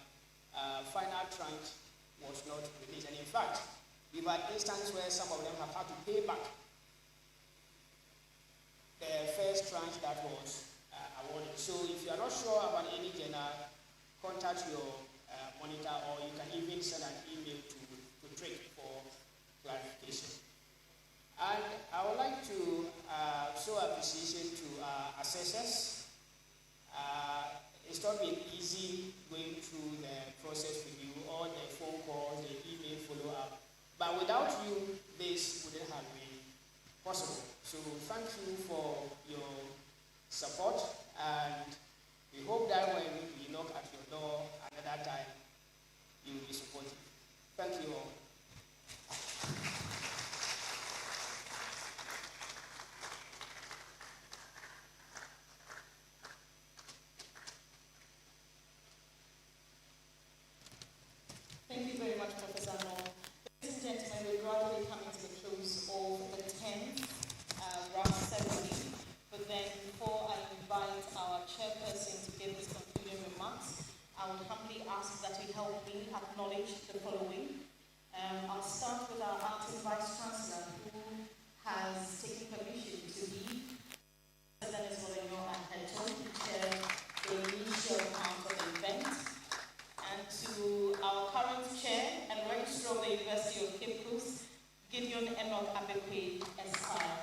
final tranche was not released. And in fact, we've had instances where some of them have had to pay back the first tranche that was awarded. So if you are not sure about any journal, contact your monitor, or you can even send an email to Tvucc for clarification. And I would like to show appreciation to assessors. It's not been easy going through the process with you, all the phone calls, the email follow-up. But without you, this wouldn't have been possible. So thank you for your support, and we hope that when we knock at your door another time, you will be supportive. Thank you all. Thank you very much, Professor Noor. Ladies and gentlemen, we're gradually coming to the close of the 10th Grantsceremony. But then, before I invite our chairperson to give his concluding remarks, I would humbly ask that he help me acknowledge the following. I'll start with our acting Vice Chancellor, who has taken permission to be President and RHETORIC to chair the initial part of the event. And to our current chair and registrar of the University of Cape Coast, Gideon Enoch Abekwe, Esquire.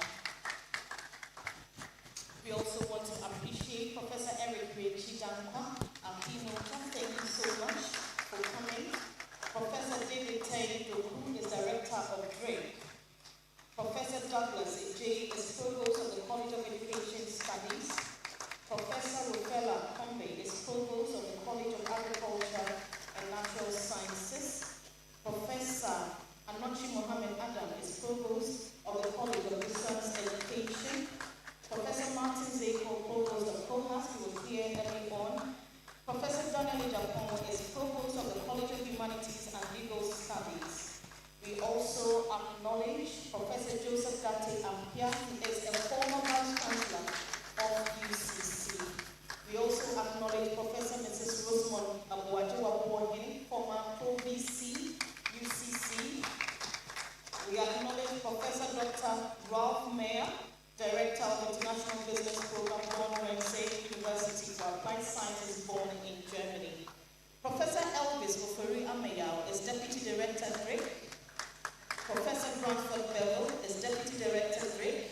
We also want to appreciate Professor Eric Chidankwa, our keynote. Thank you so much for coming. Professor David Tay, who is Director of DREC. Professor Douglas J. is Provost of the College of Education Studies. Professor Rufella Kombe is Provost of the College of Agriculture and Natural Sciences. Professor Anochi Mohammed Adam is Provost of the College of Distance Education. Professor Martin Zeko, Provost of COHAS, who was here early on. Professor Daniel Japon is Provost of the College of Humanities and Legal Studies. We also acknowledge Professor Joseph Gatti Ampia, who is a former Vice Chancellor of UCC. We also acknowledge Professor Mrs. Rosamond Abuajiwa, former Pro-VC, UCC. We acknowledge Professor Dr. Ralph Mayer, Director of International Business Program, Grantsceremony University for Applied Sciences, born in Germany. Professor Elvis Ofori Ameyao is Deputy Director DREC. Professor Brantford Bevel is Deputy Director DREC.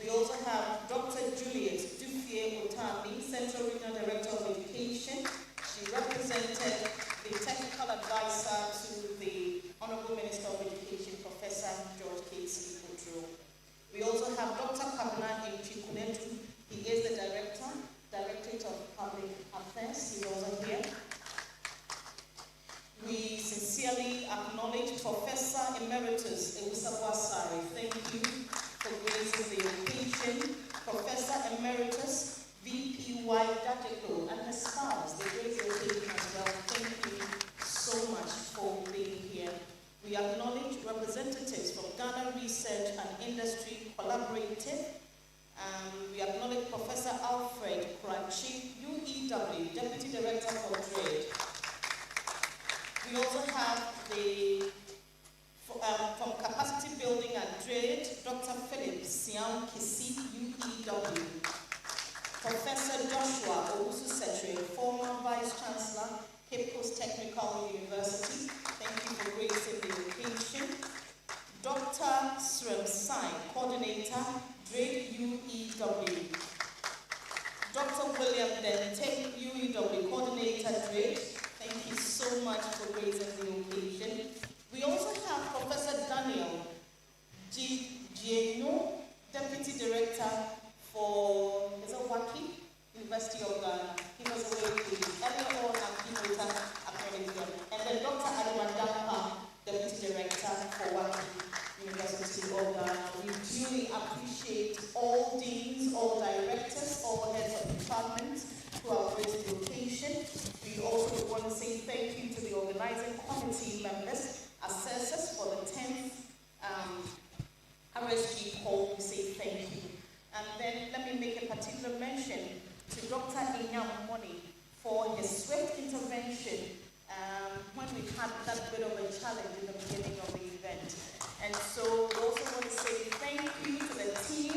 We also have Dr. Juliet Dufie Otami, Central Regional Director of Education. She represented the technical advisor to the Honorable Minister of Education, Professor George K.C. Otro. We also have Dr. Kabna Imchikunetu. He is the Directorate of Public Affairs. He's also here. We sincerely acknowledge Professor Emeritus Ewusabu Asare. Thank you for gracing the occasion. Professor Emeritus VPY Dadeko and her spouse, they grace the occasion as well. Thank you so much for being here. We acknowledge representatives from Ghana Research and Industry Collaborative. We acknowledge Professor Alfred Kranchi, UEW, Deputy Director for Trade. We also have from Capacity Building and Trade, Dr. Philip Siam Kisi, UEW. Professor Joshua Owusu Setri, former Vice Chancellor, Cape Coast Technical University. Thank you for gracing the occasion. Dr. Srem Sai, Coordinator, DREC UEW. Dr. William want to say thank you to the organizing committee members, assessors for the 10th RSG poll. We say thank you. And then let me make a particular mention to Dr. Inyam Moni for his swift intervention when we had that bit of a challenge in the beginning of the event. And so we also want to say thank you to the team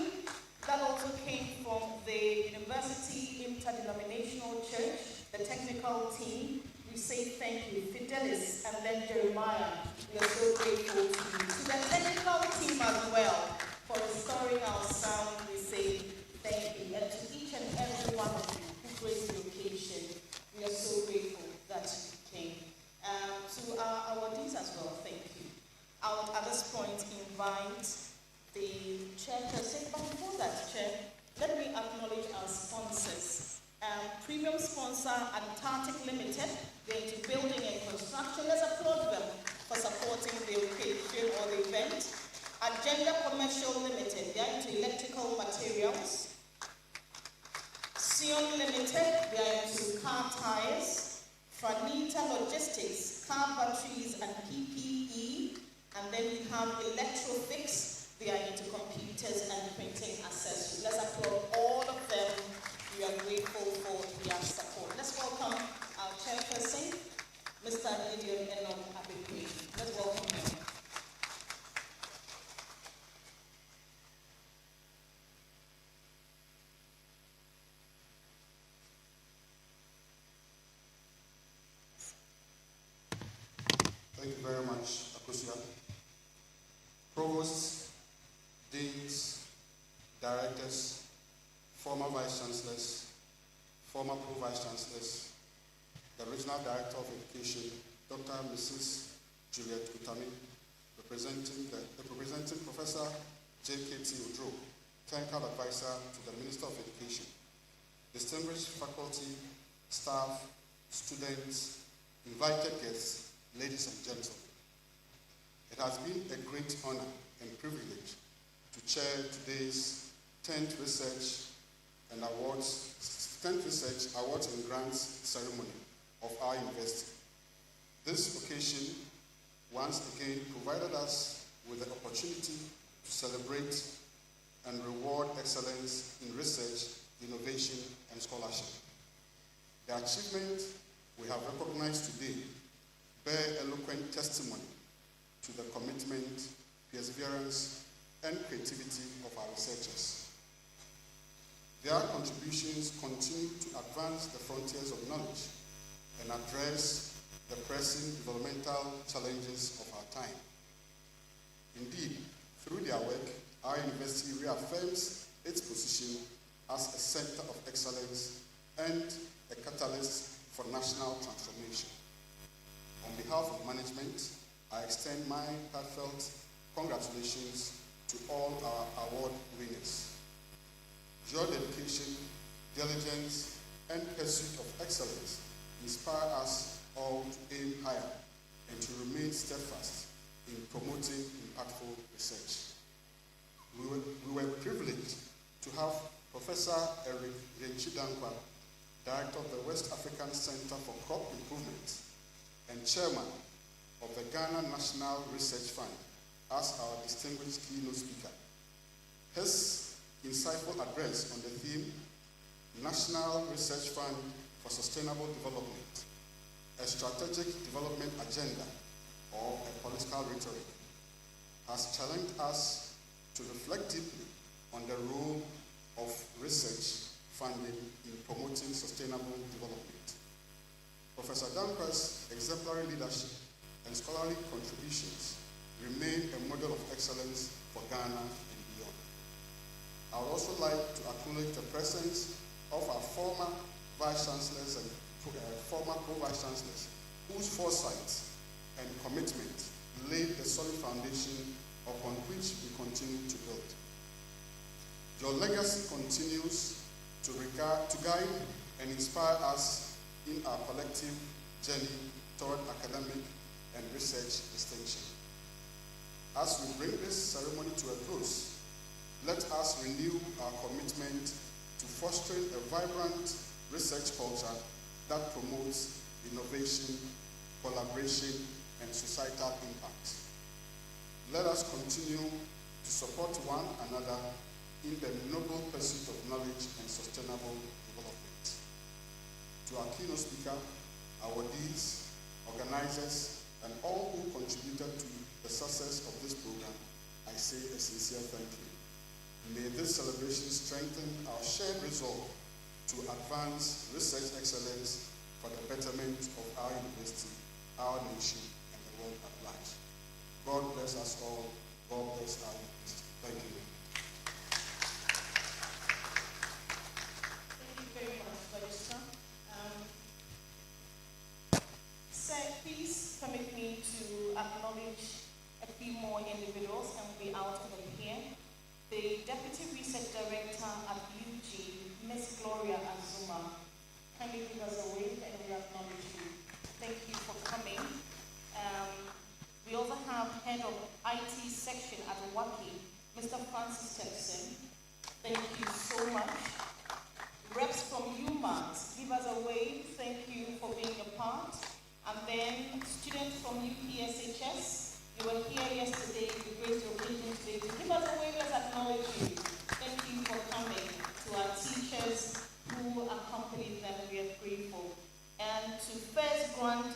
that also came from the University Interdenominational Church, the technical team. We say thank you, Fidelis and then Jeremiah. We are so grateful to you. To the technical team as well for restoring our sound, we say thank you. And to each and every one of you who graced the occasion, we are so grateful that you came. To our awardees as well, thank you. I would at this point invite the chairperson, but before that, Chair, let me acknowledge our sponsors. Premium sponsor Antarctic Limited, they're into building and construction. Let's applaud them for supporting the occasion or the event. Agenda Commercial Limited, they're into electrical materials. Sion Limited, they're into car tires. Franita Logistics, car batteries and PPE. And then we have Electrofix, they are into computers and printing accessories. Let's applaud all of them. We are grateful for their support. Let's welcome our chairperson, Mr. Gideon Enom Abekwe. Let's welcome him. Thank you very much, Akusia. Provosts, deans, directors, former vice-chancellors, former pro-vice chancellors, the regional director of education, Dr. Mrs. Juliet Utami, representing Professor J.K.T. Udro, technical advisor to the Minister of Education, distinguished faculty, staff, students, invited guests, ladies and gentlemen. It has been a great honor and privilege to chair today's 10th Research Awards and Grants ceremony of our university. This occasion once again provided us with the opportunity to celebrate and reward excellence in research, innovation, and scholarship. The achievement we have recognized today bear eloquent testimony to the commitment, perseverance, and creativity of our researchers. Their contributions continue to advance the frontiers of knowledge and address the pressing developmental challenges of our time. Indeed, through their work, our university reaffirms its position as a center of excellence and a catalyst for national transformation. On behalf of management, I extend my heartfelt congratulations to all our award winners. Your dedication, diligence, and pursuit of excellence inspire us all to aim higher and to remain steadfast in promoting impactful research. We were privileged to have Professor Eric Yenchidankwa, Director of the West African Center for Crop Improvement and Chairman of the Ghana National Research Fund, as our distinguished keynote speaker. His insightful address on the theme, National Research Fund for Sustainable Development, a Strategic Development Agenda, or a Political Rhetoric, has challenged us to reflect deeply on the role of research funding in promoting sustainable development. Professor Dankwa's exemplary leadership and scholarly contributions remain a model of excellence for Ghana and beyond. I would also like to acknowledge the presence of our former vice-chancellors and former pro-vice-chancellors whose foresight and commitment laid the solid foundation upon which we continue to build. Your legacy continues to guide and inspire us in our collective journey toward academic and research distinction. As we bring this ceremony to a close, let us renew our commitment to fostering a vibrant research culture that promotes innovation, collaboration, and societal impact. Let us continue to support one another in the noble pursuit of knowledge and sustainable development. To our keynote speaker, awardees, organizers, and all who contributed to the success of this program, I say a sincere thank you. May this celebration strengthen our shared resolve to advance research excellence for the betterment of our university, our nation, and the world at large. God bless us all. God bless our university. Thank you. Thank you very much, Registrar. Sir, please permit me to acknowledge a few more individuals and we'll be out of here. The Deputy Research Director at UG, Ms. Gloria Azuma, kindly give us a wave and we acknowledge you. Thank you for coming. We also have Head of IT Section at WACI, Mr. Francis Texon. Thank you so much. Reps from UMAT, give us a wave. Thank you for being a part. And then students from UPSHS, you were here yesterday, we graced your occasion today to give us a wave. Let's acknowledge you. Thank you for coming. To our teachers who accompanied them, we are grateful. And to First Grant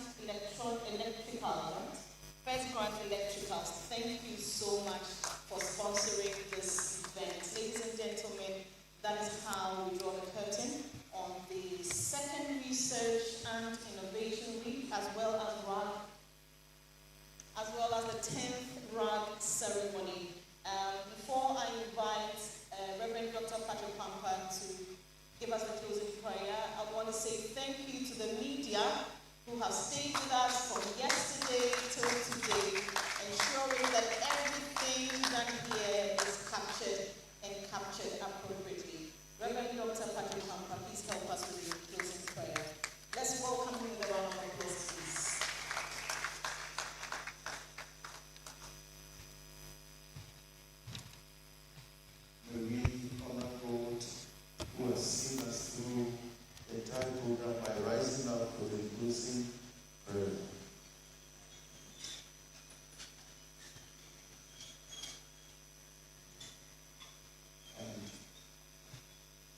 Electricals, thank you so much for sponsoring this event. Ladies and gentlemen, that is how we draw the curtain on the second Research and Innovation Week, as well as the 10th RHETORIC ceremony. Before I invite Reverend Dr. Patrick Pampa to give us the closing prayer, I want to say thank you to the media who have stayed with us from yesterday till today, ensuring that everything done here is captured appropriately. Reverend Dr. Patrick Pampa, please help us with the closing prayer. Let's welcome him with a round of applause, please. May we honor God who has seen us through the entire program by rising up for the closing prayer. And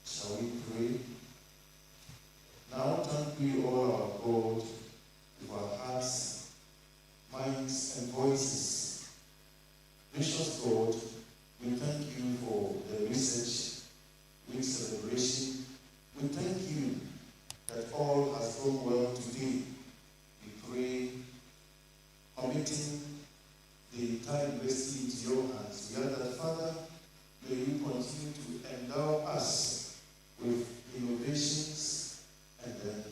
shall we pray? Now thank we all our God with our hearts, minds, and voices. Gracious God, we thank you for the Research Week celebration. We thank you that all has gone well today. We pray, committing the entire university into your hands. We ask that, Father, may you continue to endow us with innovations and then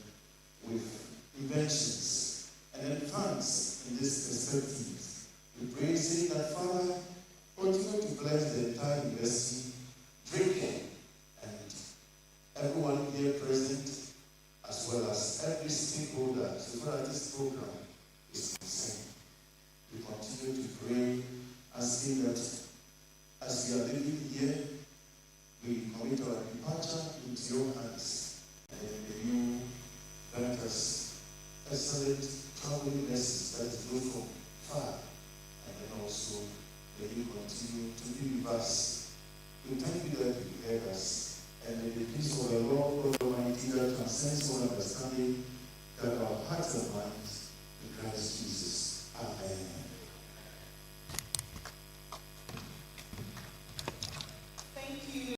with inventions and then funds in this perspective. We pray, saying that, Father, continue to bless the entire university, drinking, and everyone here present, as well as every stakeholder, so far as this program is concerned. We continue to pray, asking that as we are living here, we commit our departure into your hands, and may you grant us excellent traveling lessons that is go from far, and then also may you continue to be with us. We thank you that you heard us, and may the peace of the Lord God Almighty that transcends all understanding, that our hearts and minds in Christ Jesus. Amen.